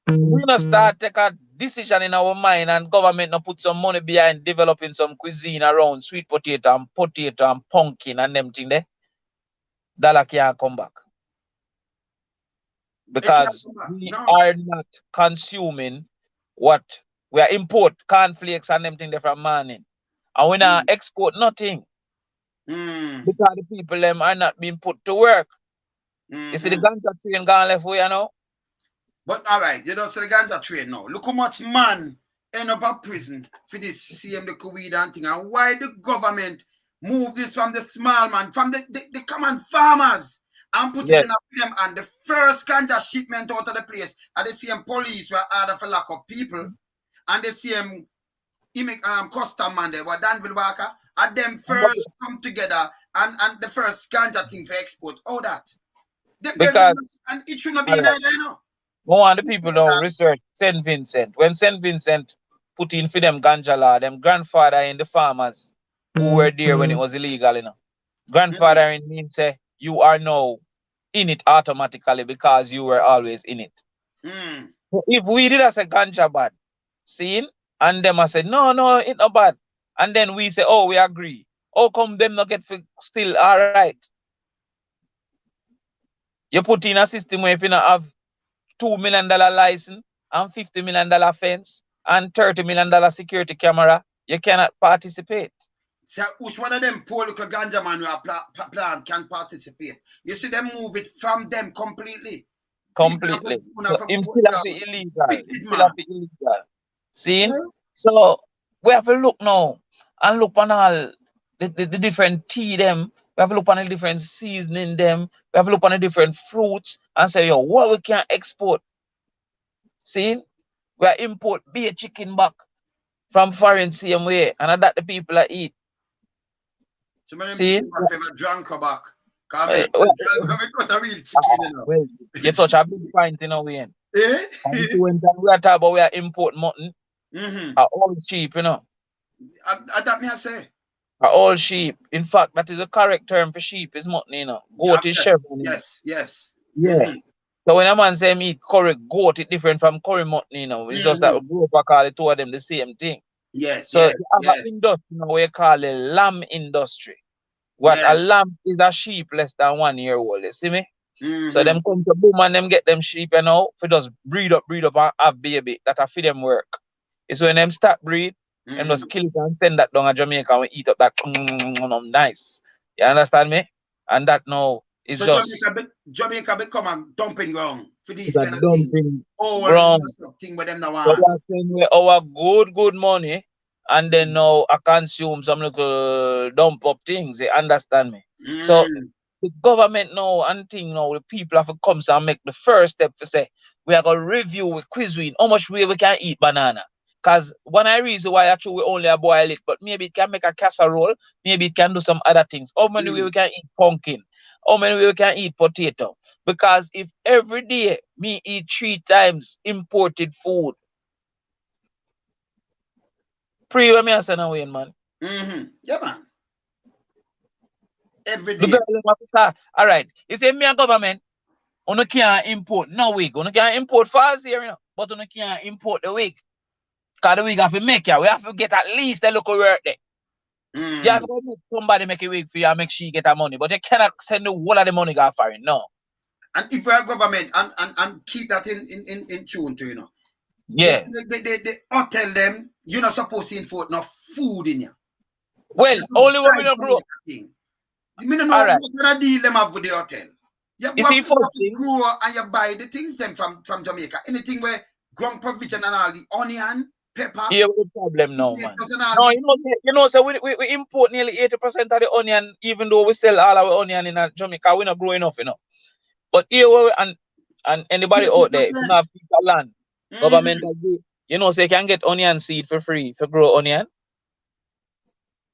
we not start take a decision in our mind and government not put some money behind developing some cuisine around sweet potato and pumpkin and them thing there, dollar can't come back. Because we are not consuming what we are import cornflakes and them thing there from morning. And we not export nothing. Because the people them are not being put to work. You see the ganja train gone left way, you know? But all right, you don't see the ganja train now. Look how much man end up in prison for this same the COVID and thing. And why the government move this from the small man, from the common farmers, and put it in a them, and the first ganja shipment out of the place are the same police were ordered for lock up people, and the same custom man there were Danville Walker, and them first come together and the first ganja thing for export. All that. Because and it should not be in there, you know. More of the people don't research St. Vincent. When St. Vincent put in for them ganja law, them grandfather in the farmers who were there when it was illegal, you know. Grandfather in means say you are now in it automatically because you were always in it. So if we did as a ganja bad, seen, and them I said, no, it's not bad. And then we say, oh, we agree. How come them not get still all right? You put in a system where if you not have $2 million license and $50 million fence and $30 million security camera, you cannot participate. So which one of them poor little ganja man who plant can participate? You see them move it from them completely. Completely. So him still have the illegal. See? So we have to look now and look on all the different tea them. We have to look on the different seasoning them. We have to look on the different fruits and say, yo, what we can export. See? We are import beer chicken back from foreign same way. And that the people are eat. So many chicken back ever drunk or back. Well, you touch a big point in a way. And when we are talking about we are import mutton, are all cheap, you know. That me I say. Are all sheep. In fact, that is a correct term for sheep, is mutton, you know. Goat is chevron. Yes. Yeah. So when a man say me correct goat, it's different from curry mutton, you know. It's just that we grew up and call the two of them the same thing. So you have an industry, you know, we call it lamb industry. What a lamb is a sheep less than 1 year old, you see me? So them come to boom and them get them sheep, you know, for just breed up and have baby. That a feed them work. It's when them start breed, them just kill it and send that down to Jamaica and we eat up that nice. You understand me? And that now is so just Jamaica become a dumping ground for these kind of things. Thing with them now. So we are spending our good money and then now I consume some little dump up things. You understand me? So the government now and thing now, the people have to come and make the first step to say we are gonna review with Quizwin how much we can eat banana. Cause one I reason why actually we only boil it, but maybe it can make a casserole, maybe it can do some other things. How many way we can eat pumpkin? How many way we can eat potato? Because if every day me eat 3 times imported food, when me say no way, man. Yeah, man. Every day. All right. You say me and government, you can't import no wig. You can't import false here, you know, but you can't import the wig. Because the wig have to make you. We have to get at least a local work there. You have to make somebody make a wig for you and make sure you get that money. But you cannot send the whole of the money go foreign. No. And if we are government and keep that in tune to, you know. Yeah. They hotel them, you're not supposed to import no food in you. Well, only when we don't grow up. You don't know what kind of deal them have with the hotel. You see, grow and you buy the things them from Jamaica. Anything where ground provision and all the onion, pepper. Yeah, the problem now, man. No, you know, so we import nearly 80% of the onion, even though we sell all our onion in Jamaica, we're not growing enough, you know. But here and anybody out there, you know, people land, government agree, you know, so you can get onion seed for free for grow onion.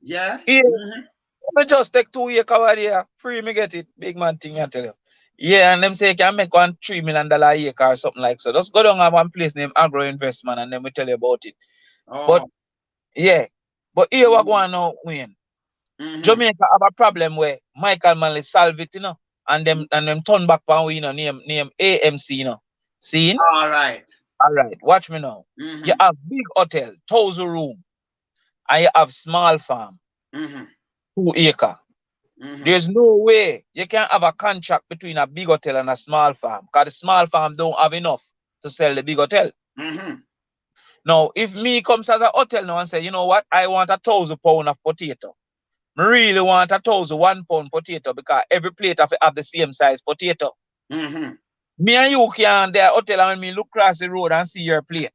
Yeah. We just take 2 years cover there, free me get it. Big man thing, I tell you. Yeah, and them say you can make $3 million a acre or something like so. Just go down at one place named Agro Investment and then we tell you about it. But yeah, but here we're going now, Wayne. Jamaica have a problem where Michael Manley solve it, you know, and them turn back on we, you know, name AMC, you know. See? All right. Watch me now. You have big hotel, 1,000 room, and you have small farm, 2 acre. There's no way you can have a contract between a big hotel and a small farm, because the small farm don't have enough to sell the big hotel. Now, if me comes as a hotel now and say, you know what, I want 1,000 pounds of potato. I really want 1,000 pound potato because every plate have the same size potato. Me and you can there hotel and when me look across the road and see your plate.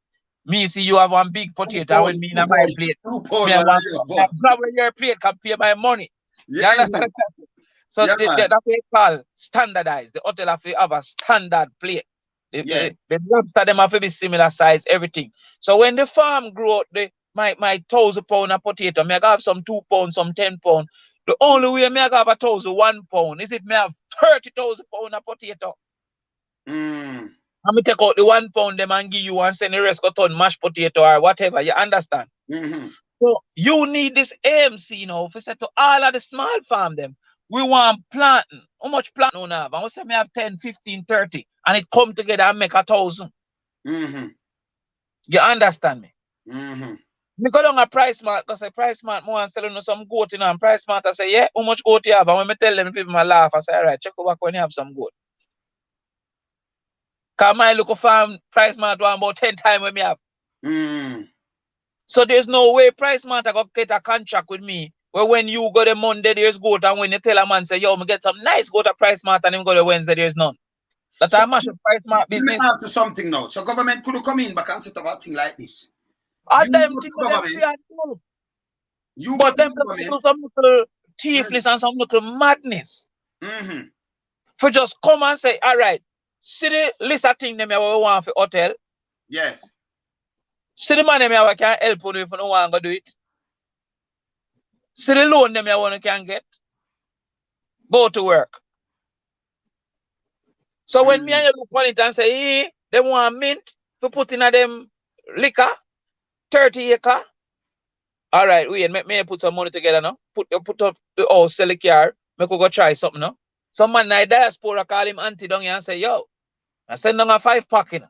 Me see you have one big potato and when me in my plate. Me I want to grab your plate can pay my money. You understand? So that's what they call standardized. The hotel have to have a standard plate. The lobster them have to be similar size, everything. So when the farm grow my 1,000 pound of potato, me I have some 2 pounds, some 10 pounds. The only way me I have 1,001 pound is if me have 30,000 pound of potato. And me take out the 1 pound them and give you and send the rest go ton mashed potato or whatever. You understand? So you need this AMC now. If you say to all of the small farm them, we want planting. How much planting we have? And we say me have 10, 15, 30. And it come together and make 1,000. You understand me? Me go down a Price Mart because a Price Mart more and selling some goat in and Price Mart I say, yeah, how much goat you have? And when me tell them people laugh, I say, all right, check over when you have some goat. Because my local farm Price Mart want about 10 times when me have. So there's no way Price Mart going to get a contract with me where when you go the Monday there's goat and when you tell a man say, yo, me get some nice goat at Price Mart and him go the Wednesday there's none. That's so, a mash of Price Mart business. Let me ask you something now. So government could come in back and set up a thing like this. All them things government. You but them do some little thiefness and some little madness. For just come and say, all right, see the list of things them we want for hotel. Yes. See the money we can help you if you don't want to do it. See the loan them you want can get. Go to work. So when me and you look on it and say, hey, they want mint to put in a them liquor, 30 acre. All right, wait, may put some money together now. Put up the house, sell the car, make we go try something now. Some man in diaspora call him auntie down here and say, yo, I send down a 5-pack in.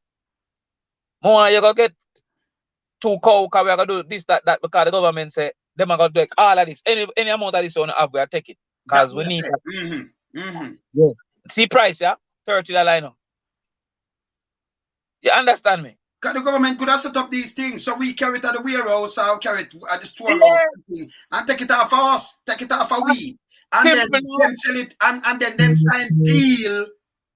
More you go get 2 cow because we are going to do this, that, because the government say, them are going to take all of this. Any amount of this you have, we are taking. Because we need that. Yeah. See price, yeah? $30 now. You understand me? Because the government could have set up these things so we carry it at the warehouse or carry it at the storehouse and take it off of us, take it off of we. And then them sell it and then them sign deal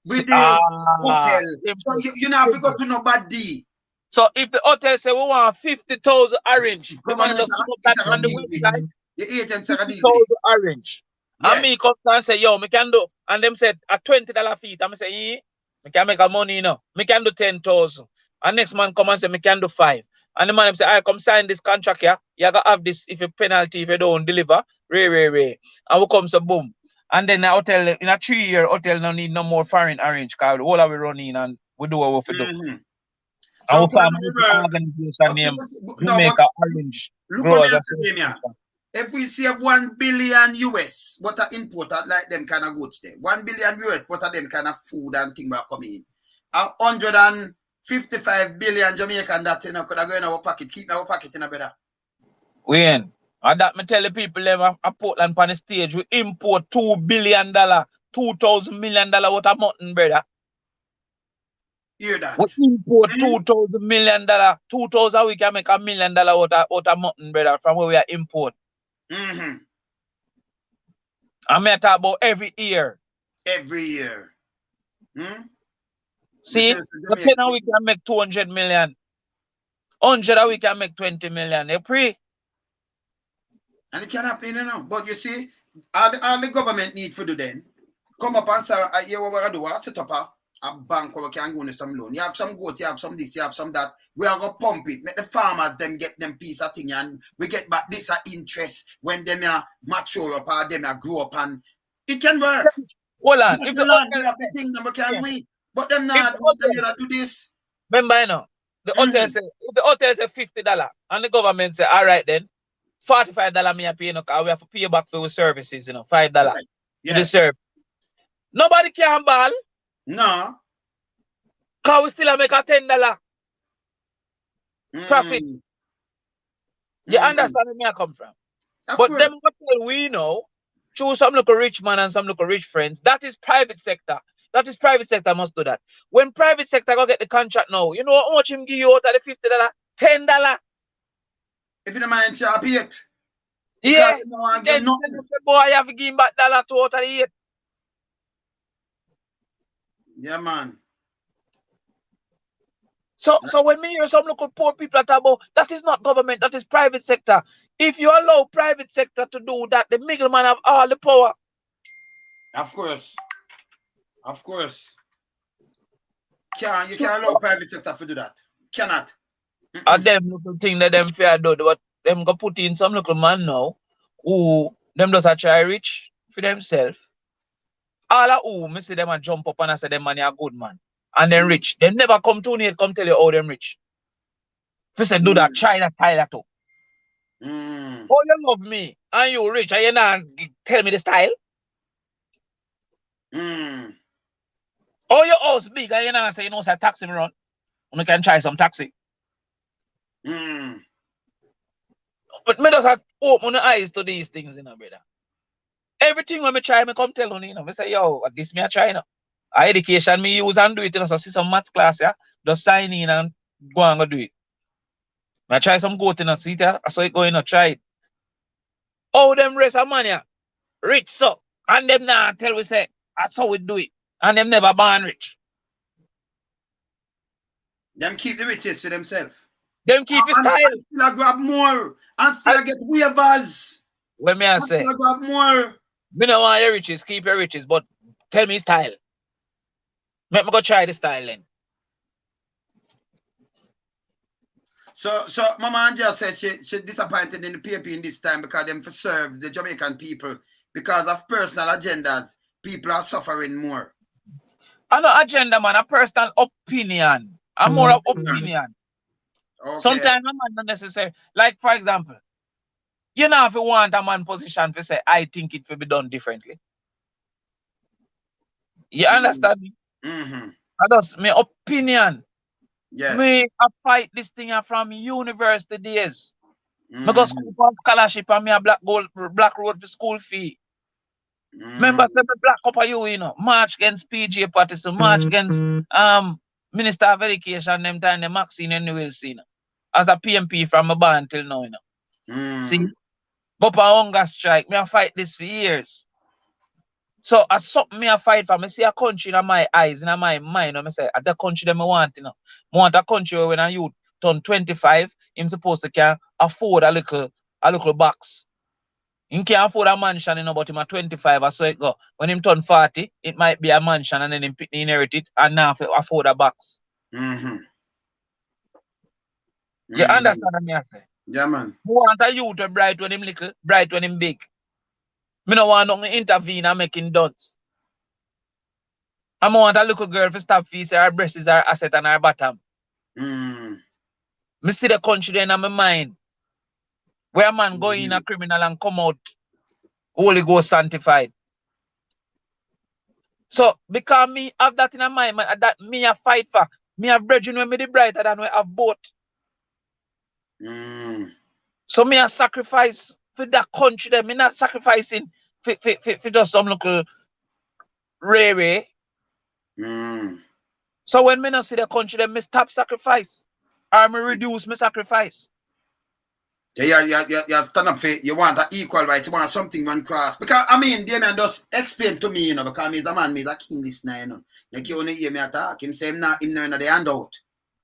with the hotel. So you know, if you go to no bad deal. So if the hotel say we want 50,000 orange, the man just put that on the website. The agents are 50,000 orange. Yes. And me come and say, yo, me can do. And them said a $20 fee. And I say, yeah, me can make a money, you know. Me can do 10,000. And next man come and say, me can do 5. And the man say, I come sign this contract here. You gotta have this if you penalty if you don't deliver. Ray. And we come so boom. And then the hotel in a 3-year hotel no need no more foreign orange because all of we run in and we do what we do. So and we form an organization named Jamaica Orange. If we save 1 billion US, what are imported like them kind of goods there? 1 billion US, what are them kind of food and things are coming in? 155 billion Jamaican that you know could have go in our pocket, keep our pocket in a better. When and that me tell the people them a Portland on the stage, we import $2 billion, $2,000 million worth of mutton, brother. Hear that? We import $2,000 million, 2,000 we can make $1 million worth of mutton, brother, from where we are import. And me talk about every year. Every year. See, the 10 we can make 200 million. 100 we can make 20 million. You pre? And it can happen, you know. But you see, all the government need for do then. Come up and say, you what we do? I set up a bank where we can go into some loan. You have some goat, you have some this, you have some that. We are going to pump it. Make the farmers them get them piece of thing and we get back this interest when them are mature up or them are grow up and it can work. Hold on. If the land we have the thing, we can wait. But them not do this. Remember, you know, the hotel say, if the hotel say $50 and the government say, all right then, $45 me a pay, you know, because we have to pay back for our services, you know, $5 for the service. Nobody can ball. No. Because we still make a $10 profit. You understand where I come from? But them hotel we know, choose some local rich man and some local rich friends. That is private sector. That is private sector must do that. When private sector go get the contract now, you know how much him give you out of the $50? $10. If you don't mind, you pay it. Because Yeah. they don't want to Then give nothing. the boy have to give him back $2 out of the 8. Yeah, man. So when me hear some local poor people talk about that is not government, that is private sector. If you allow private sector to do that, the middleman have all the power. Of course. Of course. You can't allow private sector to do that. Cannot. And them little thing that them fear do, but them go put in some little man now who them just a try rich for themselves. All of who me see them a jump up and I say them man a good man. And then rich. They never come to me come tell you how them rich. If you say do that, try that too. Oh, you love me and you rich and you not tell me the style. Oh, your house big and you not say you know say taxi me run. You can try some taxi. But me just have open the eyes to these things, you know, brother. Everything when me try, me come tell you, you know, me say, yo, this me a try, you know. Education me use and do it, you know, so see some maths class, yeah, just sign in and go and go do it. I try some goat in a seat, yeah, so it go in and try it. Oh, them rest of money, yeah, rich, so. And them now tell we say, that's how we do it. And them never born rich. Them keep the riches to themselves. Them keep his style. And still grab more. And still get waivers. When me I say, still grab more. Me don't want your riches, keep your riches, but tell me style. Let me go try the style then. So Mama Angela said she disappointed in the PAP in this time because them for serve the Jamaican people because of personal agendas. People are suffering more. I'm not agenda, man. A personal opinion. I'm more of opinion. Okay. Sometimes a man not necessary. Like for example, you know if you want a man position to say I think it will be done differently. You understand me? That's my opinion. Yes. Me I fight this thing from university days. Me go school for scholarship and me a black road for school fee. Remember say me black up you, you know, march against PJ Patterson, march against Minister of Education them time the Maxine and will see, you know, as a PMP from my band till now, you know. See, go for hunger strike. Me I fight this for years. So as something me I fight for, me see a country in my eyes, in my mind, and I say, at the country that I want, you know. I want a country where when a youth turn 25, him supposed to can afford a little box. He can't afford a mansion, you know, but him at 25, so it go. When him turn 40, it might be a mansion and then him inherit it and now afford a box. You understand what I say? Yeah, man. I want a youth to bright when him little, bright when him big. I don't want nothing intervene and make him dunce. I want a little girl to stop fees, her breast is her asset and her bottom. I see the country then in my mind. Where a man go in a criminal and come out Holy Ghost sanctified. So because me have that in my mind, that me a fight for. Me have brethren when me the brighter than we have both. So me a sacrifice for that country then. Me not sacrificing for just some local rare. So when me not see the country then me stop sacrifice. Or me reduce my sacrifice. Yeah, you stand up for you want an equal rights, you want something one cross. Because I mean, Damion just explain to me, you know, because he's a man, he's a king listener, you know. Like you only hear me attack. Him say him not the handout.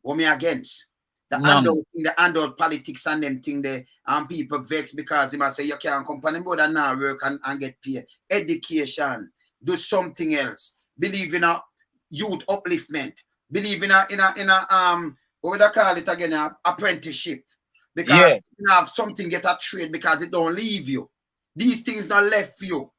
What me against? The handout politics and them thing there and people vex because he must say you can't come on board and now work and get paid. Education, do something else. Believe in a youth upliftment. Believe in a what would I call it again? Apprenticeship. Because you have something get a trade because it don't leave you. These things not left you.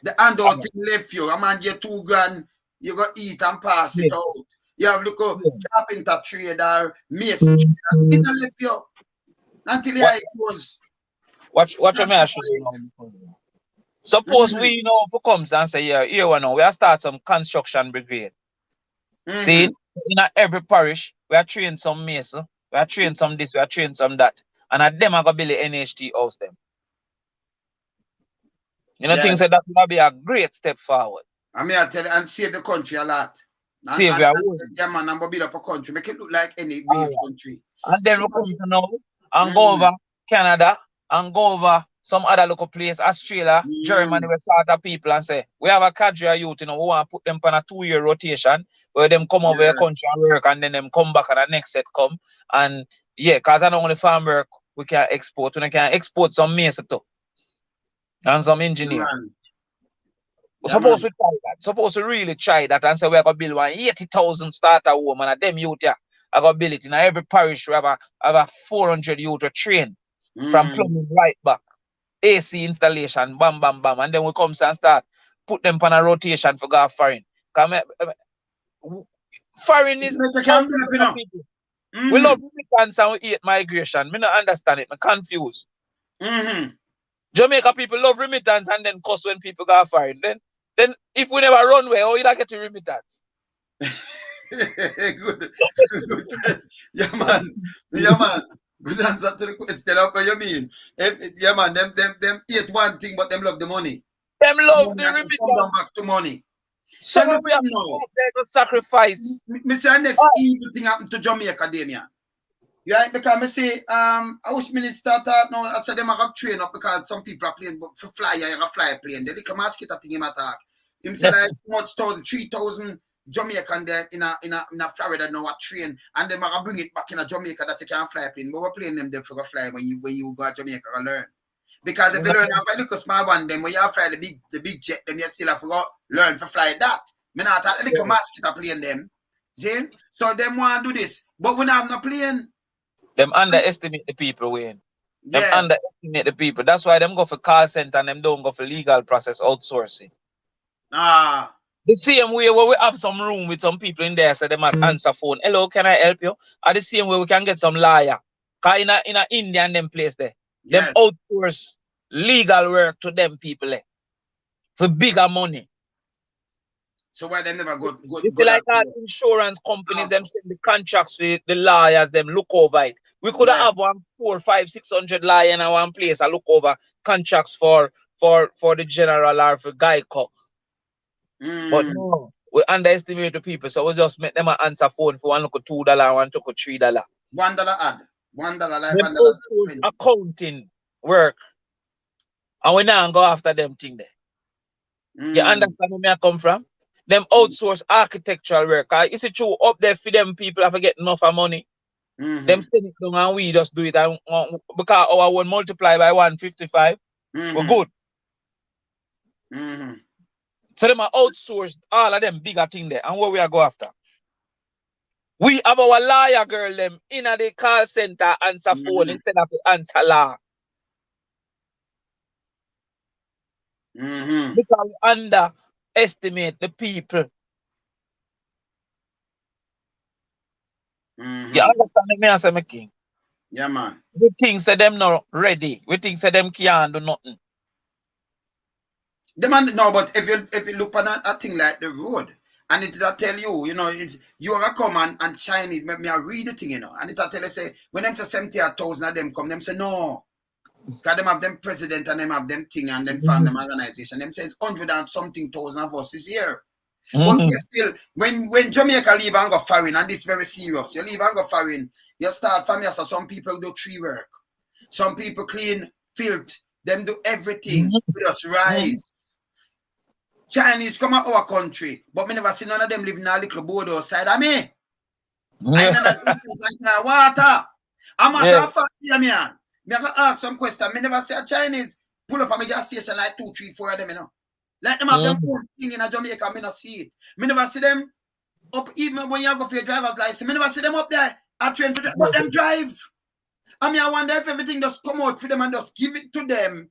The handout thing left you. A man get $2,000, you go eat and pass it out. You have look up carpenter trade or mason trade. It not left you. Until it was. What you may show you now. Suppose we you know who comes and say, yeah, here we know we are start some construction brigade. See, in every parish, we are training some mason. We are training some this, we are training some that. And at them are going to build an NHT house them. You know, things like that will be a great step forward. I mean, I tell you, and save the country a lot. Save yeah, man, and build up a country. Make it look like any real country. And then we come to now and go over Canada and go over some other local place, Australia, Germany, we start of people and say, we have a cadre of youth, you know, we want to put them on a 2-year rotation where them come over your country and work and then them come back and the next set come. And yeah, because I don't only farm work, we can export. We can export some mason too. And some engineer. Suppose we try that. Suppose we really try that and say we're going to build one 80,000 starter home and a them youth here. I got build it in every parish. We have a 400 youth to train from plumbing right back. AC installation, bam, bam, bam. And then we come and start put them on a rotation for go foreign. Foreign is people. We love remittance and we hate migration. Me not understand it. I'm confused. Jamaica people love remittance and then cuss when people go foreign. Then if we never run away, how you not get to remittance? Good. Yeah, man. Yeah, man. Good answer to the question. What you mean? Yeah, man. Them hate one thing, but them love the money. Them love the remittance. Come down back to money. So we have to sacrifice. Me say next evil thing happened to Jamaica, Damion. Yeah, because me say I wish minister thought now. I said them have train up because some people are playing, but for fly, you have a fly plane. The little mosquito thing him attack. Him say like much 3,000 Jamaican there in a Florida now a train, and them are bring it back in a Jamaica that you can fly plane. But we're playing them there for a fly when you go to Jamaica and learn. Because if you learn how to look a small one, then when you fly the big jet, then you still have to learn to fly that. Me not a little mosquito plane them. See? So them want to do this, but we don't have no plane. Them underestimate the people, Wayne. Them underestimate the people. That's why them go for call center and them don't go for legal process outsourcing. The same way where we have some room with some people in there, so they might answer phone. Hello, can I help you? Or the same way we can get some lawyer. Because in a Indian them place there. Them outsource legal work to them people there. For bigger money. So why they never go like our insurance companies, them send the contracts with the lawyers, them look over it. We could have 400, 500, 600 lawyers in one place and look over contracts for the general or for Guy Cock. But no, we underestimate the people, so we just make them answer phone for $1 look $2, $1 look $3. $1 ad. $1 like $1. Accounting work. And we now go after them thing there. You understand where I come from? Them outsource architectural work. Is it true up there for them people have to get enough of money? Them send it down and we just do it and, because our one multiply by 155. We're good. So them are outsourced all of them bigger thing there. And where we are go after? We have our lawyer girl them in at the call center answer phone instead of answer law. Because we underestimate the people. You understand me, I say, my king? Yeah, man. We think say them not ready. We think say them can't do nothing. The man, no, but if you look at a thing like the road, and it will tell you, you know, is you are come and Chinese, me I read the thing, you know, and it will tell you say when them say 70,000 of them come, them say no. Because them have them president and them have them thing and them found them organization. Them say it's 100 and something thousand of us is here. But still, when Jamaica leave and go foreign, and this very serious, you leave and go foreign, you start from here, so some people do tree work. Some people clean filth, them do everything, we just rise. Chinese come out our country, but me never see none of them living in a little board outside of me. I never see like water. I'm a fact here, man. Me I ask some question. Me never see a Chinese pull up at my gas station like 2, 3, 4 of them, you know. Like them have them own thing in a Jamaica, me not see it. Me never see them up, even when you go for your driver's license, me never see them up there at train for drive, but them drive. I mean, I wonder if everything just come out for them and just give it to them.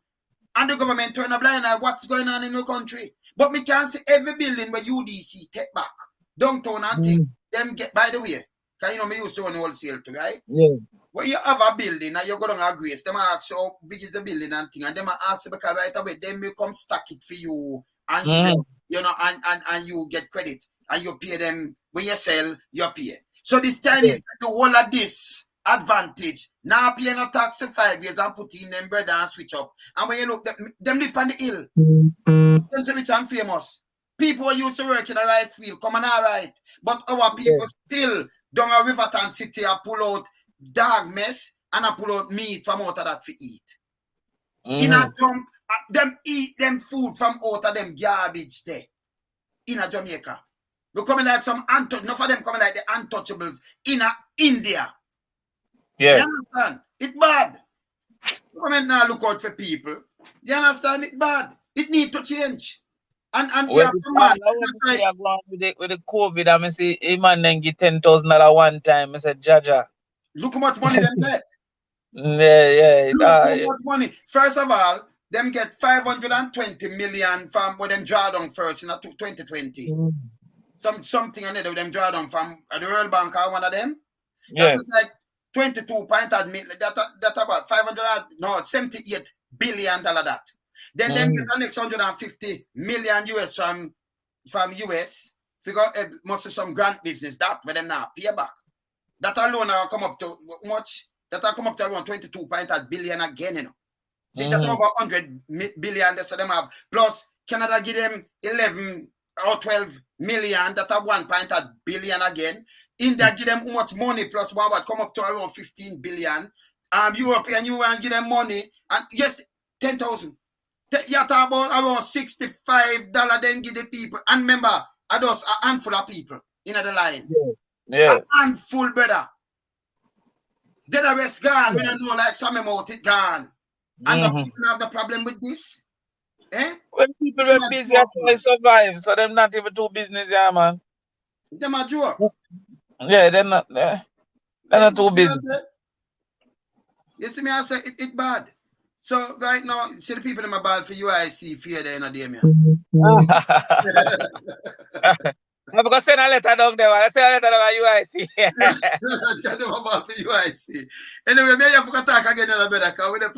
And the government turn a blind eye what's going on in the country. But me can't see every building where UDC take back. Downtown and thing. Them get, by the way, because you know me used to run wholesale too, right? Yeah. When you have a building and you go down a grace, them ask you how big is the building and thing, and them ask you because right away, then may come stack it for you and give them, you know, and you get credit and you pay them when you sell, you pay. So this Chinese the whole of this advantage. Now pay no tax for 5 years and put in them bread and switch up. And when you look, them live on the hill. Them say which I'm famous. People who used to work in a rice field, come on all right. But our people still down a Riverton City and pull out dog mess and I pull out meat from out of that to eat. In a dump, them eat them food from out of them garbage there in a Jamaica. We coming like some enough of them coming like the untouchables in a India. Yeah. You understand? It's bad. Government now look out for people. You understand? It's bad. It need to change. And Well, yeah, come on. right. With the COVID, I mean, see, a man then get $10,000 one time. I said, Jaja. Look how much money them get. Yeah. Look how much money. First of all, them get 520 million from what them draw down first in 2020. Something another them draw down from the World Bank or one of them. That is like 22.8 million. That about 78 billion dollar that. Then them get the next 150 million US from US. Figure it must be some grant business that where them now pay back. That alone will come up to much. That will come up to around 22.8 billion again, you know. See, that's over 100 billion that them have. Plus, Canada give them 11 or 12 million, that have 1.8 billion again. India give them how much money plus what come up to around 15 billion. European Union give them money, and yes, 10,000. You talk about around $65 then give the people. And remember, I just a handful of people in the line. Yeah. A handful, brother. Then the rest gone. We don't know like some amount it gone. And the people have the problem with this. Eh? When people were busy, they survive. So them not even do business, yeah, man. Them a joke. Yeah, they're not too busy. You see me, I say it bad. So right now, see the people in my bad for UIC fear there in a Damion. I'm going to send a letter down there. I send a letter down at UIC. Anyway, maybe I forgot to talk again in a better because with the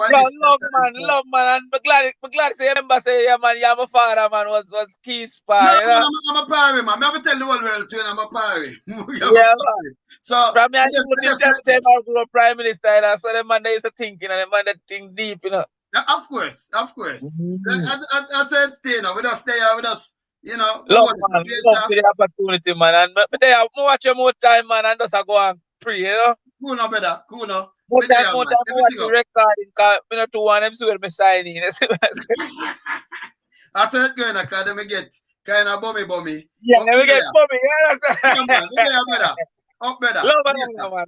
love, man. And I'm glad to say, remember, say, yeah, man, yeah, my father, man, was key spy. No, you know? I'm a pirate, man. I'm tell the whole world too, and I'm a pirate. Yeah, man. So, from me, I say, I was prime minister, you know, so the man, they used to think, you know, the man, they think deep, you know. Of course. I said, stay, you know, with us there, with us. You know, love man, love for the opportunity, man. And but they have more watch more time, man, and just go and pray, you know. Cool no, brother. Cool no. More time watch the recording, because I don't want them to me signing. I said going to cause them get kind of bummy. Yeah, they get bummy, you understand? Yeah, man. Up better. Love man.